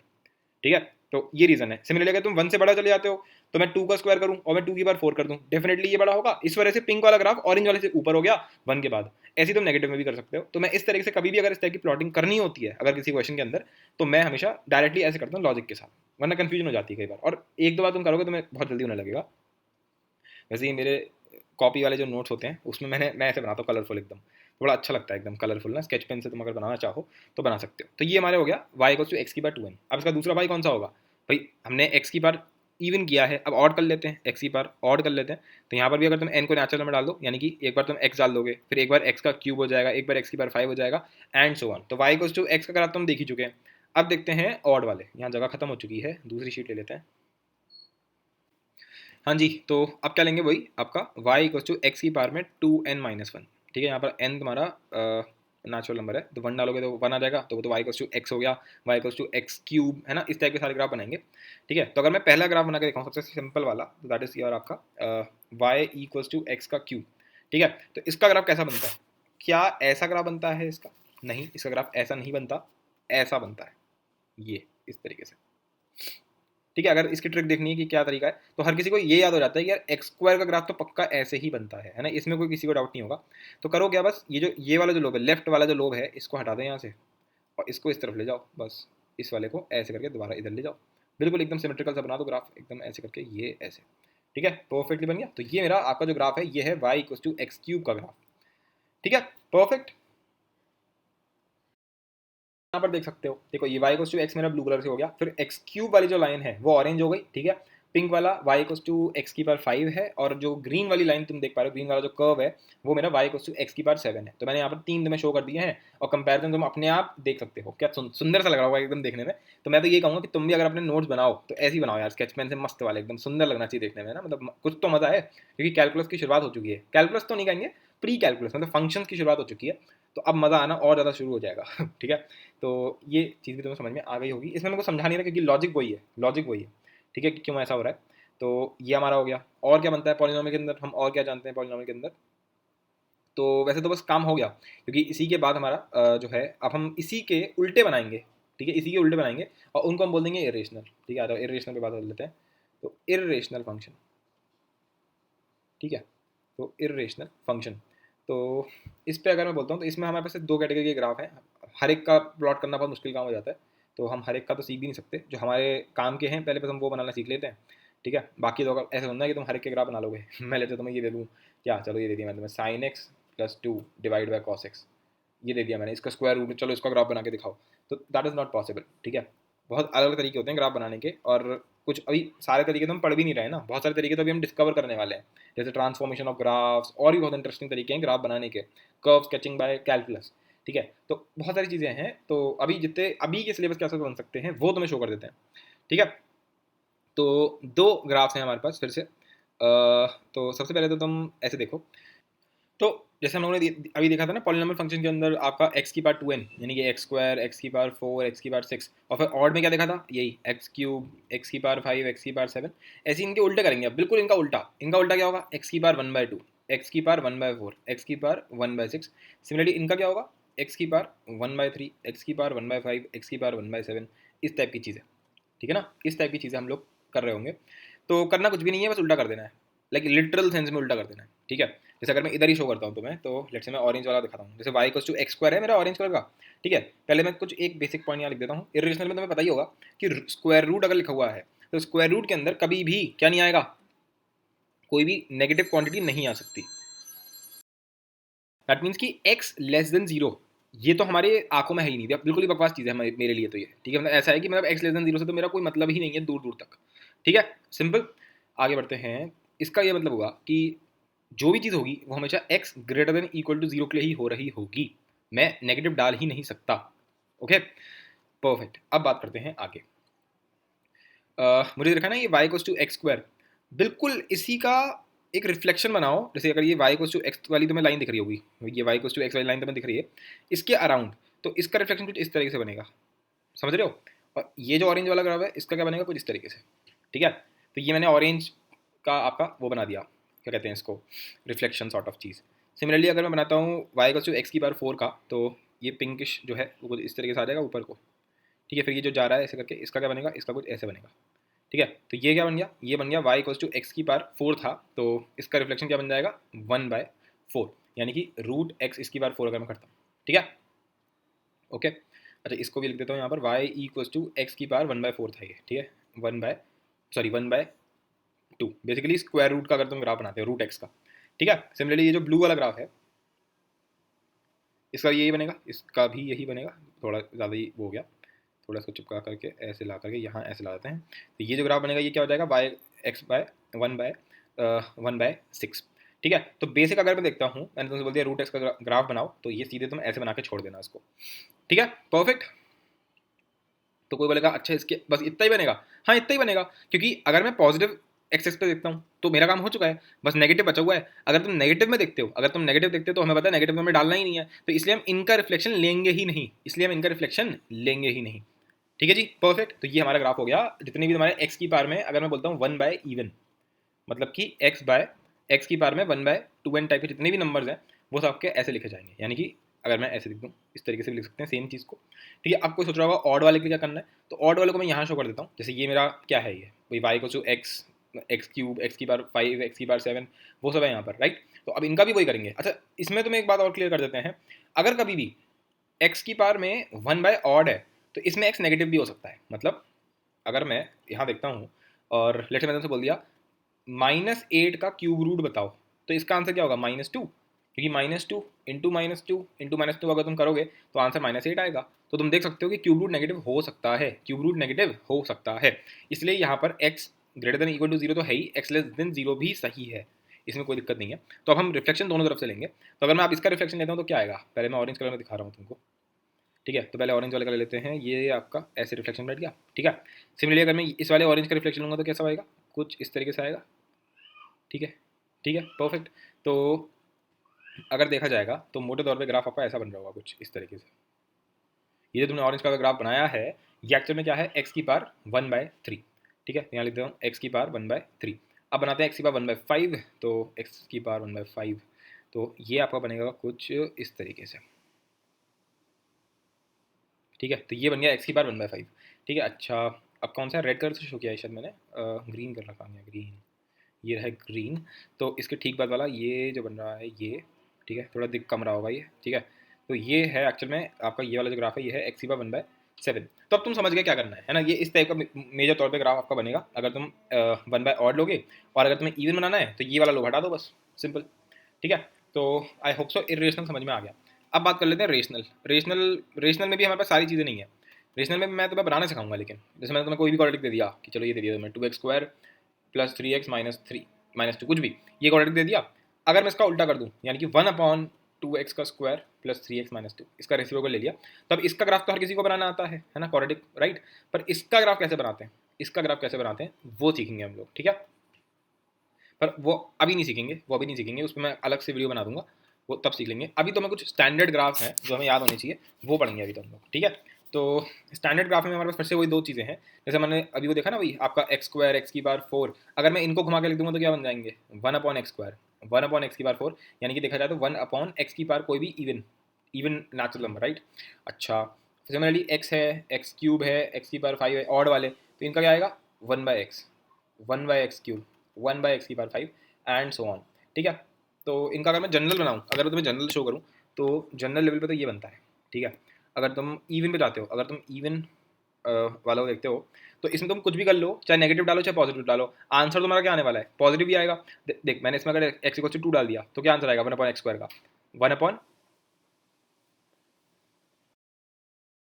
ठीक है। तो ये रीजन है। सिमिलरली अगर तुम 1 से बड़ा चले जाते हो तो मैं 2 का स्क्वायर करूं और मैं 2 की बार 4 कर दूं, डेफिनेटली ये बड़ा होगा। इस वजह से पिंक वाला ग्राफ ऑरेंज वाले से ऊपर हो गया 1 के बाद। ऐसे ही तुम नेगेटिव में भी कर सकते हो। तो मैं इस तरीके से कभी भी अगर इस टाइप की प्लॉटिंग करनी होती है अगर किसी क्वेश्चन के अंदर, तो मैं हमेशा डायरेक्टली ऐसे करता हूँ लॉजिक के साथ, वरना कंफ्यूजन हो जाती है कई बार, और एक दो बार तुम करोगे तो मैं बहुत जल्दी होने लगेगा। वैसे ही मेरे कॉपी वाले जो नोट्स होते हैं उसमें मैं ऐसे बनाता हूँ कलरफुल एकदम, बड़ा अच्छा लगता है एकदम कलरफुल ना। स्केच पेन से तुम अगर बनाना चाहो तो बना सकते हो। तो ये हमारे हो गया y इक्वल्स टू एक्स की बार 2n। अब इसका दूसरा y कौन सा होगा भाई? हमने x की बार इवन किया है, अब ऑड कर लेते हैं, x की बार ऑड कर लेते हैं। तो यहाँ पर भी अगर तुम n को नेचुरल नंबर डाल दो, यानी कि एक बार तुम x डाल दोगे, फिर एक बार x का क्यूब हो जाएगा, एक बार x की बार 5 हो जाएगा, एंड सो ऑन। तो y इक्वल्स टू एक्स का ग्राफ तुम देख ही चुके हैं। अब देखते हैं ऑड वाले, यहाँ जगह खत्म हो चुकी है, दूसरी शीट ले लेते हैं। हाँ जी, तो अब क्या लेंगे वही आपका y इक्वल्स टू एक्स की पावर में 2n-1, ठीक है। यहाँ पर n तुम्हारा नेचुरल नंबर है, तो 1 डालोगे तो 1 आ जाएगा, तो वो तो y इक्वल्स टू एक्स हो गया, y equals to x cube, है ना। इस टाइप के सारे ग्राफ बनाएंगे, ठीक है। तो अगर मैं पहला ग्राफ बना के दिखाऊँ सबसे सिंपल वाला, तो दैट इज योर आपका y इक्वल्स टू एक्स का क्यूब, ठीक है। तो इसका ग्राफ कैसा बनता है? क्या ऐसा ग्राफ बनता है इसका? नहीं, इसका ग्राफ ऐसा नहीं बनता, ऐसा बनता है, ये इस तरीके से, ठीक है। अगर इसकी ट्रिक देखनी है कि क्या तरीका है, तो हर किसी को ये याद हो जाता है कि यार एक्स स्क्वायर का ग्राफ तो पक्का ऐसे ही बनता है ना, इसमें कोई किसी को डाउट नहीं होगा। तो करो क्या, बस ये वाला जो लोब है, लेफ्ट वाला जो लोब है, इसको हटा दें यहाँ से और इसको इस तरफ ले जाओ, बस इस वाले को ऐसे करके दोबारा इधर ले जाओ, बिल्कुल एकदम सिमेट्रिकल सा बना दो ग्राफ, एकदम ऐसे करके ये ऐसे, ठीक है, परफेक्टली बन गया। तो ये मेरा आपका जो ग्राफ है ये है y equals to x cube का ग्राफ, ठीक है, परफेक्ट। यहाँ पर देख सकते हो, देखो ये y इक्वल्स टू एक्स मेरा ब्लू कलर से हो गया, फिर एक्स क्यूब वाली जो लाइन है वो ऑरेंज हो गई, ठीक है। पिंक वाला y इक्वल्स टू एक्स की पावर 5 है, और जो ग्रीन वाली लाइन तुम देख पा रहे हो, ग्रीन वाला जो कर्व है वो मेरा y इक्वल्स टू एक्स की पावर 7 है। तो मैंने यहाँ पर 3 तुम्हें शो कर दिए हैं, और कंपैरिजन तुम अपने आप देख सकते हो, क्या सुंदर सा लग रहा होगा एकदम देखने में। तो मैं तो ये कहूँगा कि तुम भी अगर अपने नोट्स बनाओ तो ऐसे ही बनाओ यार, स्केच पेन से मस्त वाले, एकदम सुंदर लगना चाहिए देखने में ना, मतलब कुछ तो मजा है, क्योंकि कैलकुलस की शुरुआत हो चुकी है। कैलकुलस तो नहीं कहेंगे, प्री कैलकुलस, मतलब फंक्शंस की शुरुआत हो चुकी है, तो अब मज़ा आना और ज़्यादा शुरू हो जाएगा ठीक है। तो ये चीज़ भी तुम्हें समझ में आ गई होगी, इसमें मेरे को समझा नहीं रहा क्योंकि लॉजिक वही है, लॉजिक वही है, ठीक है, कि क्यों ऐसा हो रहा है। तो ये हमारा हो गया। और क्या बनता है पॉलिनोमियल के अंदर, हम और क्या जानते हैं पॉलिनोमियल के अंदर? तो वैसे तो बस काम हो गया, क्योंकि इसी के बाद हमारा जो है, अब हम इसी के उल्टे बनाएंगे, ठीक है, इसी के उल्टे बनाएंगे, और उनको हम बोल देंगे इरेशनल, ठीक है। आ जाओ इरेशनल पे बात कर लेते हैं। तो इरेशनल फंक्शन, ठीक है, तो इरेशनल फंक्शन, तो इस पे अगर मैं बोलता हूँ तो इसमें हमारे पास दो कैटेगरी के ग्राफ हैं, हर एक का प्लॉट करना बहुत मुश्किल काम हो जाता है, तो हम हर एक का तो सीख भी नहीं सकते। जो हमारे काम के हैं पहले बस हम वो बनाना सीख लेते हैं, ठीक है। बाकी तो अगर ऐसा होना है कि तुम हर एक के ग्राफ बना लोगे मैं लेते तुम्हें ये दे दूँ क्या, चलो ये दे दिया मैंने तुम्हें sine x plus 2 divide by cos x, ये दे दिया मैंने, इसका स्क्वायर रूट, चलो इसका ग्राफ बना के दिखाओ, तो दैट इज़ नॉट पॉसिबल, ठीक है। बहुत अलग अलग तरीके होते हैं ग्राफ बनाने के, और कुछ अभी सारे तरीके तो हम पढ़ भी नहीं रहे हैं ना, बहुत सारे तरीके तो अभी हम डिस्कवर करने वाले हैं, जैसे ट्रांसफॉर्मेशन ऑफ ग्राफ्स, और भी बहुत इंटरेस्टिंग तरीके हैं ग्राफ बनाने के, कर्व स्केचिंग बाय कैलकुलस, ठीक है। तो बहुत सारी चीज़ें हैं, तो अभी जितने अभी के सिलेबस के आसपास बन सकते हैं वो तुम्हें शो कर देते हैं, ठीक है। तो दो ग्राफ्स हैं हमारे पास फिर से, तो सबसे पहले तो तुम ऐसे देखो, तो जैसे हम लोगों ने अभी देखा था ना पॉलिनोमियल फंक्शन के अंदर आपका x की पावर 2n, यानी कि एक्स स्क्वायर, एक्स की पावर 4, एक्स की पावर 6, और फिर ऑड में क्या देखा था, यही एक्स क्यूब, एक्स की पावर 5, एक्स की पावर 7। ऐसे इनके उल्टे करेंगे अब, बिल्कुल इनका उल्टा क्या होगा, एक्स की पावर 1/2, एक्स की पावर 1/4, एक्स की पावर 1/6। सिमिलरली इनका क्या होगा, एक्स की पावर 1/3, एक्स की पावर 1/5, एक्स की पावर 1/7, इस टाइप की चीज़ें, ठीक है ना, इस टाइप की चीज़ें हम लोग कर रहे होंगे। तो करना कुछ भी नहीं है, बस उल्टा कर देना है, लाइक लिटरल सेंस में उल्टा कर देना है, ठीक है। जैसे अगर मैं इधर ही शो करता हूँ तुम्हें, तो लेट्स से मैं ऑरेंज वाला दिखाता हूँ, जैसे y equals to x square है मेरा ऑरेंज कलर का, ठीक है। पहले मैं कुछ एक बेसिक पॉइंट यहाँ लिख देता हूँ। इरेशनल में तुम्हें पता ही होगा कि स्क्वायर रूट अगर लिखा हुआ है तो स्क्वायर रूट के अंदर कभी भी क्या नहीं आएगा, कोई भी नेगेटिव क्वांटिटी नहीं आ सकती। दैट मीन्स कि x लेस देन जीरो, ये तो हमारे आंखों में है ही नहीं, बिल्कुल ही बकवास चीज़ है मेरे लिए तो ये, ठीक है। मतलब ऐसा है कि मतलब एक्स लेस देन जीरो से तो मेरा कोई मतलब ही नहीं है दूर दूर तक, ठीक है, सिंपल। आगे बढ़ते हैं। इसका ये मतलब हुआ कि जो भी चीज़ होगी वो हमेशा x greater than equal to zero के लिए ही हो रही होगी, मैं नेगेटिव डाल ही नहीं सकता। Okay, perfect. अब बात करते हैं आगे। मुझे देखा ना ये y equals to x square, बिल्कुल इसी का एक रिफ्लेक्शन बनाओ। जैसे अगर ये y इक्वल्स टू एक्स वाली तुम्हें लाइन दिख रही होगी, ये y इक्वल्स टू एक्स वाली लाइन तुम्हें दिख रही है, इसके अराउंड तो इसका रिफ्लेक्शन कुछ इस तरीके से बनेगा, समझ रहे हो। और ये जो ऑरेंज वाला ग्राफ है इसका क्या बनेगा, कुछ इस तरीके से, ठीक है। तो ये मैंने ऑरेंज का आपका वो बना दिया, क्या कहते हैं इसको, reflection sort of cheese. Similarly अगर मैं बनाता हूँ y इक्वल्स टू एक्स की पावर 4 का, तो ये पिंकिश जो है वो कुछ इस तरीके से आ जाएगा ऊपर को, ठीक है। फिर ये जो जा रहा है ऐसे करके, इसका क्या बनेगा, इसका कुछ ऐसे बनेगा, ठीक है। तो ये क्या बन गया, ये बन गया y इक्वल्स टू एक्स की पावर 4 था, तो इसका रिफ्लेक्शन क्या बन जाएगा 1/4, यानी कि रूट एक्स इसकी पावर 4 अगर मैं करता हूँ, ठीक है, ओके। अच्छा इसको भी लिख देता हूँ यहाँ पर, y इक्वल्स टू एक्स की पावर 1/4 था ये, ठीक है, 1/2, बेसिकली स्क्वायर रूट का अगर तुम ग्राफ बनाते हो रूट एक्स का, ठीक है। सिमिलरली ये जो ब्लू वाला ग्राफ है इसका यही बनेगा, इसका भी यही बनेगा, थोड़ा ज़्यादा ही वो हो गया, थोड़ा इसको चिपका करके ऐसे ला करके यहाँ ऐसे ला देते हैं। तो ये जो ग्राफ बनेगा ये क्या हो जाएगा, बाय एक्स बाय 1/6, ठीक है। तो बेसिक अगर मैं देखता हूँ, मैंने तुमसे बोल दिया रूट एक्स का ग्राफ बनाओ, तो ये सीधे तुम ऐसे बना के छोड़ देना इसको, ठीक है, परफेक्ट। तो कोई बोलेगा अच्छा इसके बस इतना ही बनेगा, हाँ इतना ही बनेगा, क्योंकि अगर मैं पॉजिटिव एक्स एक्स पे देखता हूँ तो मेरा काम हो चुका है, बस नेगेटिव बचा हुआ है। अगर तुम नेगेटिव में देखते हो, अगर तुम नेगेटिव देखते हो तो हमें पता है नेगेटिव में हमें डालना ही नहीं है, तो इसलिए हम इनका रिफ्लेक्शन लेंगे ही नहीं, इसलिए हम इनका रिफ्लेक्शन लेंगे ही नहीं, ठीक है जी, परफेक्ट। तो ये हमारा ग्राफ हो गया। जितने भी तुम्हारे एक्स की पावर में अगर मैं बोलता हूँ 1/even, मतलब कि एक्स की पावर में 1/2n टाइप के जितने भी नंबर्स हैं वो सब आपके ऐसे लिखे जाएंगे, यानी कि अगर मैं ऐसे लिख दूँ इस तरीके से भी लिख सकते हैं सेम चीज़ को, ठीक है। अब कोई सोच रहा होगा ऑड वाले के लिए क्या करना है, तो ऑड वाले को मैं यहाँ शो कर देता हूँ। जैसे ये मेरा क्या है, ये वही वाई को to x, x cube, x की पावर 5, एक्स की पावर 7, वो सब है यहाँ पर, राइट। तो अब इनका भी वही करेंगे। अच्छा इसमें तुम्हें एक बात और क्लियर कर देते हैं, अगर कभी भी एक्स की पावर में 1/ऑड है तो इसमें एक्स नेगेटिव भी हो सकता है। मतलब अगर मैं यहाँ देखता हूँ और लेट मैंने तुमसे बोल दिया -8 का क्यूब रूट बताओ, तो इसका आंसर क्या होगा -2, क्योंकि -2 × -2 × -2 अगर तुम करोगे तो आंसर -8 आएगा। तो तुम देख सकते हो कि क्यूब रूट नेगेटिव हो सकता है, क्यूब रूट नेगेटिव हो सकता है, इसलिए यहाँ पर x greater than equal to zero तो है ही, एक्स लेस देन जीरो भी सही है, इसमें कोई दिक्कत नहीं है। तो अब हम रिफ्लेक्शन दोनों तरफ से लेंगे। तो अगर मैं आप इसका रिफ्लेक्शन लेता हूँ तो क्या आएगा, पहले मैं ऑरेंज कलर में दिखा रहा हूँ तुमको, ठीक है। तो पहले ऑरेंज वाले का ले लेते हैं, ये आपका ऐसे रिफ्लेक्शन बैठ गया, ठीक है। सिमिलरली अगर मैं इस वाले ऑरेंज का रिफ्लेक्शन लूँगा तो कैसा आएगा, कुछ इस तरीके से आएगा, ठीक है, ठीक है, परफेक्ट। तो अगर देखा जाएगा तो मोटे तौर पे ग्राफ आपका ऐसा बन रहा होगा कुछ इस तरीके से। ये जो तुमने ऑरेंज का ग्राफ बनाया है ये एक्चुअल में क्या है, एक्स की पावर 1/3, ठीक है। यहाँ लिख देता हूँ एक्स की पावर 1/3। अब बनाते हैं एक्स की पावर 1/5, तो एक्स की पावर 1/5, तो ये आपका बनेगा कुछ इस तरीके से, ठीक है। तो ये बन गया एक्स की पावर 1/5, ठीक है। अच्छा अब कौन सा रेड कलर से शो किया है, शायद मैंने ग्रीन कर रखा है, ग्रीन, ये है ग्रीन। तो इसके ठीक बाद वाला ये जो बन रहा है ये, ठीक है, थोड़ा दिख कम रहा होगा ये, ठीक है। तो ये है एक्चुअल में आपका ये वाला जो ग्राफ है ये है एक्स की पावर 1/7। तो अब तुम समझ गए क्या करना है ना। ये इस टाइप का मेजर तौर पे ग्राफ आपका बनेगा अगर तुम 1/ऑड लोगे, और अगर तुम्हें इवन बनाना है तो ये वाला लोग हटा दो बस, सिंपल, ठीक है। तो आई होप सो इरेशनल समझ में आ गया। अब बात कर लेते हैं रेशनल। रेशनल में भी हमारे पास सारी चीज़ें नहीं है। रेशनल में मैं तुम्हें बनाना सिखाऊंगा, लेकिन जैसे मैंने तुम्हें कोई भी क्वाड्रेटिक दे दिया कि चलो ये दे दिया तुम्हें 2x² + 3x - 3 - 2 कुछ भी, ये क्वाड्रेटिक दे दिया। अगर मैं इसका उल्टा कर दूं, यानी कि 1/2x का स्क्वायर + 3x - 2 इसका रेसिप्रोकल ले लिया, तब इसका ग्राफ तो हर किसी को बनाना आता है ना, क्वाड्रेटिक, राइट। पर इसका ग्राफ कैसे बनाते हैं, इसका ग्राफ कैसे बनाते हैं वो सीखेंगे हम लोग, ठीक है। पर वो अभी नहीं सीखेंगे, वो अभी नहीं सीखेंगे, उस पर मैं अलग से वीडियो बना दूंगा, वो तब सीख लेंगे। अभी तो मैं कुछ स्टैंडर्ड ग्राफ हैं जो हमें याद होने चाहिए वो पढ़ेंगे अभी तो हम लोग, ठीक है। तो स्टैंडर्ड ग्राफ में हमारे पास फिर से वही दो चीज़ें हैं, जैसे मैंने अभी वो देखा ना, वही आपका x² एक्स की पावर 4, अगर मैं इनको घुमा के लिख दूंगा तो क्या बन जाएंगे 1/x², 1/x की पावर 4, यानी कि देखा जाए तो 1/x की पावर कोई भी इवन नेचुरल नंबर, राइट। अच्छा सिमिलरली x है, x³ है, x की पावर 5 है, ऑड वाले, तो इनका क्या आएगा 1/x, 1/x³, 1/x की पावर 5 एंड सो ऑन, ठीक है। तो इनका अगर मैं जनरल बनाऊँ, अगर मैं तुम्हें जनरल शो करूँ तो जनरल लेवल पे तो ये बनता है, ठीक है। अगर तुम इवन पे जाते हो, अगर तुम इवन वाला को देखते हो, तो इसमें तुम कुछ भी कर लो, चाहे नेगेटिव डालो चाहे पॉजिटिव डालो, आंसर तुम्हारा क्या आने वाला है, पॉजिटिव भी आएगा। देख मैंने इसमें अगर x = 2 डाल दिया तो क्या आंसर आएगा 1/x² का, 1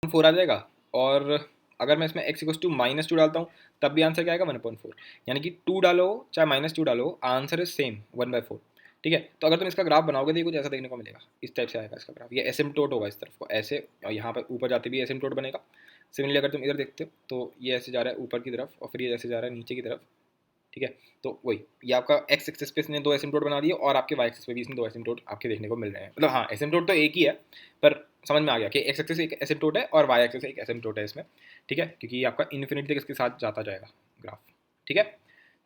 4 आ जाएगा, और अगर मैं इसमें x इक्वल टू -2 डालता हूँ तब भी आंसर क्या आएगा 1/4। यानी कि 2 डालो चाहे -2 डालो, आंसर इज सेम 1/4। ठीक है, तो अगर तुम इसका ग्राफ बनाओगे तो ये कुछ ऐसा देखने को मिलेगा, इस टाइप से आएगा इसका ग्राफ। ये एसिम्प्टोट होगा इस तरफ को ऐसे, और यहाँ पर ऊपर जाते भी एसिम्प्टोट बनेगा। सिमिलरली अगर तुम इधर देखते हो तो ये ऐसे जा रहा है ऊपर की तरफ, और फिर ये ऐसे जा रहा है नीचे की तरफ। ठीक है, तो वही ये आपका एक्स एक्सिस पे इसने 2 एसिम्प्टोट बना दिए, और आपके वाई एक्सिस पे भी इसमें 2 एसिम्प्टोट आपके देखने को मिल रहे हैं। मतलब हाँ, एसिम्प्टोट तो एक ही है, पर समझ में आ गया कि एक्स एक्सिस एक एसिम्प्टोट है और वाई एक्सिस एक एसिम्प्टोट है इसमें। ठीक है, क्योंकि ये आपका इन्फिनिटी तक इसके साथ जाता जाएगा ग्राफ। ठीक है,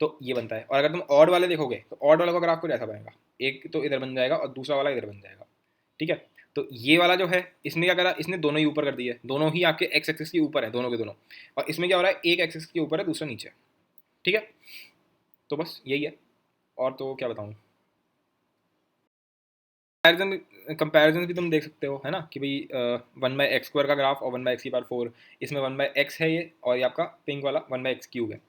तो ये बनता है। और अगर तुम ऑड वाले देखोगे तो ऑड वाला का ग्राफ कुछ ऐसा बनेगा, एक तो इधर बन जाएगा और दूसरा वाला इधर बन जाएगा। ठीक है, तो ये वाला जो है इसने क्या करा, इसने दोनों ही ऊपर कर दिए, दोनों ही आपके एक्स एक्सिस के ऊपर है, दोनों के दोनों। और इसमें क्या हो रहा है, एक एक्सिस के ऊपर है, दूसरा नीचे। ठीक है, तो बस यही है, और तो क्या बताऊँ। कंपैरिजन भी तुम देख सकते हो, है ना, कि भाई 1/x² का ग्राफ और 1/x⁴, इसमें 1/x है ये, और ये आपका पिंक वाला 1/x³ है।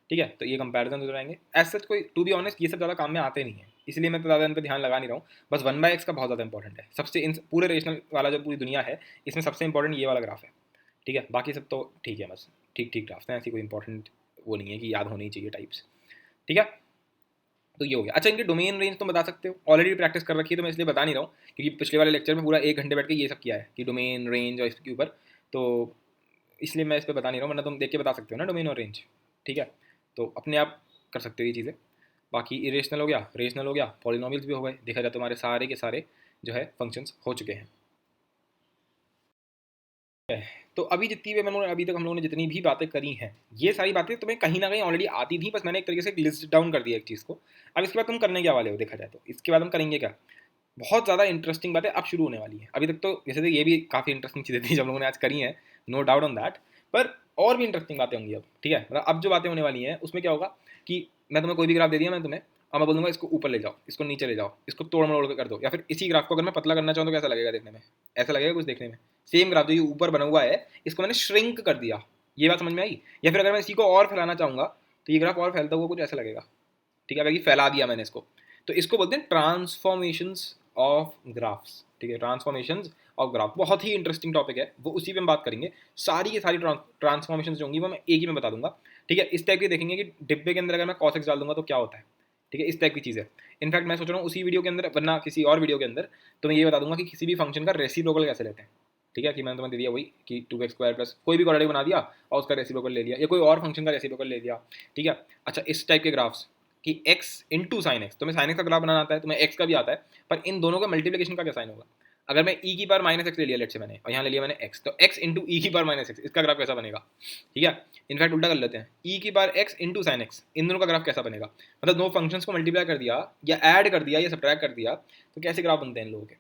ठीक है, तो ये कंपैरिजन हो जाएंगे। एज सच कोई, टू बी ऑनेस्ट, ये सब ज़्यादा काम में आते नहीं है, इसलिए मैं तो ज़्यादा इन पर ध्यान लगा नहीं रहा हूँ। बस 1/x का बहुत ज़्यादा इंपॉर्टेंट है, सबसे इन पूरे रेशनल वाला जो पूरी दुनिया है इसमें सबसे इंपॉर्टेंट ये वाला ग्राफ है। ठीक है, बाकी सब तो ठीक है, बस ठीक ठीक ग्राफ्स हैं, ऐसी कोई इंपॉर्टेंट वो नहीं है कि याद होनी चाहिए टाइप्स। ठीक है, तो ये हो गया। अच्छा, इनके डोमेन रेंज तुम बता सकते हो, ऑलरेडी प्रैक्टिस कर रखी है तो मैं इसलिए बता नहीं रहा हूँ, क्योंकि पिछले वाले लेक्चर में पूरा 1 घंटे बैठ के ये सब किया है कि डोमेन रेंज और इसके ऊपर, तो इसलिए मैं इस पर बता नहीं रहा हूँ, वरना तुम देख के बता सकते हो ना डोमेन और रेंज। ठीक है, तो अपने आप कर सकते हो ये चीज़ें। बाकी इरेशनल हो गया, रेशनल हो गया, पॉलिनोमियल्स भी हो गए, देखा जाए तुम्हारे सारे के सारे जो है फंक्शंस हो चुके हैं। तो अभी जितनी भी अभी तक हम लोगों ने जितनी भी बातें करी हैं, ये सारी बातें तुम्हें कहीं ना कहीं ऑलरेडी आती थी, बस मैंने एक तरीके से लिस्ट डाउन कर दिया एक चीज़ को। अब इसके बाद तुम करने क्या वाले हो, देखा जाए तो इसके बाद हम करेंगे क्या, बहुत ज़्यादा इंटरेस्टिंग बातें अब शुरू होने वाली है। अभी तक तो वैसे तो ये भी काफ़ी इंटरेस्टिंग चीज़ें थी जो हम लोगों ने आज करी हैं, नो डाउट ऑन दैट, पर और भी इंटरेस्टिंग बातें होंगी अब। ठीक है, मतलब अब जो बातें होने वाली हैं उसमें क्या होगा कि मैं तुम्हें कोई भी ग्राफ दे दिया मैं तुम्हें, अब मैं बोलूँगा इसको ऊपर ले जाओ, इसको नीचे ले जाओ, इसको तोड़ मरोड़ कर दो, या फिर इसी ग्राफ को अगर मैं पतला करना चाहूँ तो कैसा लगेगा देखने में, ऐसा लगेगा कुछ देखने में। सेम ग्राफ जो ये ऊपर बना हुआ है इसको मैंने श्रिंक कर दिया, ये बात समझ में आई। या फिर अगर मैं इसी को और फैलाना चाहूँगा तो ये ग्राफ और फैलता हुआ कुछ ऐसा लगेगा। ठीक है, अगर ये फैला दिया मैंने इसको, तो इसको बोलते हैं ट्रांसफॉर्मेशंस ऑफ ग्राफ्स। ठीक है, ट्रांसफॉर्मेशंस ऑफ ग्राफ बहुत ही इंटरेस्टिंग टॉपिक है, वो उसी पे हम बात करेंगे। सारी की सारी ट्रांसफॉर्मेशंस जो होंगी वो मैं एक ही में बता दूंगा। ठीक है, इस टाइप की देखेंगे कि डिब्बे के अंदर अगर मैं cos x डाल दूंगा तो क्या होता है। ठीक है, इस टाइप की चीज़ है। इनफैक्ट मैं सोच रहा हूँ उसी वीडियो के अंदर, वरना किसी और वीडियो के अंदर, तो मैं ये बता दूंगा कि किसी भी फंक्शन का रेसिप्रोकल कैसे लेते हैं। ठीक है, कि मैंने तुम्हें दे दिया वही कि 2x² प्लस कोई भी क्वाड्रेटिक बना दिया और उसका रेसिप्रोकल ले लिया, या कोई और फंक्शन का रेसिप्रोकल ले लिया। ठीक है, अच्छा, इस टाइप के ग्राफ्स कि x इंटू साइन एक्स, तुम्हें साइन एक्स का ग्राफ बनाना आता है, तुम्हें x का भी आता है, पर इन दोनों का मल्टीप्लिकेशन का क्या साइन होगा। अगर मैं e की पावर -x ले लिया लेट से मैंने, और यहाँ ले लिया मैंने x, तो x इंटू e की पावर -x, इसका ग्राफ कैसा बनेगा। ठीक है, इनफैक्ट उल्टा कर लेते हैं, e की पावर x इंटू साइन एक्स, इन दोनों का ग्राफ कैसा बनेगा। मतलब दो फंक्शंस को मल्टीप्लाई कर दिया या ऐड कर दिया या सब्ट्रैक्ट कर दिया तो कैसे ग्राफ बनते हैं इन लोगों के।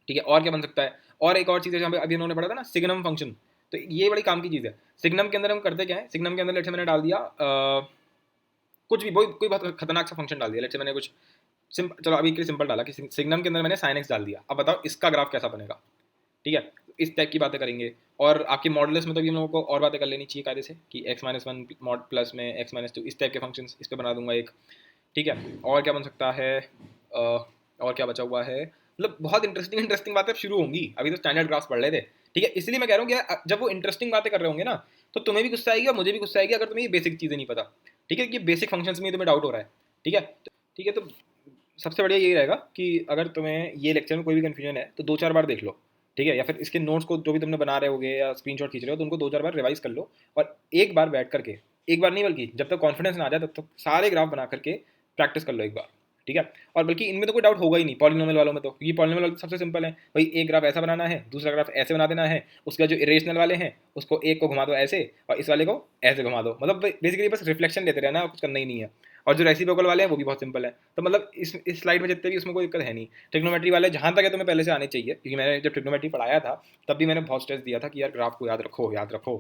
ठीक है, और क्या बन सकता है, और एक और चीज़ है जहाँ पे अभी उन्होंने पढ़ा था ना, सिग्नम फंक्शन, तो ये बड़ी काम की चीज़ है। सिग्नम के अंदर हम करते क्या है, सिग्नम के अंदर लेट से मैंने डाल दिया कुछ भी, कोई बहुत खतरनाक सा फंक्शन डाल दिया, लेट से मैंने कुछ चलो अभी के सिंपल डाला कि सिग्नम के अंदर मैंने साइन एक्स डाल दिया, अब बताओ इसका ग्राफ कैसा बनेगा। ठीक है, इस टाइप की बातें करेंगे। और आपके मॉडल्स में तो भी हम लोगों को और बातें कर लेनी चाहिए कायदे से, कि x-1 मॉड प्लस में x-2 इस टाइप के फंक्शन इस पर बना दूंगा एक। ठीक है, और क्या बन सकता है, और क्या बचा हुआ है, मतलब बहुत इंटरेस्टिंग इंटरेस्टिंग बातें शुरू होंगी। अभी तो स्टैंडर्ड ग्राफ्स पढ़ रहे थे। ठीक है, इसलिए मैं कह रहा हूँ कि जब वो इंटरेस्टिंग बातें कर रहे होंगे ना, तो तुम्हें भी गुस्सा आएगी और मुझे भी गुस्सा आएगी अगर तुम्हें ये बेसिक चीज़ें नहीं पता। ठीक है, कि बेसिक फंक्शंस में तुम्हें डाउट हो रहा है। ठीक है, ठीक है, तो सबसे बढ़िया यही रहेगा कि अगर तुम्हें ये लेक्चर में कोई भी कन्फ्यूजन है तो 2-4 बार देख लो। ठीक है, या फिर इसके नोट्स को जो भी तुमने बना रहे होगे या स्क्रीनशॉट खींच रहे हो तो उनको 2-4 बार रिवाइज कर लो, और एक बार बैठ करके, एक बार नहीं बल्कि जब तक कॉन्फिडेंस ना आ जाए तब तक सारे ग्राफ बना करके प्रैक्टिस कर लो एक बार। ठीक है, और बल्कि इनमें तो कोई डाउट होगा ही नहीं पॉलिनोमियल वालों में, तो ये पॉलिनोमियल वाले तो सबसे सिंपल है भाई, एक ग्राफ ऐसा बनाना है, दूसरा ग्राफ ऐसे बना देना है, उसका जो इरेशनल वाले हैं उसको एक को घुमा दो ऐसे और इस वाले को ऐसे घुमा दो, मतलब बेसिकली बस रिफ्लेक्शन लेते रहना, कुछ करना ही नहीं है। और जो रेसिप्रोकल वाले हैं वो भी बहुत सिंपल है, तो मतलब इस स्लाइड में जितने भी उसमें कोई दिक्कत है नहीं। ट्रिग्नोमेट्री वाले जहाँ तक है तुम्हें पहले से आने चाहिए, क्योंकि मैंने जब ट्रिग्नोमेट्री पढ़ाया था तब भी मैंने बहुत स्ट्रेस दिया था कि यार ग्राफ को याद रखो याद रखो।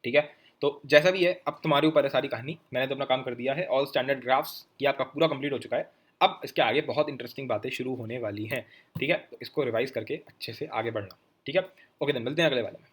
ठीक है, तो जैसा भी है अब तुम्हारे ऊपर है सारी कहानी, मैंने तो अपना काम कर दिया है, ऑल स्टैंडर्ड ग्राफ्स ये आपका पूरा कंप्लीट हो चुका है। अब इसके आगे बहुत इंटरेस्टिंग बातें शुरू होने वाली हैं। ठीक है, तो इसको रिवाइज करके अच्छे से आगे बढ़ना। ठीक है, ओके देन मिलते हैं अगले वाले में।